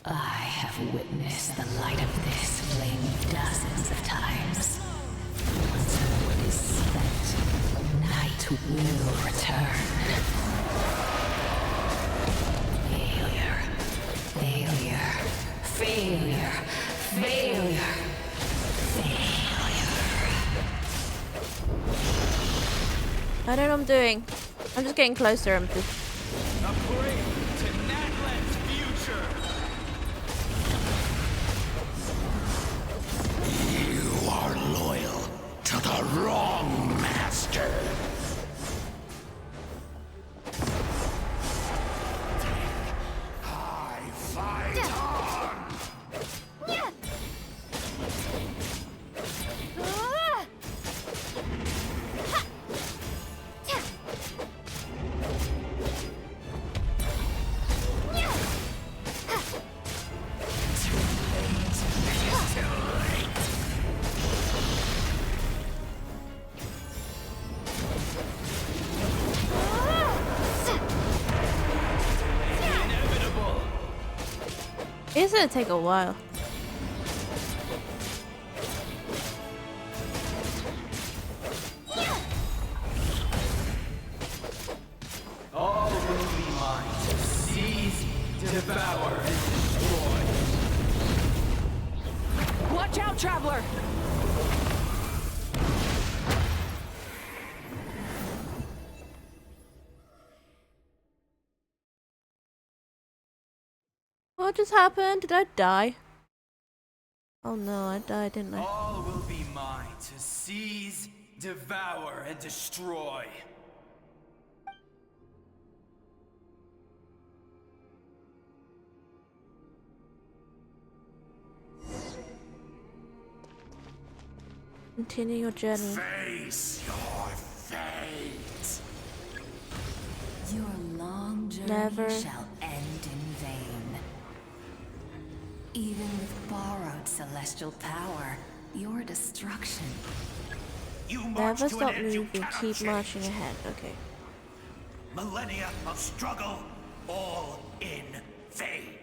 I have witnessed the light of this flame dozens of times. Once the wood is spent, night will return. Failure. Failure. Failure. Failure. I don't know what I'm doing. I'm just getting closer. I'm just. A parade to Natlan's future! You are loyal to the wrong master. I fight on! It's gonna take a while. All will be mine to seize, devour, and destroy. Watch out, Traveler! What just happened? Did I die? Oh no, I died, didn't I? All will be mine to seize, devour, and destroy. Continue your journey. Face your fate. Your long journey Never. shall end in vain. Even with borrowed celestial power, your destruction. Never stop moving, keep marching ahead. Okay. Millennia of struggle, all in vain.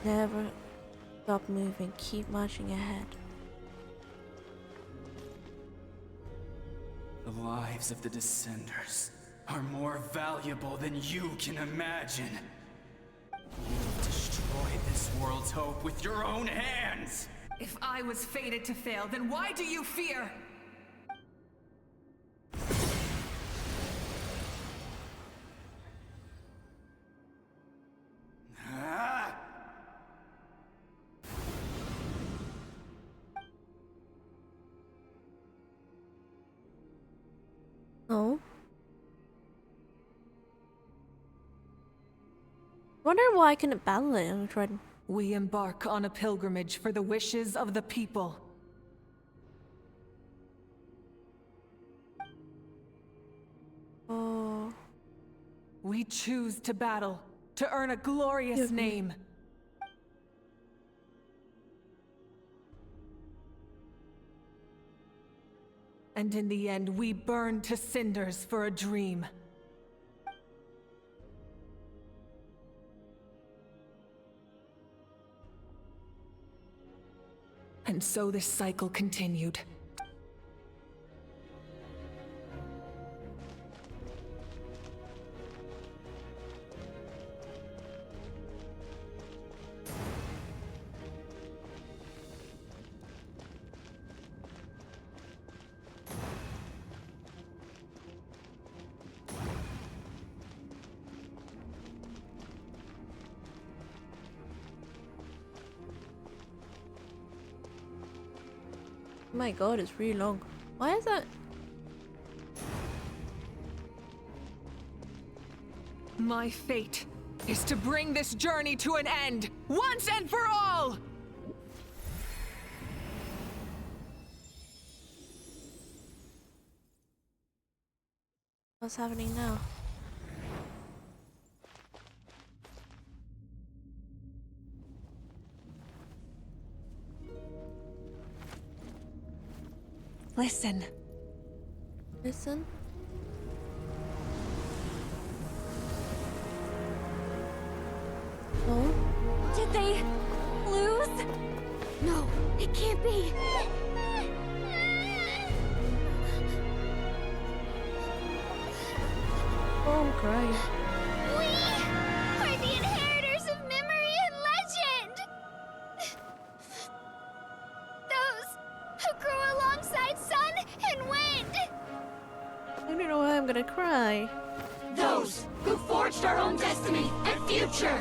Never stop moving, keep marching ahead. The lives of the Descenders are more valuable than you can imagine. You've destroyed this world's hope with your own hands! If I was fated to fail, then why do you fear? Oh. Wonder why I couldn't battle it and tried. We embark on a pilgrimage for the wishes of the people. Oh. We choose to battle, to earn a glorious name. And in the end, we burn to cinders for a dream. And so this cycle continued. Oh my god, it's really long. Why is that? My fate is to bring this journey to an end, once and for all! What's happening now? Listen. Listen? Oh? Did they lose? No, it can't be. Oh, I'm crying. We are the inheritors of memory and legend! Those who grew alongside sun and wind! I don't know why I'm gonna cry. Those who forged our own destiny and future!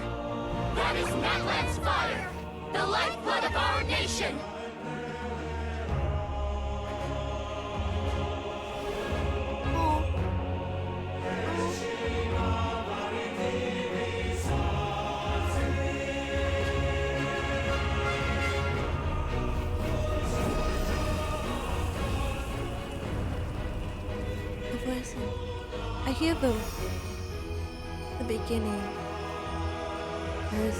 That is Natlan's fire, the lifeblood of our nation! I hear them. The beginning. There is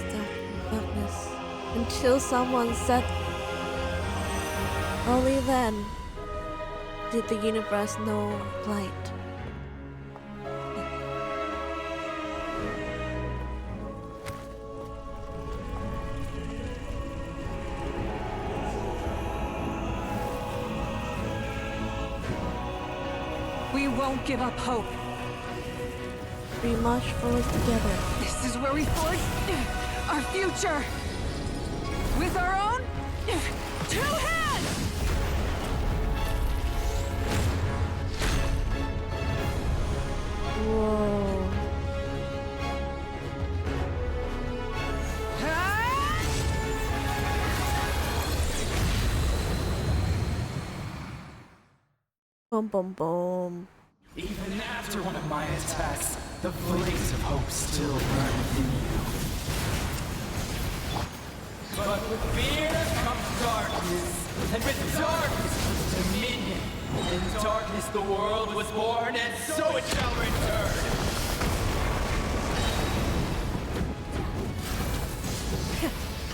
darkness. Until someone said. Only then did the universe know light. We won't give up hope. We march forward together. This is where we forge our future. With our own 2 hands! Whoa. Boom, boom, boom. Even after one of my attacks, the blaze of hope still burned within you. But with fear comes darkness, and with darkness comes dominion. In darkness the world was born, and so it shall return!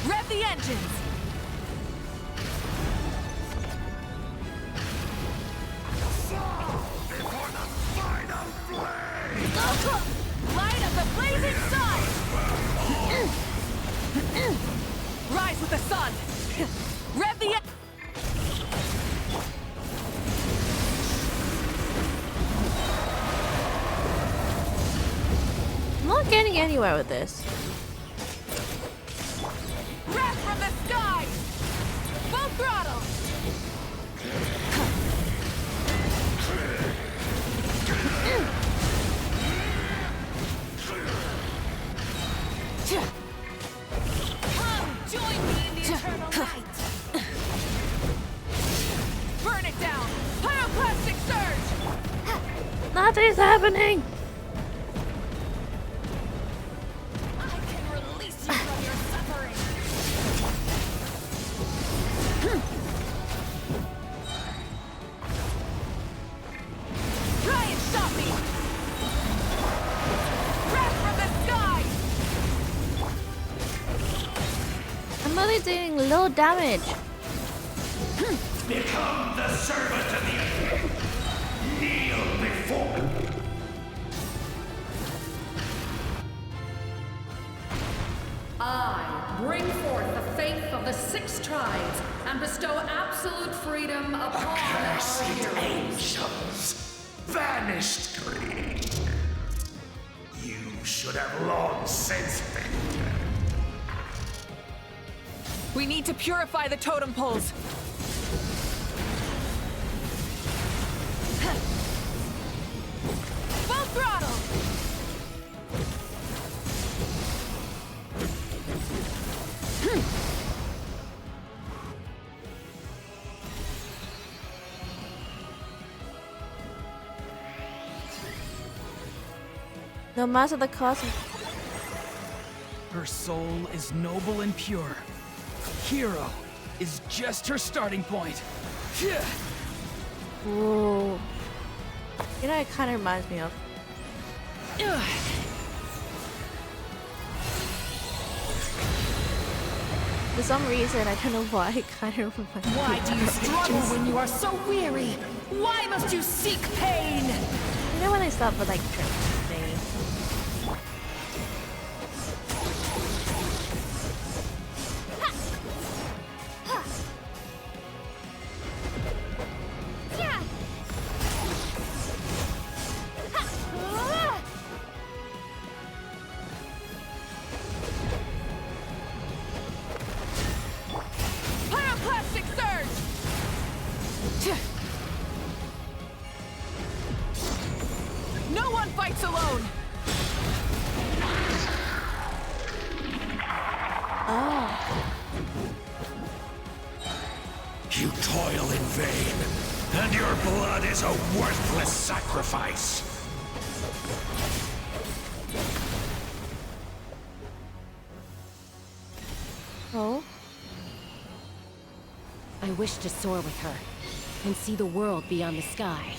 Rev the engines! Before the final flame! Light of the blazing sun! Rise with the sun! Rev the I'm not getting anywhere with this. Rev from the sky! Full throttle! Come, join me in the eternal night! Burn it down! Pyroclastic surge! Nothing's happening! I can release you from your suffering! Try and stop me! Breath from the sky! I'm only doing low damage. Become the servant of the earth. Kneel before. I bring forth the faith of the 6 tribes and bestow absolute freedom upon our Accursed heroes. angels, vanished greed. You should have long since been dead. We need to purify the totem poles. Full throttle! No matter the cost. Her soul is noble and pure. Hero is just her starting point. Whoa. You know, it kind of reminds me of. For some reason, I don't know why, it kind of reminds me. Why do you struggle when you are so weary? Why must you seek pain? You know when I stop with like training? Pyroclastic surge! No one fights alone! You toil in vain, and your blood is a worthless sacrifice. Oh? I wish to soar with her and see the world beyond the sky.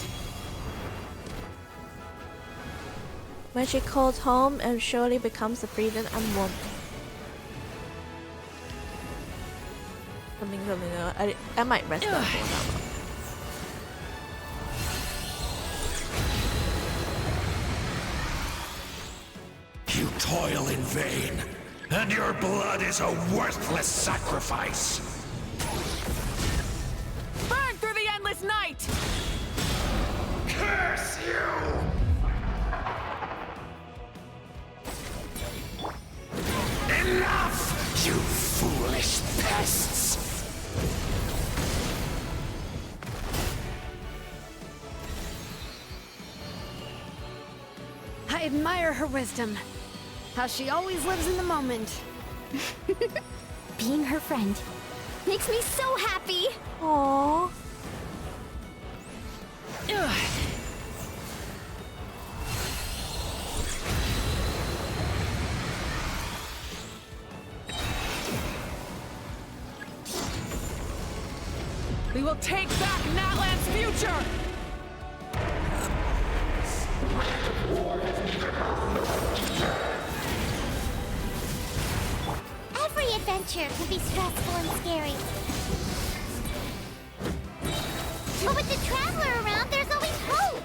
When she calls home and surely becomes the freedom and warmth. Something. I might rest that for now. You toil in vain, and your blood is a worthless sacrifice. Burn through the endless night! Curse you! Enough, you foolish pests! I admire her wisdom. How she always lives in the moment. Being her friend makes me so happy. Aww. We will take back Natlan's future! Every adventure can be stressful and scary. But with the Traveler around, there's always hope.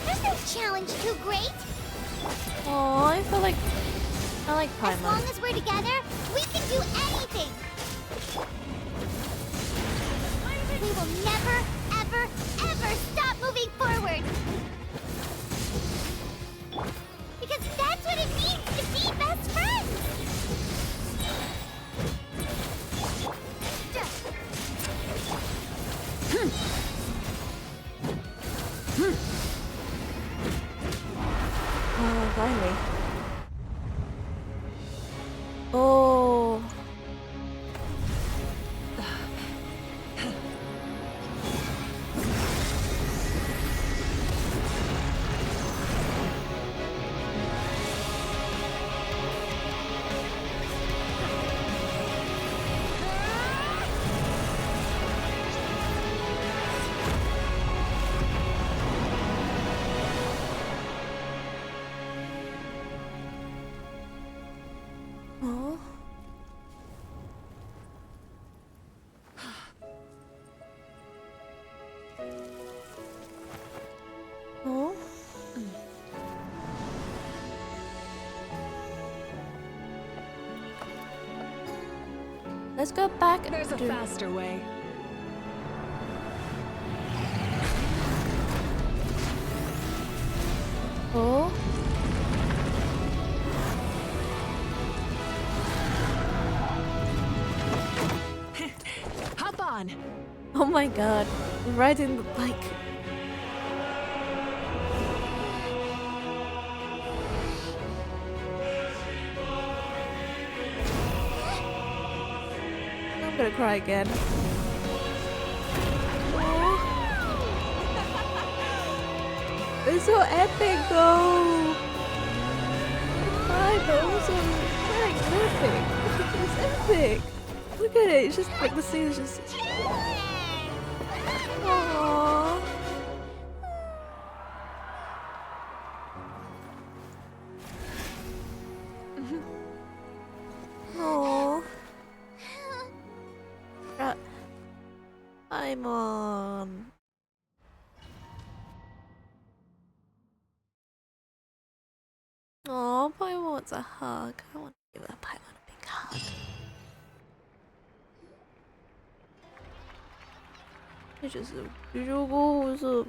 There's no challenge too great. Oh, I feel like I like As Paimon. long as we're together, we can do anything. We will never, ever, ever stop moving forward. Because that's what it means to be best friends. Oh, finally. Oh. Oh. Oh. Let's go back. There's a faster way. Oh. Hop on. Oh my god. Riding the bike. I'm gonna cry again. Oh. It's so epic though. I know, so magnific. It's epic. Look at it. It's just like the scene is just. Aww. Aww. Paimon. Aw, Paimon wants a hug. I want to give that Paimon a big hug. It's just a visual. So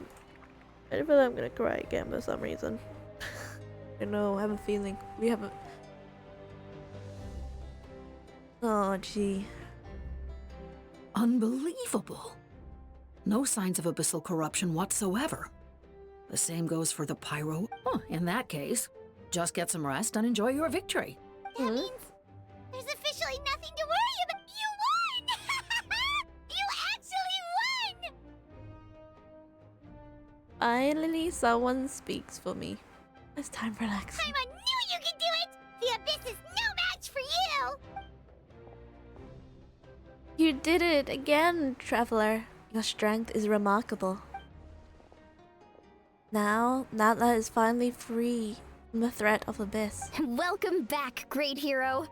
I feel like I'm gonna cry again for some reason. I know, I have a feeling. We haven't. Oh, gee. Unbelievable. No signs of abyssal corruption whatsoever. The same goes for the pyro. Oh, in that case, just get some rest and enjoy your victory. That means there's officially nothing to worry about. You won! You actually won! Finally, someone speaks for me. It's time for relax. Paimon knew you could do it! The Abyss is no match for you! You did it again, Traveler. Your strength is remarkable. Now, Natlan is finally free from the threat of Abyss. Welcome back, great hero.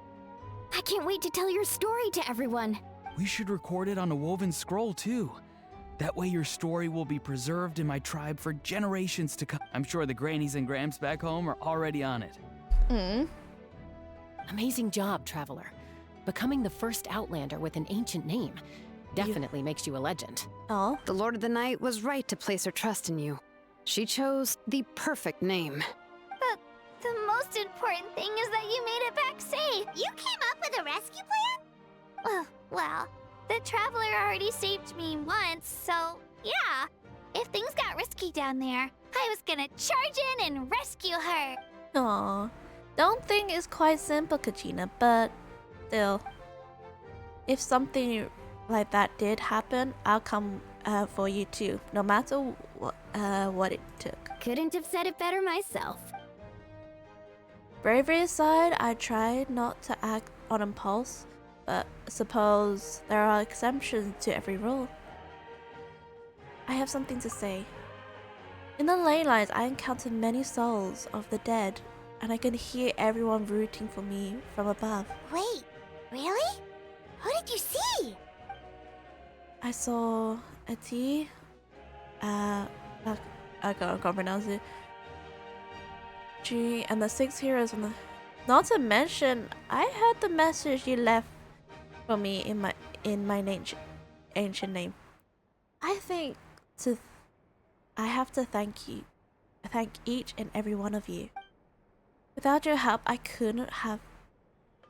I can't wait to tell your story to everyone. We should record it on a woven scroll too. That way your story will be preserved in my tribe for generations to come. I'm sure the grannies and gramps back home are already on it. Amazing job, Traveler. Becoming the first Outlander with an ancient name definitely makes you a legend. Oh. The Lord of the Night was right to place her trust in you. She chose the perfect name. But the most important thing is that you made it back safe. You came up with a rescue plan? Well, the Traveler already saved me once, so yeah. If things got risky down there, I was gonna charge in and rescue her. Aw. Don't think it's quite simple, Kachina, but still. If something like that did happen, I'll come for you too, no matter what it took. Couldn't have said it better myself. Bravery aside, I tried not to act on impulse, but suppose there are exceptions to every rule. I have something to say. In the ley lines, I encountered many souls of the dead, and I could hear everyone rooting for me from above. Wait, really? Who did you see? I saw a T. I can't pronounce it. G and the 6 heroes on the. Not to mention, I heard the message you left for me in my ancient name. I have to thank you. I thank each and every one of you. Without your help, I couldn't have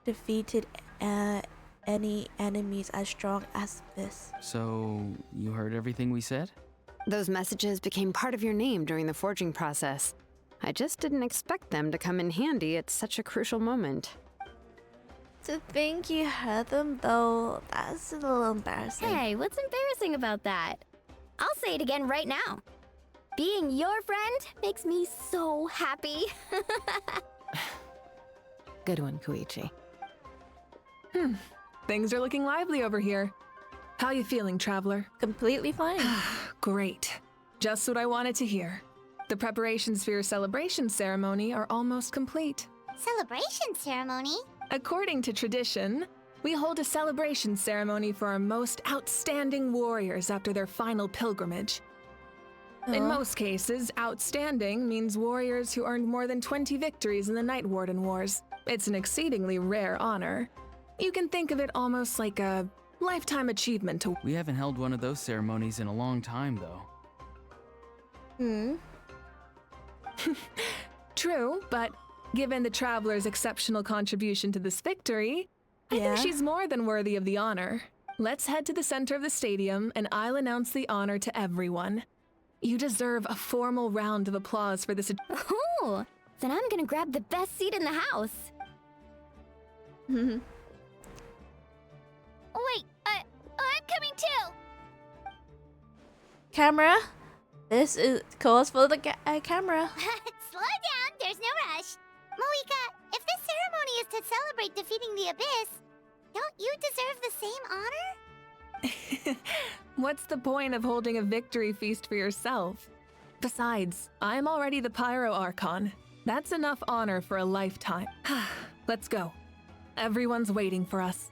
defeated any enemies as strong as this. So, you heard everything we said? Those messages became part of your name during the forging process. I just didn't expect them to come in handy at such a crucial moment. To think you heard them, though, that's a little embarrassing. Hey, what's embarrassing about that? I'll say it again right now. Being your friend makes me so happy. Good one, Koichi. Things are looking lively over here. How you feeling, traveler? Completely fine. Great. Just what I wanted to hear. The preparations for your celebration ceremony are almost complete. Celebration ceremony? According to tradition, we hold a celebration ceremony for our most outstanding warriors after their final pilgrimage. In most cases, outstanding means warriors who earned more than 20 victories in the Night Warden Wars. It's an exceedingly rare honor. You can think of it almost like a lifetime achievement. We haven't held one of those ceremonies in a long time, though. True, but given the Traveler's exceptional contribution to this victory, I think she's more than worthy of the honor. Let's head to the center of the stadium, and I'll announce the honor to everyone. You deserve a formal round of applause for this. Oh, then I'm gonna grab the best seat in the house. Wait, I'm coming too! Camera, this is calls for the camera. Slow down, there's no rush. Moika, if this ceremony is to celebrate defeating the Abyss, don't you deserve the same honor? What's the point of holding a victory feast for yourself? Besides, I'm already the Pyro Archon. That's enough honor for a lifetime. Let's go. Everyone's waiting for us.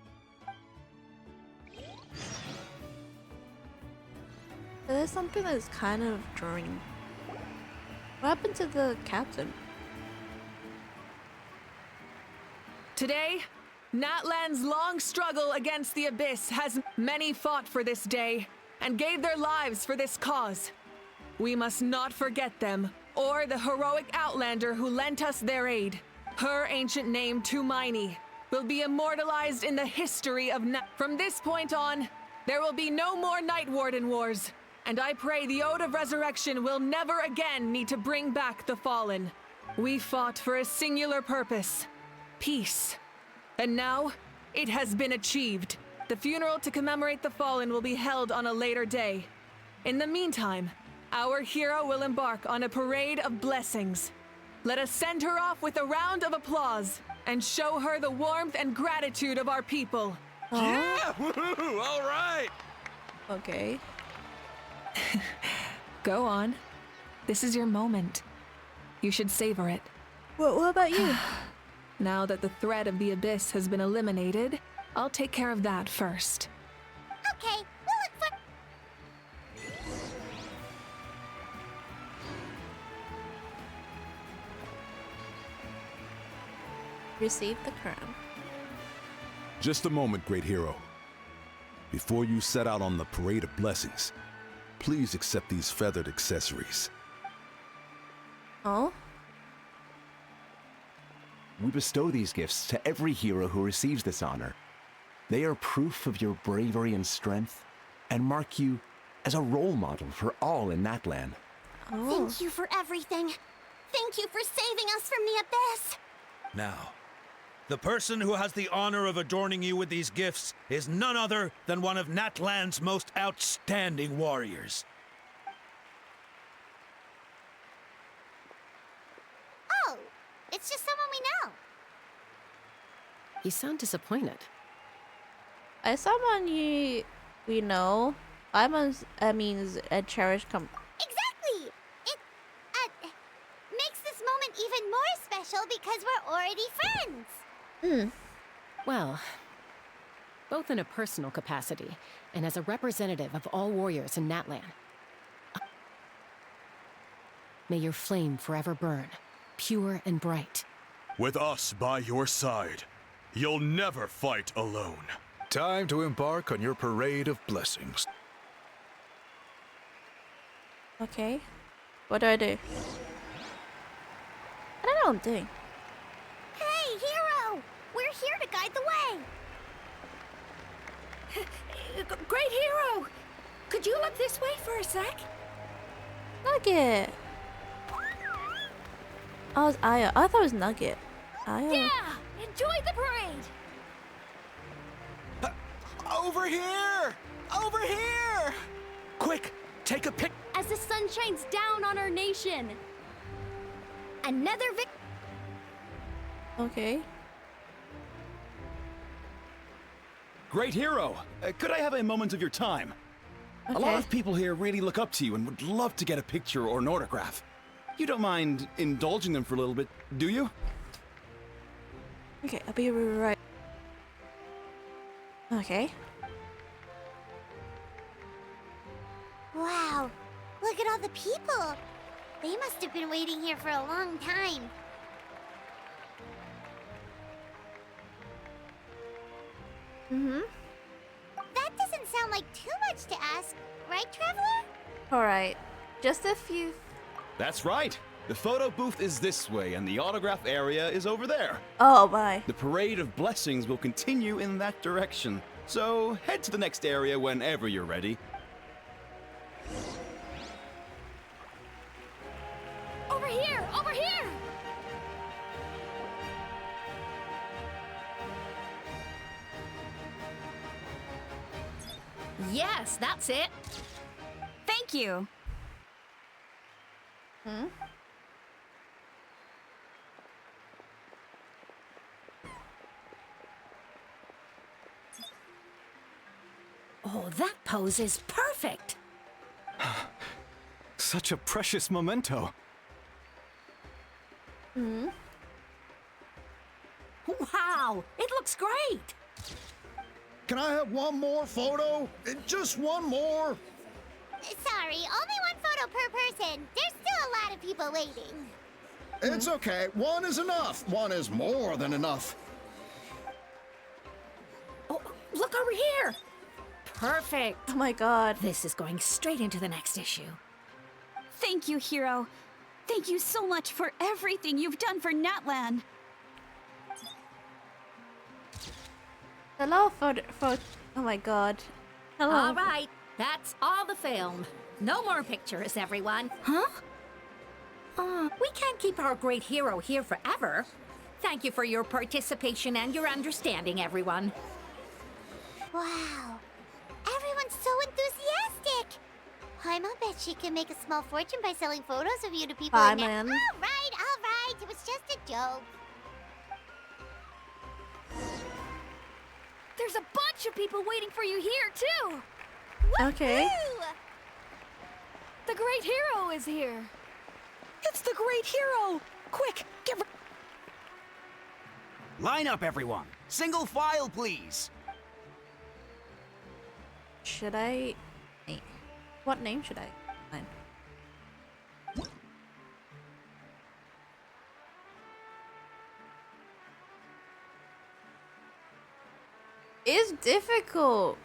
There's something that's kind of drawing. What happened to the captain? Today, Natlan's long struggle against the Abyss has many fought for this day and gave their lives for this cause. We must not forget them or the heroic Outlander who lent us their aid. Her ancient name, Tumaini, will be immortalized in the history of From this point on, there will be no more Night Warden Wars, and I pray the Ode of Resurrection will never again need to bring back the Fallen. We fought for a singular purpose: peace. And now, it has been achieved. The funeral to commemorate the Fallen will be held on a later day. In the meantime, our hero will embark on a parade of blessings. Let us send her off with a round of applause and show her the warmth and gratitude of our people. Yeah! Woohoo! All right! Okay. Go on. This is your moment. You should savor it. What about you? Now that the threat of the Abyss has been eliminated, I'll take care of that first. Okay, we'll look for... Receive the crown. Just a moment, great hero. Before you set out on the parade of blessings, please accept these feathered accessories. Oh? We bestow these gifts to every hero who receives this honor. They are proof of your bravery and strength, and mark you as a role model for all in Natlan. Oh. Thank you for everything. Thank you for saving us from the Abyss. Now, the person who has the honor of adorning you with these gifts is none other than one of Natlan's most outstanding warriors. Oh, it's just someone we know. You sound disappointed. As someone we know, I mean a cherished Exactly! because we're already friends. Well, both in a personal capacity and as a representative of all warriors in Natlan. May your flame forever burn, pure and bright. With us by your side, you'll never fight alone. Time to embark on your parade of blessings. Okay. What do I do? I don't know what I'm doing. Hey, Hero! We're here to guide the way. Great Hero! Could you look this way for a sec? Nugget! Oh, it's Aya. I thought it was Nugget. Aya. Yeah! Enjoy the parade! Over here! Over here! Quick, take a pic. As the sun shines down on our nation. Another Okay. Great Hero, could I have a moment of your time? A lot of people here really look up to you and would love to get a picture or an autograph. You don't mind indulging them for a little bit, do you? Okay, I'll be right. Okay. Wow, look at all the people. They must have been waiting here for a long time. That doesn't sound like too much to ask, right, Traveler? Alright. Just a few. That's right. The photo booth is this way and the autograph area is over there. Oh, bye. The parade of blessings will continue in that direction. So head to the next area whenever you're ready. Over here! Over here! Yes, that's it. Thank you. Oh, that pose is perfect. Such a precious memento. Wow, it looks great. Can I have one more photo? Just one more. Sorry, only one photo per person. There's still a lot of people waiting. It's okay. One is enough. One is more than enough. Oh, look over here. Perfect. Oh my god. This is going straight into the next issue. Thank you, Hero. Thank you so much for everything you've done for Natlan. Hello, photo. Oh my god. Hello. All right, that's all the film. No more pictures, everyone. Huh? We can't keep our great hero here forever. Thank you for your participation and your understanding, everyone. Wow, everyone's so enthusiastic. Paimon bet she can make a small fortune by selling photos of you to people. Bye, in man. All right. It was just a joke. There's a bunch of people waiting for you here, too. Okay. Woo-hoo! The great hero is here. It's the great hero. Quick, get Line up, everyone. Single file, please. Should I... What name should I find? It's difficult.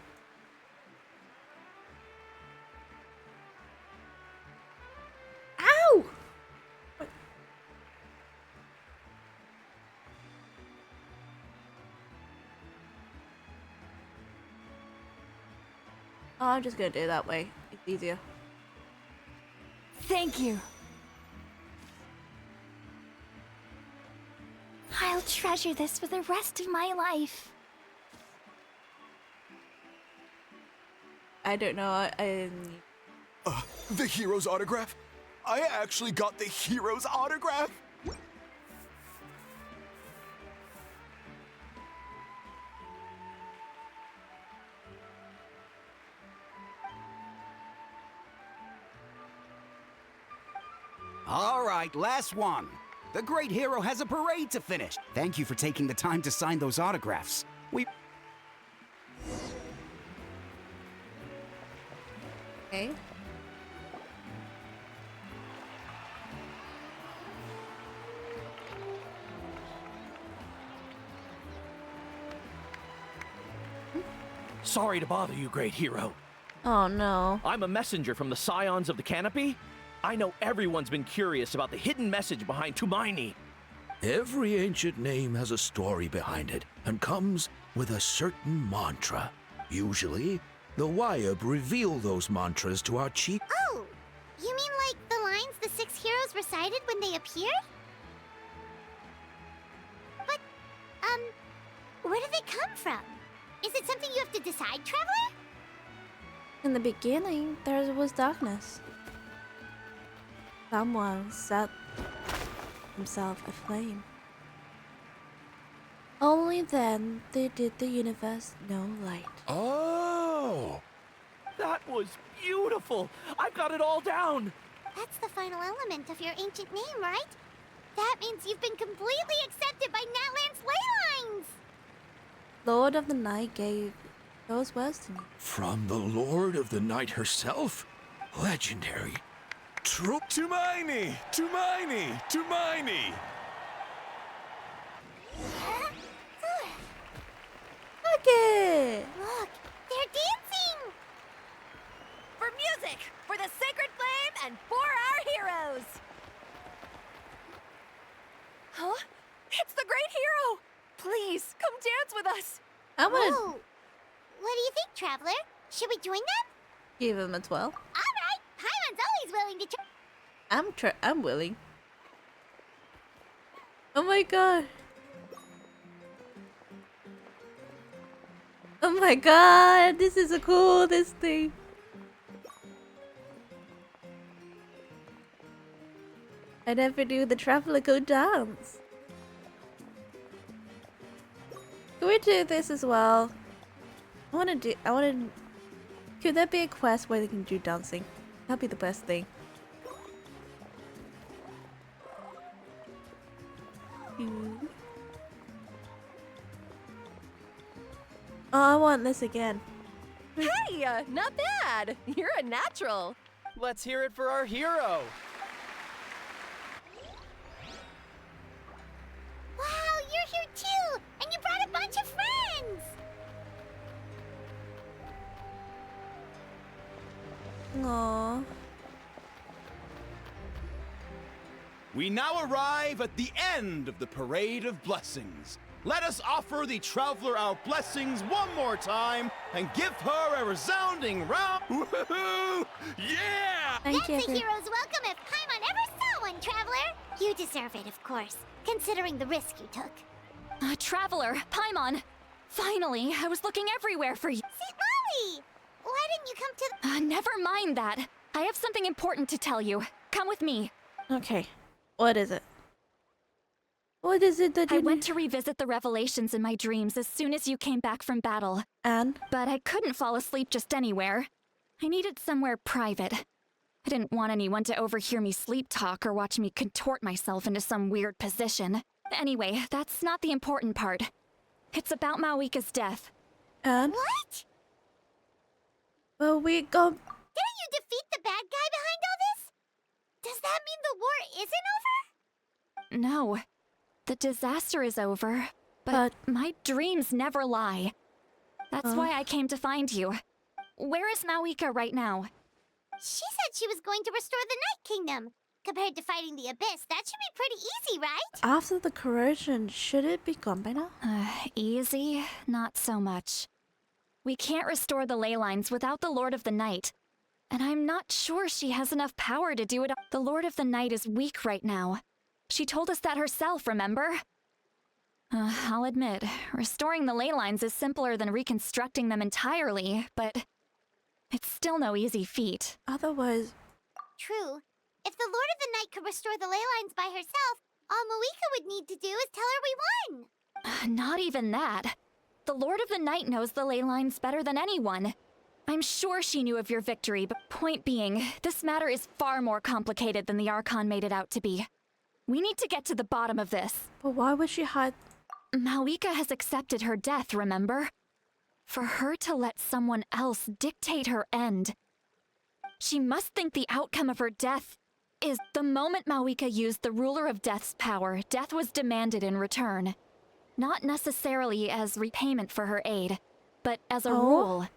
Ow! Oh, I'm just gonna do it that way. It's easier. Thank you. I'll treasure this for the rest of my life. I don't know. The hero's autograph? I actually got the hero's autograph? All right, last one. The great hero has a parade to finish. Thank you for taking the time to sign those autographs. Okay. Sorry to bother you, great hero. Oh no. I'm a messenger from the Scions of the Canopy. I know everyone's been curious about the hidden message behind Tumaini. Every ancient name has a story behind it and comes with a certain mantra. Usually, the Wayab reveal those mantras to our chief. Oh, you mean like the lines the 6 heroes recited when they appeared? But, where do they come from? Is it something you have to decide, Traveler? In the beginning, there was darkness. Someone set himself aflame. Only then did the universe know light. Oh! That was beautiful! I've got it all down! That's the final element of your ancient name, right? That means you've been completely accepted by Natlan's ley lines! Lord of the Night gave those words to me. From the Lord of the Night herself? Legendary. True. Tumaini! Tumaini! Tumaini! Okay. Look, they're dancing! For music, for the sacred flame, and for our heroes! Huh? It's the great hero! Please, come dance with us! I wanna Oh, what do you think, Traveler? Should we join them? give him a 12. Alright, Paimon's always willing to try. I'm willing. Oh my god. Oh my god, this is the coolest thing. I never knew the Traveler could dance. Can we do this as well? Could there be a quest where they can do dancing? That'd be the best thing. Oh, I want this again. Hey, not bad! You're a natural! Let's hear it for our hero! Wow, you're here too! And you brought a bunch of friends! Aww. We now arrive at the end of the Parade of Blessings. Let us offer the Traveler our blessings one more time and give her a resounding round. Woohoo! Yeah! That's a hero's welcome if Paimon ever saw one, Traveler! You deserve it, of course, considering the risk you took. Traveler, Paimon! Finally, I was looking everywhere for you. St. Molly! Why didn't you come to the— Never mind that. I have something important to tell you. Come with me. Okay. What is it? What is it that you I went to revisit the revelations in my dreams as soon as you came back from battle. And? But I couldn't fall asleep just anywhere. I needed somewhere private. I didn't want anyone to overhear me sleep talk or watch me contort myself into some weird position. Anyway, that's not the important part. It's about Mawika's death. And? What? Well, we go. Didn't you defeat the bad guy behind all this? Does that mean the war isn't over? No. The disaster is over, but my dreams never lie. That's why I came to find you. Where is Mawika right now? She said she was going to restore the Night Kingdom. Compared to fighting the Abyss, that should be pretty easy, right? After the corrosion, should it be gone by now? Easy? Not so much. We can't restore the ley lines without the Lord of the Night. And I'm not sure she has enough power to do it. The Lord of the Night is weak right now. She told us that herself, remember? I'll admit, restoring the ley lines is simpler than reconstructing them entirely, but it's still no easy feat. Otherwise... True. If the Lord of the Night could restore the ley lines by herself, all Mawika would need to do is tell her we won. Not even that. The Lord of the Night knows the ley lines better than anyone. I'm sure she knew of your victory, but point being, this matter is far more complicated than the Archon made it out to be. We need to get to the bottom of this. But why would she hide? Malika has accepted her death, remember? For her to let someone else dictate her end. She must think the outcome of her death is the moment Malika used the ruler of death's power, death was demanded in return. Not necessarily as repayment for her aid, but as a rule.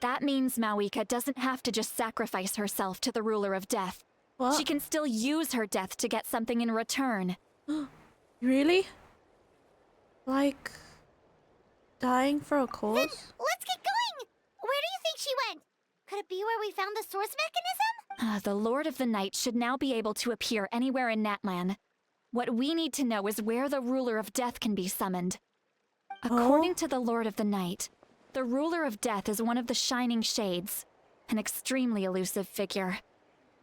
That means Malika doesn't have to just sacrifice herself to the ruler of death. What? She can still use her death to get something in return. Really? Like dying for a cause? Then let's get going! Where do you think she went? Could it be where we found the source mechanism? The Lord of the Night should now be able to appear anywhere in Natlan. What we need to know is where the ruler of death can be summoned. According to the Lord of the Night, the ruler of death is one of the Shining Shades, an extremely elusive figure.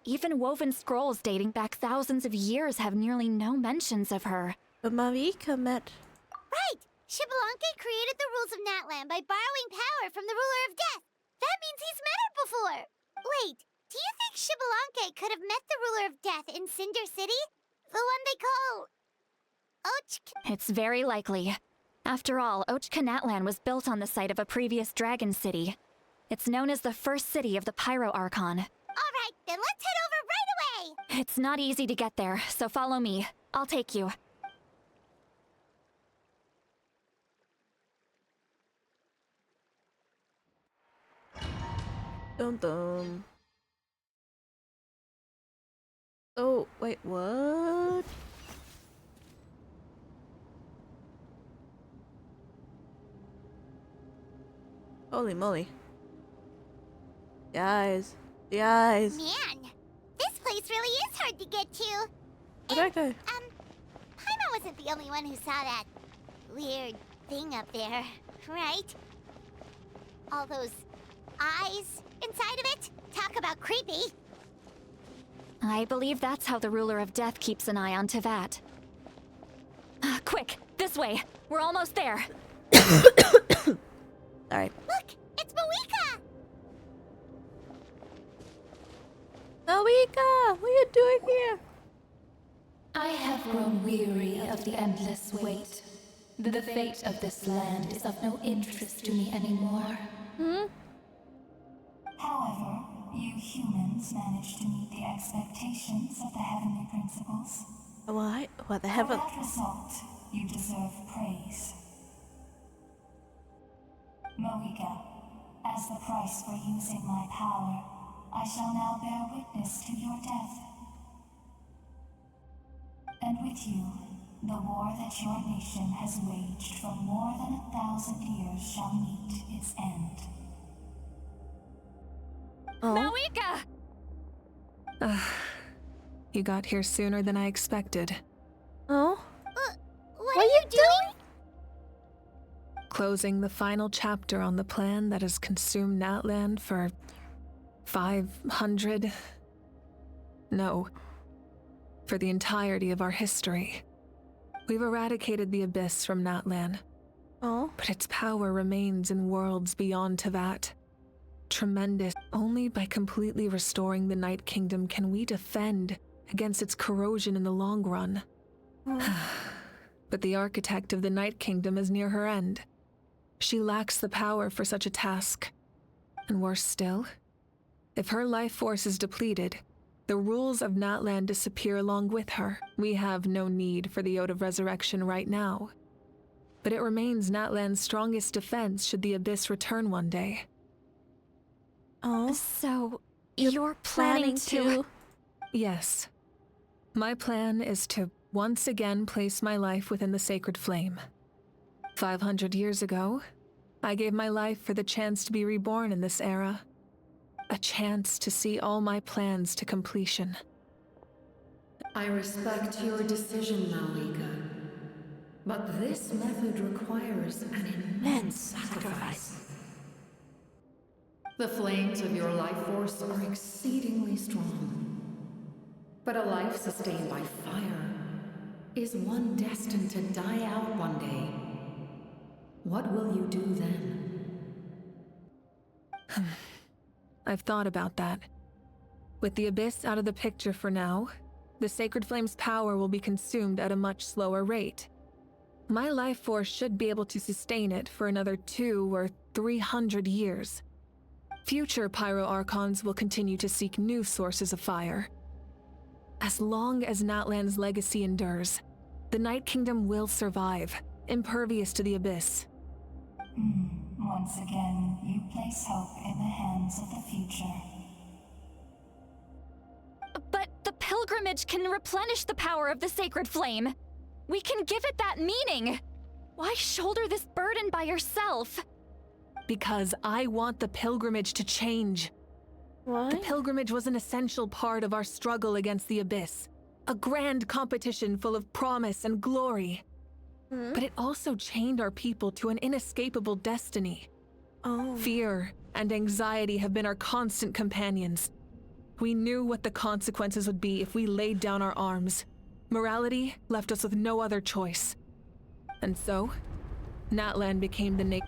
Even woven scrolls dating back thousands of years have nearly no mentions of her. But Malika met... Right! Xbalanque created the rules of Natlan by borrowing power from the ruler of death. That means he's met her before. Wait, do you think Xbalanque could have met the ruler of death in Cinder City? The one they call... Ochk? It's very likely. After all, Ochka Natlan was built on the site of a previous dragon city. It's known as the first city of the Pyro Archon. Alright, then let's head over right away! It's not easy to get there, so follow me. I'll take you. Dum dum. Oh, wait, what? Holy moly. The eyes. The eyes. Man, this place really is hard to get to. Where'd I go? Paimon wasn't the only one who saw that weird thing up there, right? All those eyes inside of it? Talk about creepy. I believe that's how the ruler of death keeps an eye on Tevat. Quick, this way. We're almost there. Sorry. Look, it's Malika! Malika, what are you doing here? I have grown weary of the endless wait. The fate of this land is of no interest to me anymore. However, you humans managed to meet the expectations of the heavenly principles. What? What the For heaven? that result, you deserve praise. Moika, as the price for using my power, I shall now bear witness to your death. And with you, the war that your nation has waged for more than 1,000 years shall meet its end. Malika! You got here sooner than I expected. Oh? What are you doing? Closing the final chapter on the plan that has consumed Natlan for 500... No. For the entirety of our history. We've eradicated the Abyss from Natlan. Oh? But its power remains in worlds beyond Tevat. Tremendous. Only by completely restoring the Night Kingdom can we defend against its corrosion in the long run. But the architect of the Night Kingdom is near her end. She lacks the power for such a task. And worse still, if her life force is depleted, the rules of Natlan disappear along with her. We have no need for the Ode of Resurrection right now. But it remains Natlan's strongest defense should the Abyss return one day. Oh? So, you're planning to... Yes. My plan is to once again place my life within the sacred flame. 500 years ago, I gave my life for the chance to be reborn in this era. A chance to see all my plans to completion. I respect your decision, Malika. But this method requires an immense sacrifice. The flames of your life force are exceedingly strong. But a life sustained by fire is one destined to die out one day. What will you do then? I've thought about that. With the Abyss out of the picture for now, the Sacred Flame's power will be consumed at a much slower rate. My life force should be able to sustain it for another 200 or 300 years. Future Pyro Archons will continue to seek new sources of fire. As long as Natlan's legacy endures, the Night Kingdom will survive, impervious to the abyss. Once again, you place hope in the hands of the future. But the pilgrimage can replenish the power of the Sacred Flame. We can give it that meaning. Why shoulder this burden by yourself? Because I want the pilgrimage to change. Why? The pilgrimage was an essential part of our struggle against the abyss. A grand competition full of promise and glory. But it also chained our people to an inescapable destiny. Fear and anxiety have been our constant companions. We knew what the consequences would be if we laid down our arms. Morality left us with no other choice. And so, Natlan became the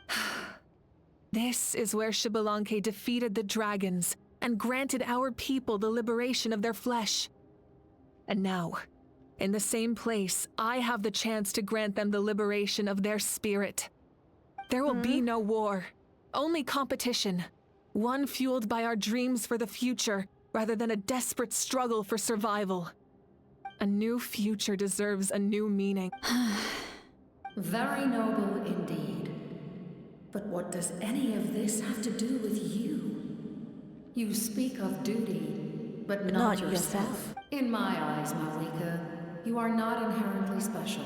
This is where Xbalanque defeated the dragons and granted our people the liberation of their flesh. And now, in the same place, I have the chance to grant them the liberation of their spirit. There will be no war, only competition. One fueled by our dreams for the future, rather than a desperate struggle for survival. A new future deserves a new meaning. Very noble indeed. But what does any of this have to do with you? You speak of duty, but not yourself. In my eyes, Malika, you are not inherently special.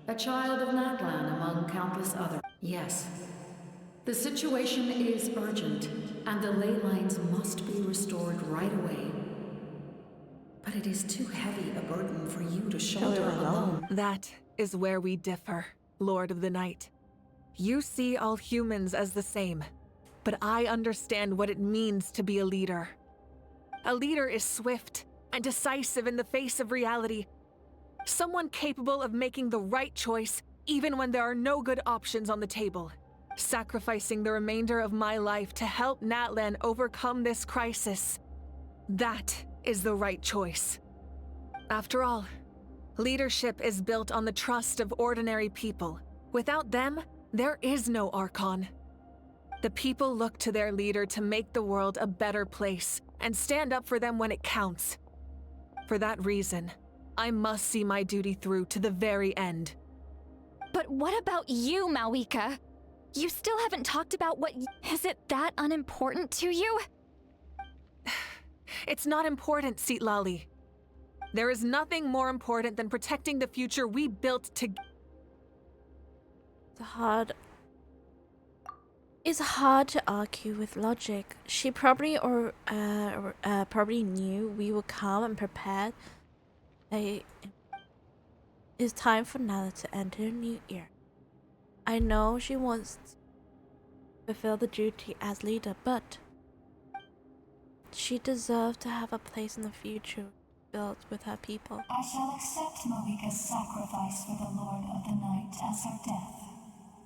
A child of Natlan among countless others. Yes. The situation is urgent, and the ley lines must be restored right away. But it is too heavy a burden for you to shoulder alone. That is where we differ, Lord of the Night. You see all humans as the same, but I understand what it means to be a leader. A leader is swift and decisive in the face of reality. Someone capable of making the right choice even when there are no good options on the table. Sacrificing the remainder of my life to help Natlan overcome this crisis. That is the right choice. After all, leadership is built on the trust of ordinary people. Without them, there is no Archon. The people look to their leader to make the world a better place and stand up for them when it counts. For that reason, I must see my duty through to the very end. But what about you, Malika? You still haven't talked about what is it that unimportant to you? It's not important, Citlali. There is nothing more important than protecting the future we built together. It's hard to argue with logic. She probably probably knew we were calm and prepared. It's time for Nala to enter a new era. I know she wants to fulfill the duty as leader, but she deserves to have a place in the future built with her people. I shall accept Malika's sacrifice for the Lord of the Night as her death,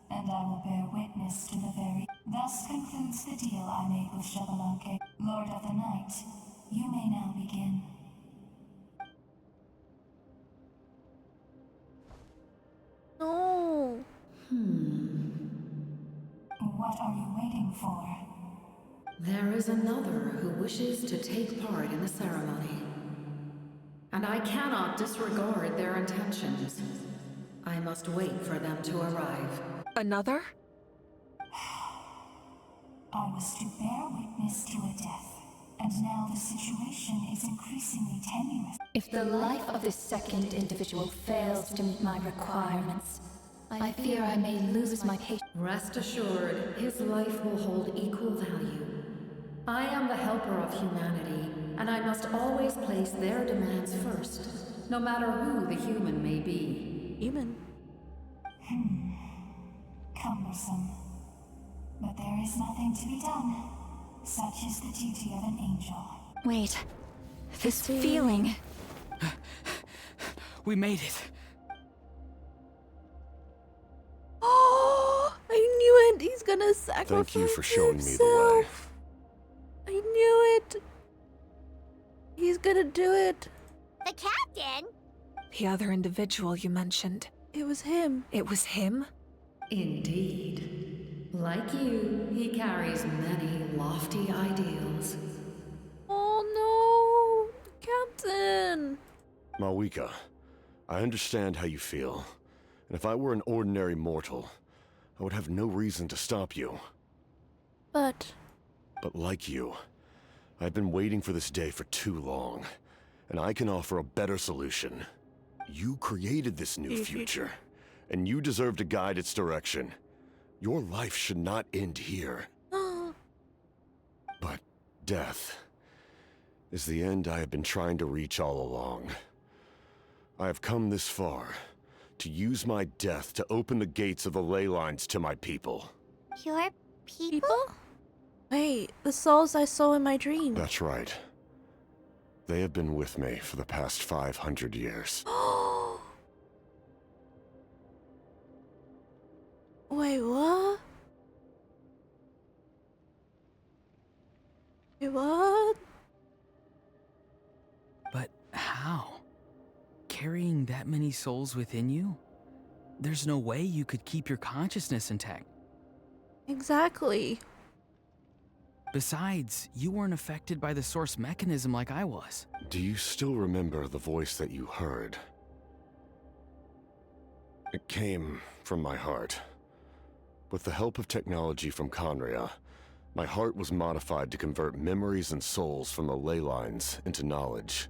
and I will bear witness to the very... Thus concludes the deal I made with Xbalanque. Lord of the Night, you may now begin. No. What are you waiting for? There is another who wishes to take part in the ceremony. And I cannot disregard their intentions. I must wait for them to arrive. Another? I was to bear witness to a death, and now the situation is increasingly tenuous. If the life of this second individual fails to meet my requirements, I fear I may lose my patience. Rest assured, his life will hold equal value. I am the helper of humanity, and I must always place their demands first, no matter who the human may be. Human? Cumbersome. But there is nothing to be done. Such is the duty of an angel. Wait. This feeling. We made it. Oh, I knew it. He's gonna sacrifice Thank you for showing me the way. I knew it. He's gonna do it. The captain? The other individual you mentioned. It was him. It was him? Indeed. Like you, he carries many lofty ideals. Oh no! Captain! Malwika, I understand how you feel. And if I were an ordinary mortal, I would have no reason to stop you. But like you, I've been waiting for this day for too long. And I can offer a better solution. You created this new future, and you deserve to guide its direction. Your life should not end here. But death is the end I have been trying to reach all along. I have come this far to use my death to open the gates of the ley lines to my people. Your people? Wait, the souls I saw in my dream. That's right. They have been with me for the past 500 years. Wait, what? Wait, what? But how? Carrying that many souls within you? There's no way you could keep your consciousness intact. Exactly. Besides, you weren't affected by the source mechanism like I was. Do you still remember the voice that you heard? It came from my heart. With the help of technology from Conria, my heart was modified to convert memories and souls from the ley lines into knowledge.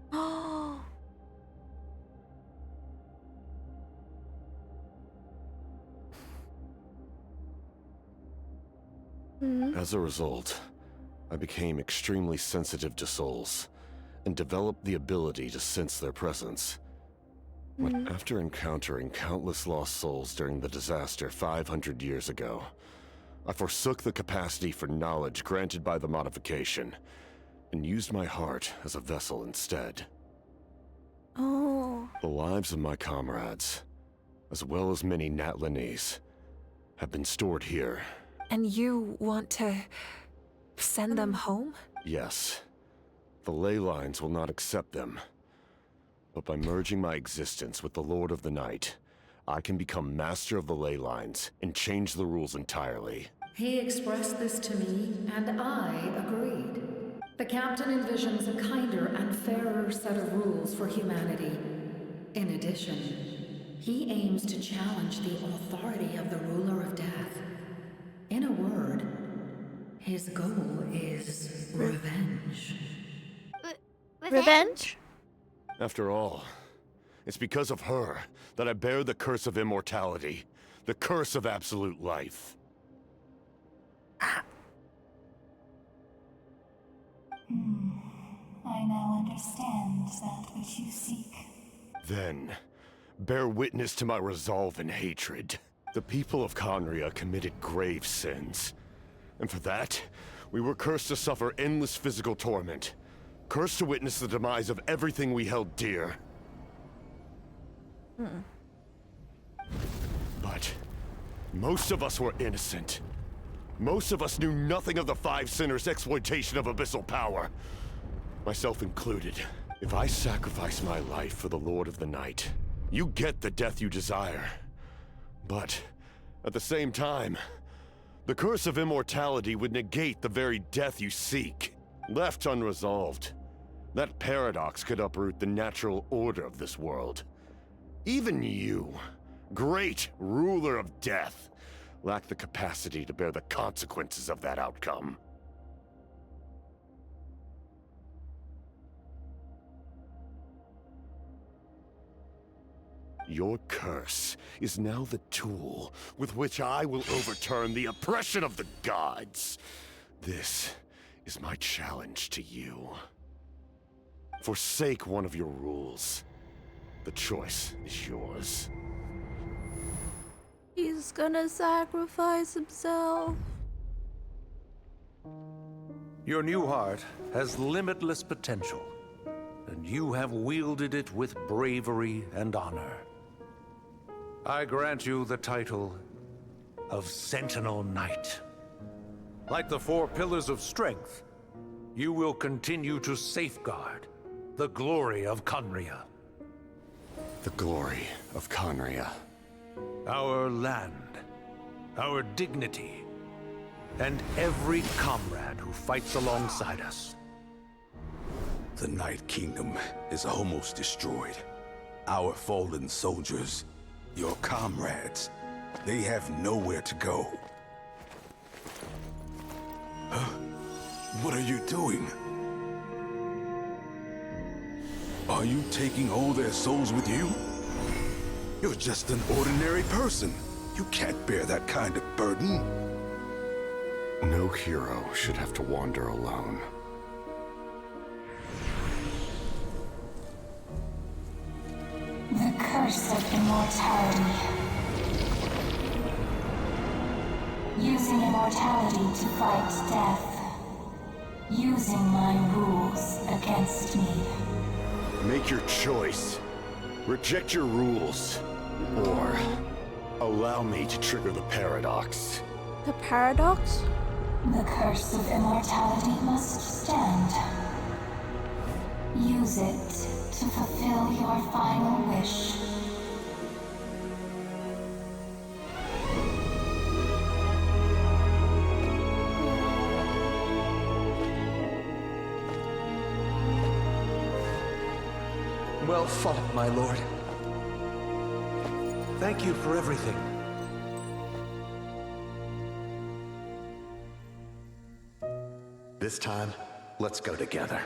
As a result, I became extremely sensitive to souls, and developed the ability to sense their presence. But after encountering countless lost souls during the disaster 500 years ago, I forsook the capacity for knowledge granted by the modification, and used my heart as a vessel instead. Oh. The lives of my comrades, as well as many Natlanese, have been stored here. And you want to send them home? Yes. The ley lines will not accept them. But by merging my existence with the Lord of the Night, I can become master of the ley lines and change the rules entirely. He expressed this to me, and I agreed. The captain envisions a kinder and fairer set of rules for humanity. In addition, he aims to challenge the authority of the ruler of death. In a word, his goal is revenge. Revenge? After all, it's because of her that I bear the curse of immortality, the curse of absolute life. I now understand that which you seek. Then, bear witness to my resolve and hatred. The people of Conria committed grave sins. And for that, we were cursed to suffer endless physical torment. Cursed to witness the demise of everything we held dear. But most of us were innocent. Most of us knew nothing of the Five Sinners' exploitation of abyssal power. Myself included. If I sacrifice my life for the Lord of the Night, you get the death you desire. But at the same time, the curse of immortality would negate the very death you seek. Left unresolved, that paradox could uproot the natural order of this world. Even you, great ruler of death, lack the capacity to bear the consequences of that outcome. Your curse is now the tool with which I will overturn the oppression of the gods. This is my challenge to you. Forsake one of your rules. The choice is yours. He's gonna sacrifice himself. Your new heart has limitless potential, and you have wielded it with bravery and honor. I grant you the title of Sentinel Knight. Like the four pillars of strength, you will continue to safeguard, the glory of Conria. The glory of Conria. Our land, our dignity, and every comrade who fights alongside us. The Night Kingdom is almost destroyed. Our fallen soldiers, your comrades, they have nowhere to go. Huh? What are you doing? Are you taking all their souls with you? You're just an ordinary person. You can't bear that kind of burden. No hero should have to wander alone. The curse of immortality. Using immortality to fight death. Using my rules against me. Make your choice. Reject your rules. Or allow me to trigger the paradox. The paradox? The curse of immortality must stand. Use it to fulfill your final wish. Well fought, my lord. Thank you for everything. This time, let's go together.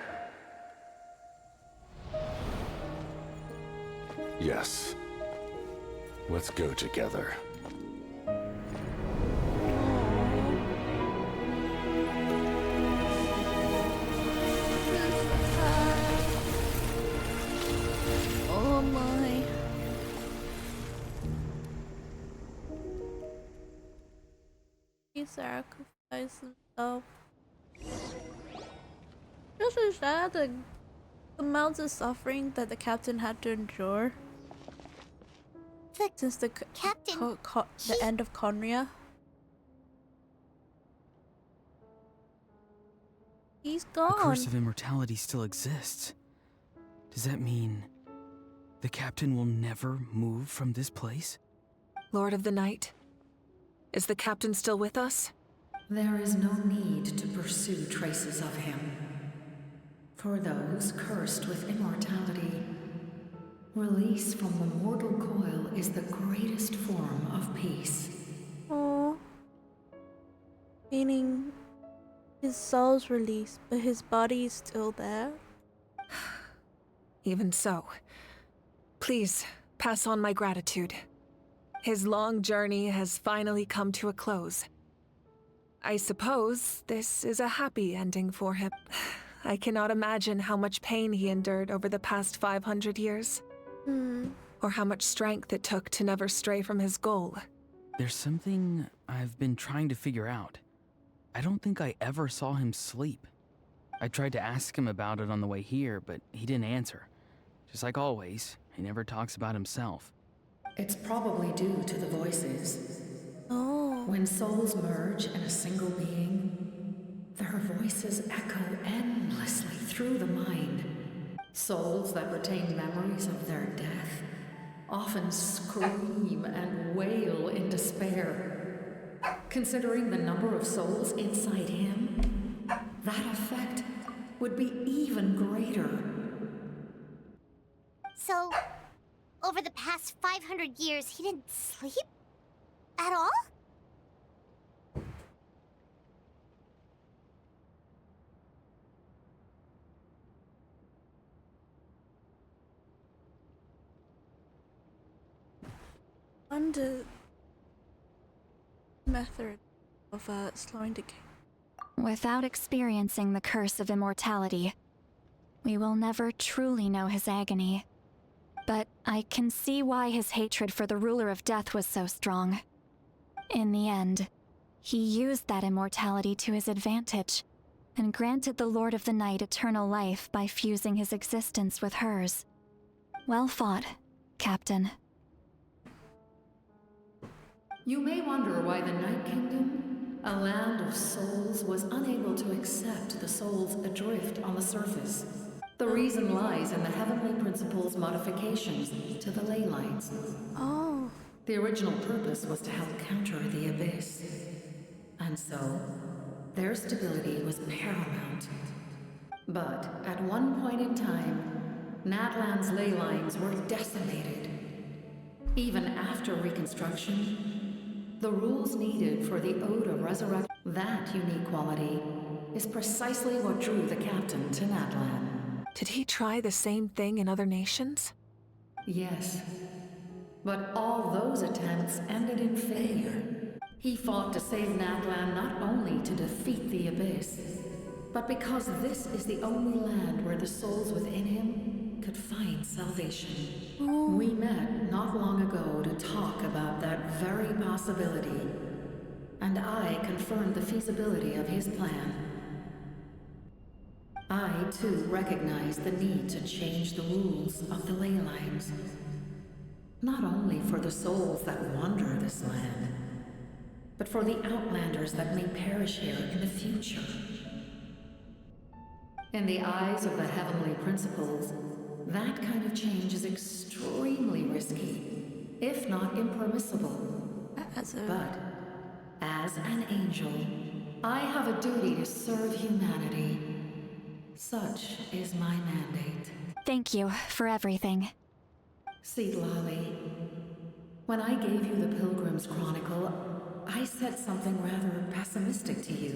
Yes. Let's go together. Oh my. He sacrificed himself. Just as sad, the amounts of suffering that the captain had to endure since the captain, the end of Conria. He's gone. The curse of immortality still exists. Does that mean the captain will never move from this place? Lord of the Night, is the captain still with us? There is no need to pursue traces of him. For those cursed with immortality, release from the mortal coil is the greatest form of peace. Oh, meaning his soul's released, but his body is still there. Even so, please pass on my gratitude. His long journey has finally come to a close. I suppose this is a happy ending for him. I cannot imagine how much pain he endured over the past 500 years. Or how much strength it took to never stray from his goal. There's something I've been trying to figure out. I don't think I ever saw him sleep. I tried to ask him about it on the way here, but he didn't answer. Just like always, he never talks about himself. It's probably due to the voices. Oh. When souls merge in a single being, their voices echo endlessly through the mind. Souls that retain memories of their death often scream and wail in despair. Considering the number of souls inside him, that effect would be even greater. So, over the past 500 years, he didn't sleep? At all? Under method of slowing decay. Without experiencing the curse of immortality, we will never truly know his agony. But I can see why his hatred for the ruler of death was so strong. In the end, he used that immortality to his advantage, and granted the Lord of the Night eternal life by fusing his existence with hers. Well fought, Captain. You may wonder why the Night Kingdom, a land of souls, was unable to accept the souls adrift on the surface. The reason lies in the Heavenly Principle's modifications to the ley lines. Oh. The original purpose was to help counter the Abyss. And so, their stability was paramount. But at one point in time, Natlan's ley lines were decimated. Even after reconstruction, the rules needed for the Ode of Resurrection, that unique quality, is precisely what drew the captain to Natlan. Did he try the same thing in other nations? Yes. But all those attempts ended in failure. He fought to save Natlan not only to defeat the Abyss, but because this is the only land where the souls within him could find salvation. We met not long ago to talk about that very possibility, and I confirmed the feasibility of his plan. I, too, recognize the need to change the rules of the ley lines. Not only for the souls that wander this land, but for the outlanders that may perish here in the future. In the eyes of the Heavenly Principles, that kind of change is extremely risky, if not impermissible. But, as an angel, I have a duty to serve humanity. Such is my mandate. Thank you for everything. Seedlolly, when I gave you the Pilgrim's Chronicle, I said something rather pessimistic to you.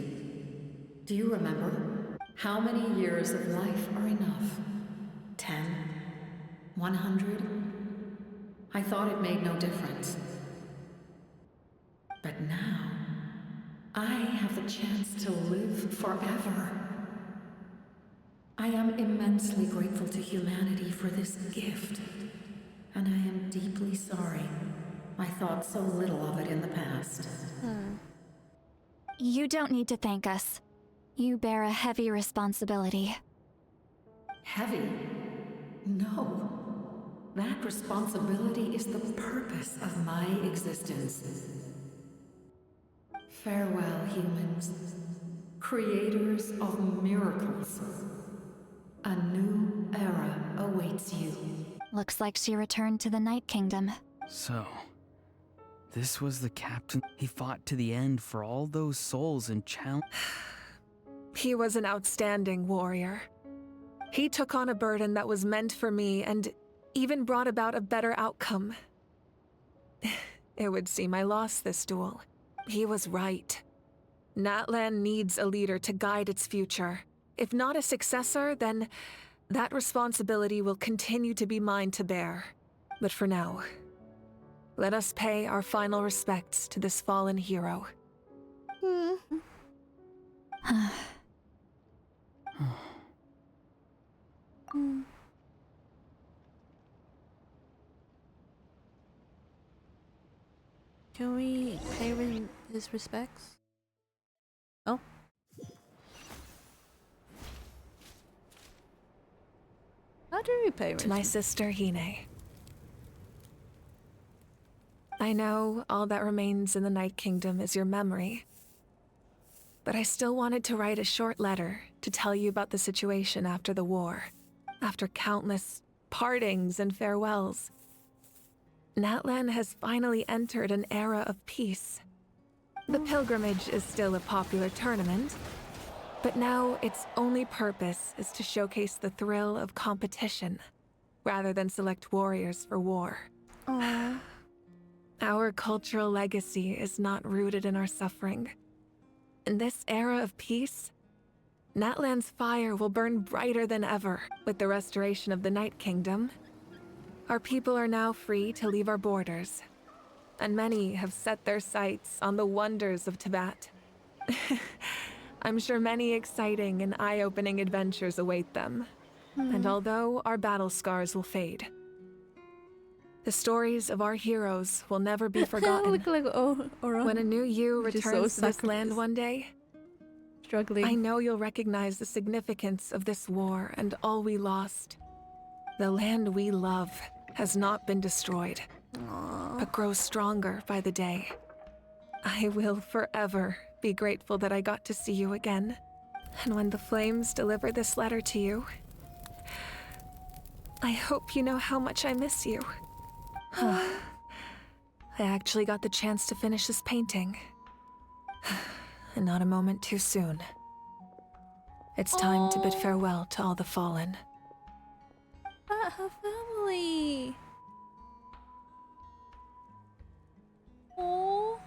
Do you remember? How many years of life are enough? 10? 100? I thought it made no difference. But now, I have the chance to live forever. I am immensely grateful to humanity for this gift, and I am deeply sorry I thought so little of it in the past. You don't need to thank us. You bear a heavy responsibility. Heavy? No. That responsibility is the purpose of my existence. Farewell, humans. Creators of miracles. A new era awaits you. Looks like she returned to the Night Kingdom. So, this was the captain. He fought to the end for all those souls and challenge. He was an outstanding warrior. He took on a burden that was meant for me and even brought about a better outcome. It would seem I lost this duel. He was right. Natlan needs a leader to guide its future. If not a successor, then that responsibility will continue to be mine to bear. But for now, let us pay our final respects to this fallen hero. Can we pay his respects? Oh. How do we pay To my sister, Hine. I know all that remains in the Night Kingdom is your memory, but I still wanted to write a short letter to tell you about the situation after the war, after countless partings and farewells. Natlan has finally entered an era of peace. The pilgrimage is still a popular tournament, but now its only purpose is to showcase the thrill of competition, rather than select warriors for war. Aww. Our cultural legacy is not rooted in our suffering. In this era of peace, Natlan's fire will burn brighter than ever. With the restoration of the Night Kingdom, our people are now free to leave our borders, and many have set their sights on the wonders of Tibet. I'm sure many exciting and eye-opening adventures await them. And although our battle scars will fade, the stories of our heroes will never be forgotten. Look like Aura. When a new you Which is returns so to this land one day, struggling. I know you'll recognize the significance of this war and all we lost. The land we love has not been destroyed, but grows stronger by the day. I will forever be grateful that I got to see you again. And when the flames deliver this letter to you, I hope you know how much I miss you. I actually got the chance to finish this painting. And not a moment too soon. It's time to bid farewell to all the fallen. But her family. Oh.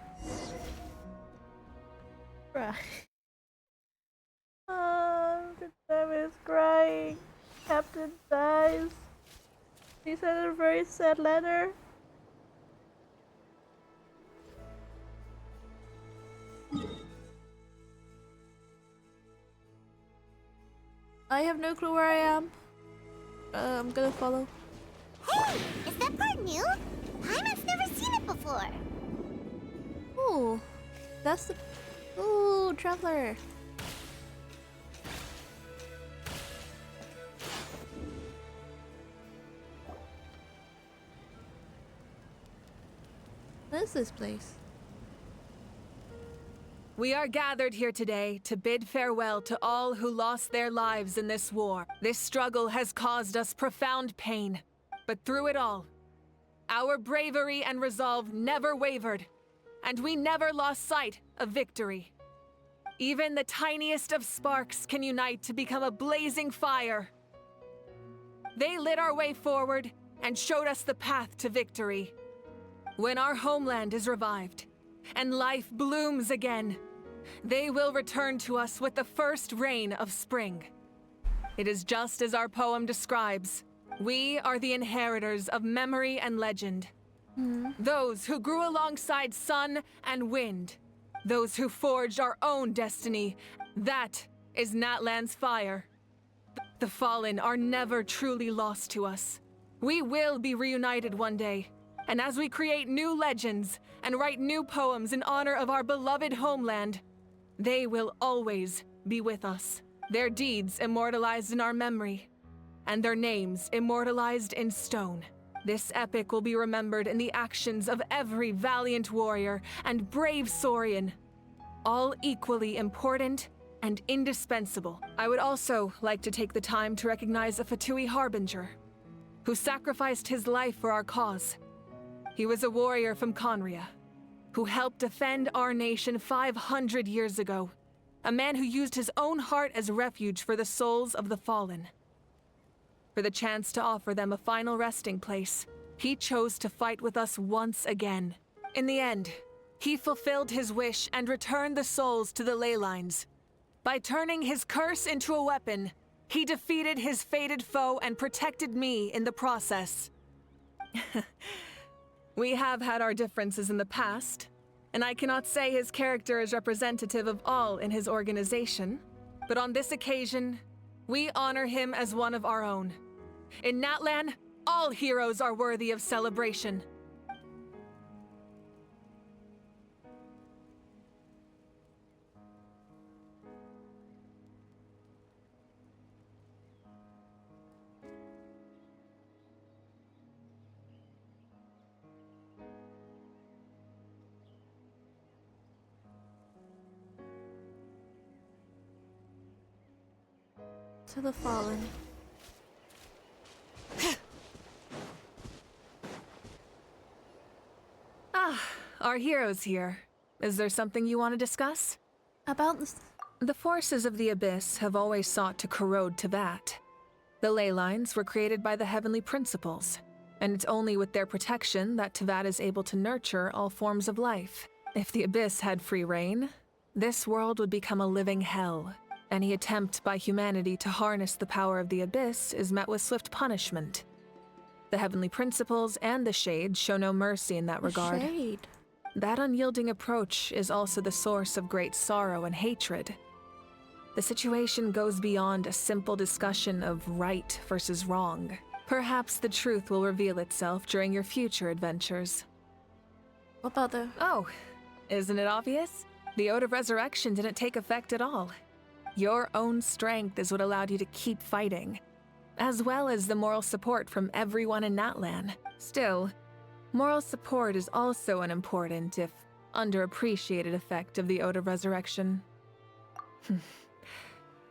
Right. The baby is crying. Captain dies. He sent a very sad letter. I have no clue where I am. I'm gonna follow. Hey! Is that part new? Paimon's never seen it before. Ooh. That's the... Ooh, Traveler. What is this place? We are gathered here today to bid farewell to all who lost their lives in this war. This struggle has caused us profound pain, but through it all, our bravery and resolve never wavered, and we never lost sight of victory. Even the tiniest of sparks can unite to become a blazing fire. They lit our way forward and showed us the path to victory. When our homeland is revived, and life blooms again, they will return to us with the first rain of spring. It is just as our poem describes. We are the inheritors of memory and legend. Those who grew alongside sun and wind. Those who forged our own destiny. That is Natlan's fire. The fallen are never truly lost to us. We will be reunited one day. And as we create new legends and write new poems in honor of our beloved homeland, they will always be with us. Their deeds immortalized in our memory, and their names immortalized in stone. This epic will be remembered in the actions of every valiant warrior and brave Saurian, all equally important and indispensable. I would also like to take the time to recognize a Fatui Harbinger, who sacrificed his life for our cause. He was a warrior from Conria, who helped defend our nation 500 years ago. A man who used his own heart as refuge for the souls of the fallen. For the chance to offer them a final resting place, he chose to fight with us once again. In the end, he fulfilled his wish and returned the souls to the ley lines. By turning his curse into a weapon, he defeated his fated foe and protected me in the process. We have had our differences in the past, and I cannot say his character is representative of all in his organization. But on this occasion, we honor him as one of our own. In Natlan, all heroes are worthy of celebration. To the fallen. Our heroes here. Is there something you want to discuss? About this? The forces of the Abyss have always sought to corrode Tevat. The ley lines were created by the Heavenly Principles, and it's only with their protection that Tevat is able to nurture all forms of life. If the Abyss had free reign, this world would become a living hell. Any attempt by humanity to harness the power of the Abyss is met with swift punishment. The Heavenly Principles and the Shade show no mercy in that regard. Shade. That unyielding approach is also the source of great sorrow and hatred. The situation goes beyond a simple discussion of right versus wrong. Perhaps the truth will reveal itself during your future adventures. What about the... Oh, isn't it obvious? The Ode of Resurrection didn't take effect at all. Your own strength is what allowed you to keep fighting, as well as the moral support from everyone in Natlan. Still, moral support is also an important, if underappreciated, effect of the Ode of Resurrection.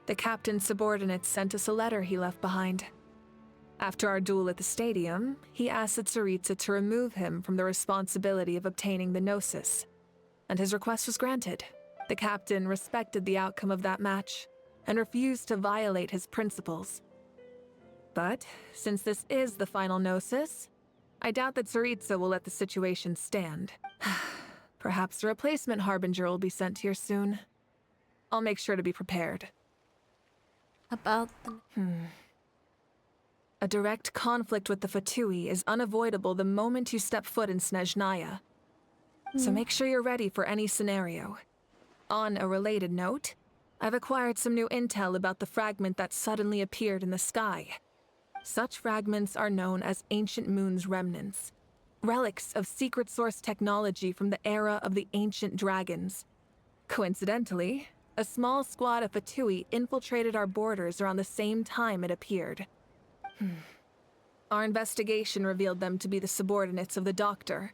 The captain's subordinates sent us a letter he left behind. After our duel at the stadium, he asked Tsaritsa to remove him from the responsibility of obtaining the Gnosis, and his request was granted. The captain respected the outcome of that match and refused to violate his principles. But since this is the final Gnosis, I doubt that Tsaritsa will let the situation stand. Perhaps a replacement Harbinger will be sent here soon. I'll make sure to be prepared. About the... A direct conflict with the Fatui is unavoidable the moment you step foot in Snezhnaya. So make sure you're ready for any scenario. On a related note, I've acquired some new intel about the fragment that suddenly appeared in the sky. Such fragments are known as Ancient Moon's remnants, relics of secret source technology from the era of the ancient dragons. Coincidentally, a small squad of Fatui infiltrated our borders around the same time it appeared. Our investigation revealed them to be the subordinates of the Doctor.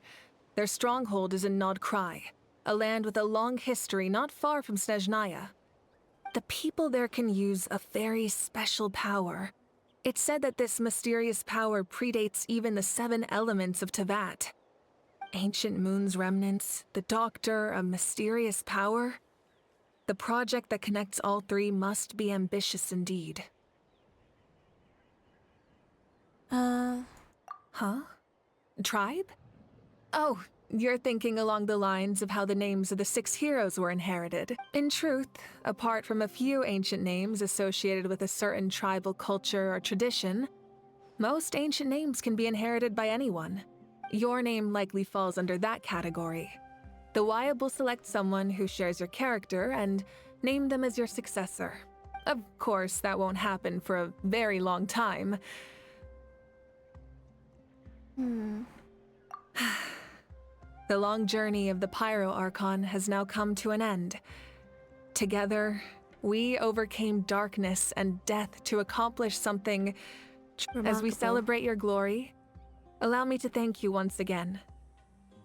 Their stronghold is in Nod Krai, a land with a long history not far from Snezhnaya. The people there can use a very special power. It's said that this mysterious power predates even the 7 elements of Tevat. Ancient Moon's remnants, the Doctor, a mysterious power. The project that connects all 3 must be ambitious indeed. Huh? Tribe? Oh, you're thinking along the lines of how the names of the 6 heroes were inherited. In truth, apart from a few ancient names associated with a certain tribal culture or tradition, most ancient names can be inherited by anyone. Your name likely falls under that category. The Wyab will select someone who shares your character and name them as your successor. Of course, that won't happen for a very long time. The long journey of the Pyro Archon has now come to an end. Together, we overcame darkness and death to accomplish something. As we celebrate your glory, allow me to thank you once again.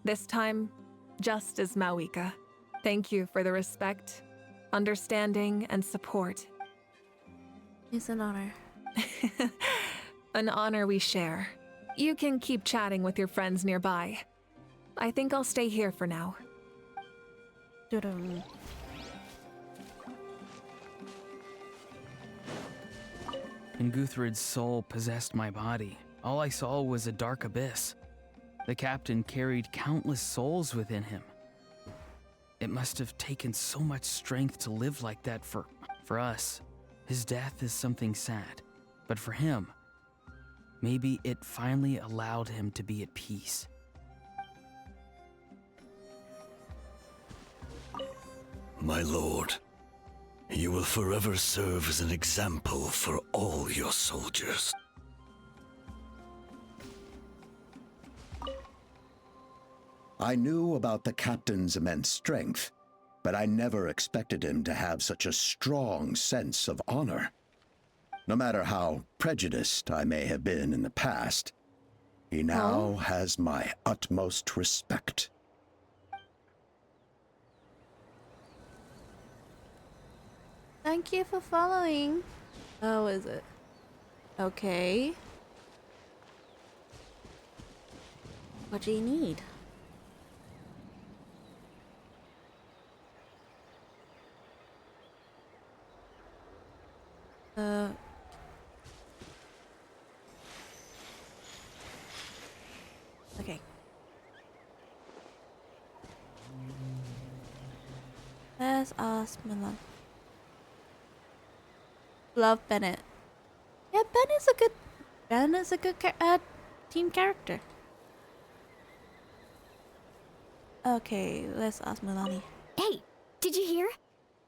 This time, just as Mawika. Thank you for the respect, understanding, and support. It's an honor. An honor we share. You can keep chatting with your friends nearby. I think I'll stay here for now. When Guthred's soul possessed my body, all I saw was a dark abyss. The captain carried countless souls within him. It must have taken so much strength to live like that for us. His death is something sad, but for him, maybe it finally allowed him to be at peace. My lord, you will forever serve as an example for all your soldiers. I knew about the captain's immense strength, but I never expected him to have such a strong sense of honor. No matter how prejudiced I may have been in the past, he now has my utmost respect. Thank you for following. Oh, is it? Okay. What do you need? Okay. Let's ask Milan. Love Bennett. Yeah, Ben is a good team character. Okay, let's ask Milani. Hey, did you hear?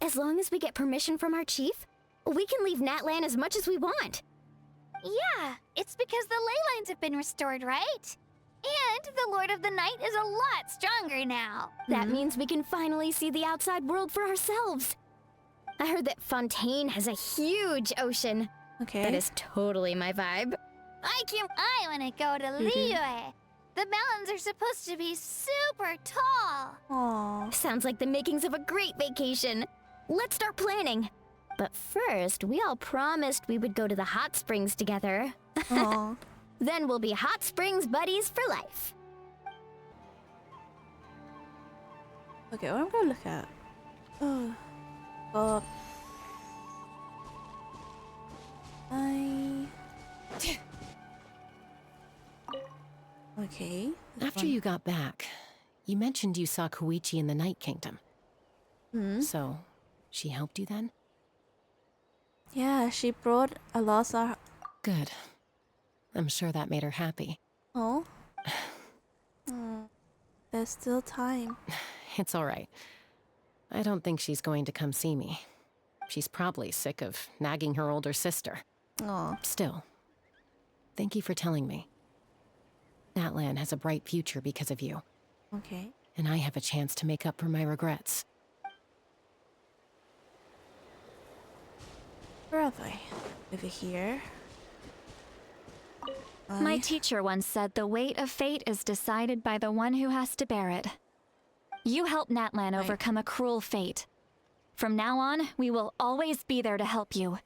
As long as we get permission from our chief, we can leave Natlan as much as we want. Yeah, it's because the ley lines have been restored, right? And the Lord of the Night is a lot stronger now. That means we can finally see the outside world for ourselves. I heard that Fontaine has a huge ocean. Okay. That is totally my vibe. I want to go to Liyue. The mountains are supposed to be super tall. Aww. Sounds like the makings of a great vacation. Let's start planning. But first, we all promised we would go to the hot springs together. Aw. Then we'll be hot springs buddies for life. Okay, what I'm gonna look at? Oh, God. Okay. After you got back, you mentioned you saw Koichi in the Night Kingdom. So, she helped you then? Yeah, she brought a lost art. Good. I'm sure that made her happy. Oh. There's still time. It's all right. I don't think she's going to come see me. She's probably sick of nagging her older sister. Aw. Still, thank you for telling me. Natlan has a bright future because of you. Okay. And I have a chance to make up for my regrets. Where are they? Over here. My teacher once said the weight of fate is decided by the one who has to bear it. You helped Natlan overcome a cruel fate. From now on, we will always be there to help you.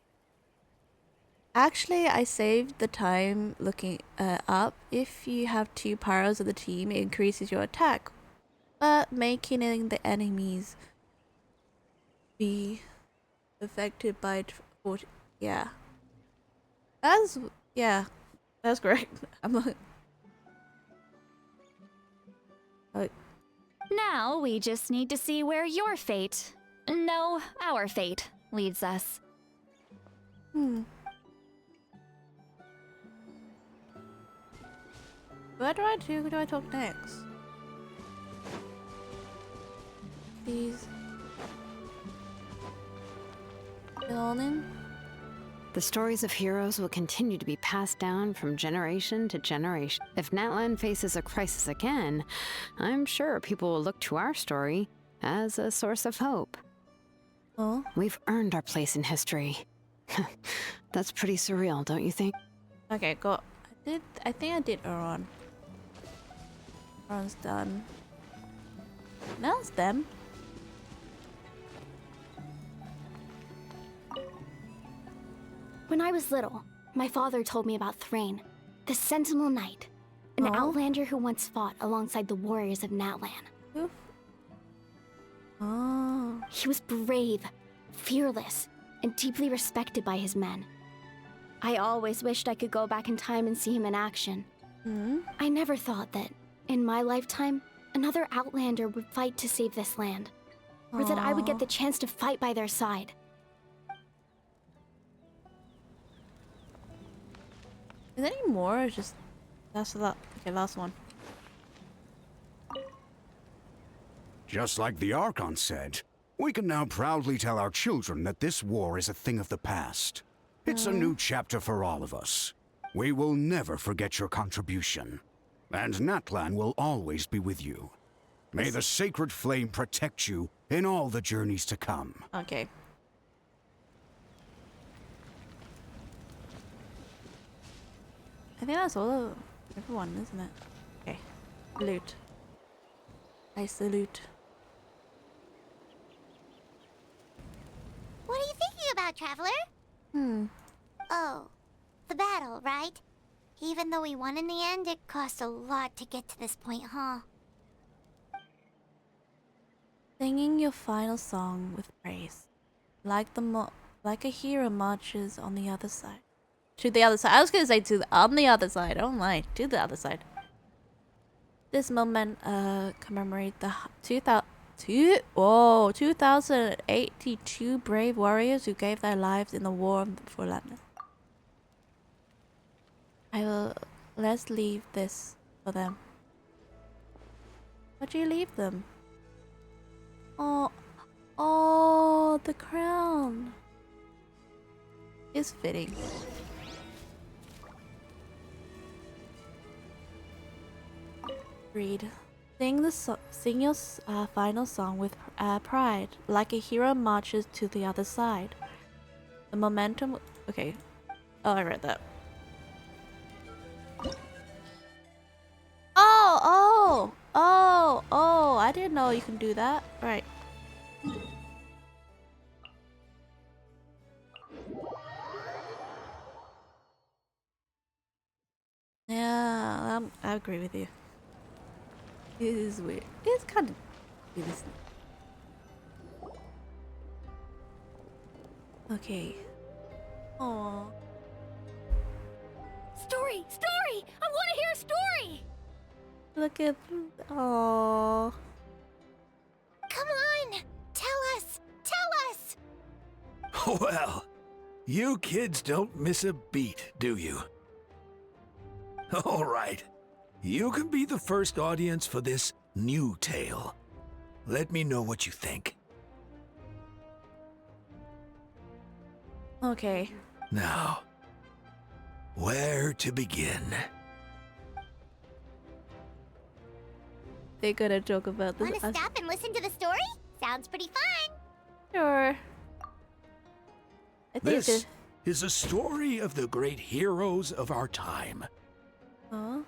Actually, I saved the time looking up. If you have 2 powers of the team, it increases your attack, but making the enemies be affected by 40. Yeah. That's great. I'm like, Now we just need to see where your fate, no, our fate, leads us. what do I do? Who do I talk next? Please. Yawning. The stories of heroes will continue to be passed down from generation to generation. If Natlan faces a crisis again, I'm sure people will look to our story as a source of hope. Oh? We've earned our place in history. That's pretty surreal, don't you think? Okay, go. I think I did Aron. Aron's done. Now it's them. When I was little, my father told me about Thrain, the Sentinel Knight, an outlander who once fought alongside the warriors of Natlan. Oh. He was brave, fearless, and deeply respected by his men. I always wished I could go back in time and see him in action. I never thought that, in my lifetime, another outlander would fight to save this land, or that I would get the chance to fight by their side. Is there any more or just that's the last one? Just like the Archon said, we can now proudly tell our children that this war is a thing of the past. It's a new chapter for all of us. We will never forget your contribution. And Natlan will always be with you. May the sacred flame protect you in all the journeys to come. Okay. I think that's all of everyone, isn't it? Okay. Salute. I salute. What are you thinking about, Traveler? Oh, the battle, right? Even though we won in the end, it cost a lot to get to this point, huh? Singing your final song with praise, like a hero marches on the other side. To the other side. I was gonna say on the other side. Oh my, to the other side. This moment commemorate the 2082 brave warriors who gave their lives in the war for Latin. Let's leave this for them. Why'd you leave them? Oh, the crown is fitting. Read. Sing your final song with pride, like a hero marches to the other side. The momentum. Okay. Oh, I read that. Oh! I didn't know you can do that. Right. I agree with you. It is weird. It's kind of innocent. Okay. Aww. Story! Story! I want to hear a story! Look at. Aww. Come on! Tell us! Tell us! Well, you kids don't miss a beat, do you? All right. You can be the first audience for this new tale. Let me know what you think. Okay. Now, where to begin? They're gonna talk about this. Wanna stop and listen to the story? Sounds pretty fun. Sure. I think This is a story of the great heroes of our time. Huh?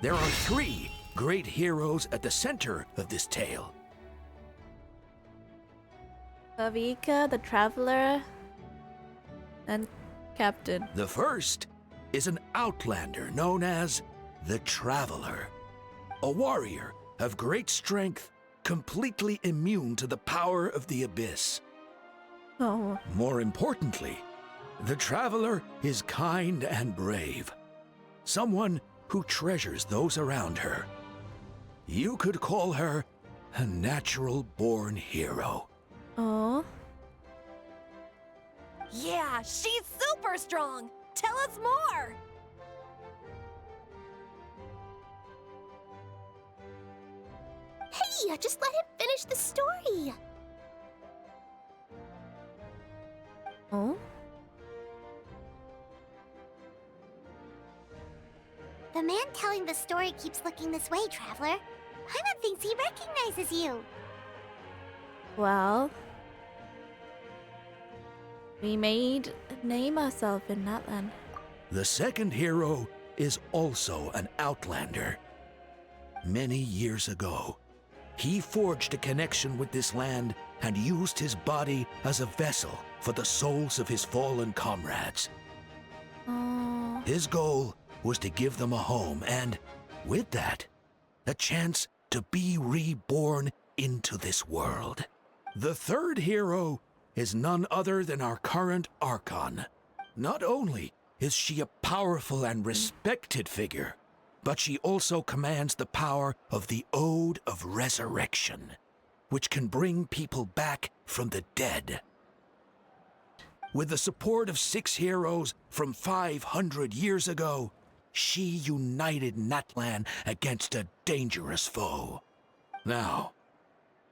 There are 3 great heroes at the center of this tale. Avika, the Traveler, and Captain. The first is an outlander known as the Traveler, a warrior of great strength, completely immune to the power of the abyss. Oh. More importantly, the Traveler is kind and brave, someone who treasures those around her. You could call her a natural-born hero. Oh. Yeah, she's super strong! Tell us more! Hey, just let him finish the story! Oh? The man telling the story keeps looking this way, Traveler. Paimon thinks he recognizes you. Well, we made name ourselves in Natlan. The second hero is also an outlander. Many years ago, he forged a connection with this land and used his body as a vessel for the souls of his fallen comrades. Oh. His goal was to give them a home and, with that, a chance to be reborn into this world. The third hero is none other than our current Archon. Not only is she a powerful and respected figure, but she also commands the power of the Ode of Resurrection, which can bring people back from the dead. With the support of 6 heroes from 500 years ago, she united Natlan against a dangerous foe. Now,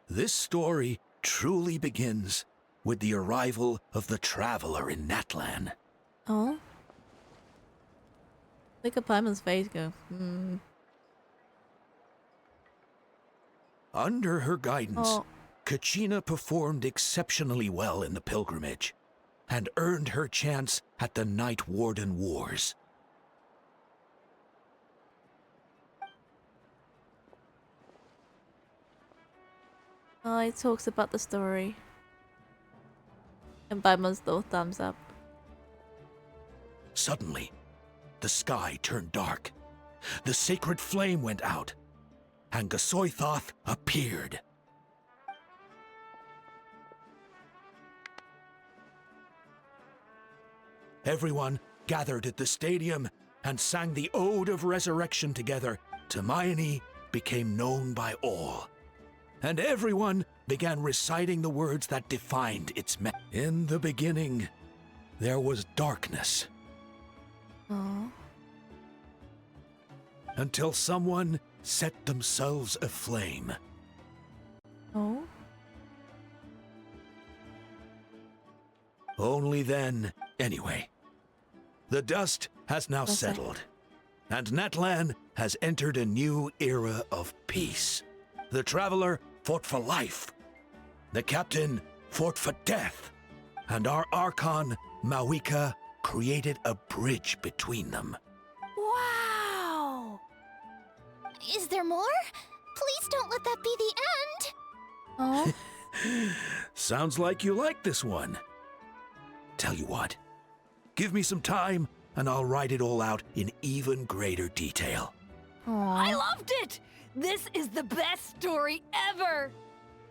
this story truly begins with the arrival of the Traveler in Natlan. Oh? Look at Paimon's face go. Under her guidance, Oh. Kachina performed exceptionally well in the pilgrimage and earned her chance at the Night Warden Wars. Oh, it talks about the story. And Paimon's little thumbs up. Suddenly, the sky turned dark. The sacred flame went out, and Gasoithoth appeared. Everyone gathered at the stadium and sang the Ode of Resurrection together. Hermione became known by all, and everyone began reciting the words that defined its meaning. In the beginning, there was darkness. Oh. Until someone set themselves aflame. Oh. Only then, anyway. The dust has now settled, and Natlan has entered a new era of peace. The Traveler fought for life. The Captain fought for death. And our Archon, Mawika, created a bridge between them. Wow! Is there more? Please don't let that be the end! Oh? Sounds like you like this one. Tell you what, Give me some time, and I'll write it all out in even greater detail. I loved it! This is the best story ever!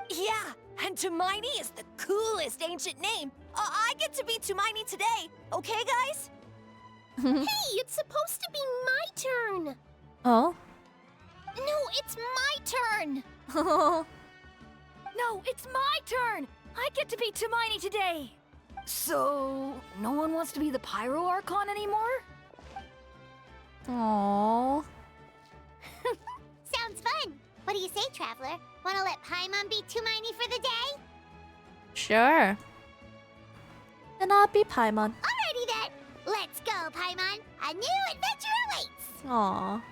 Yeah, and Tumaini is the coolest ancient name. I get to be Tumaini today, okay, guys? Hey, it's supposed to be my turn! Oh? No, it's my turn! No, it's my turn! I get to be Tumaini today! So, no one wants to be the Pyro Archon anymore? Aww. Sounds fun. What do you say, Traveler? Wanna let Paimon be Tumaini for the day? Sure. Then I'll be Paimon. Alrighty then. Let's go, Paimon. A new adventure awaits. Aww.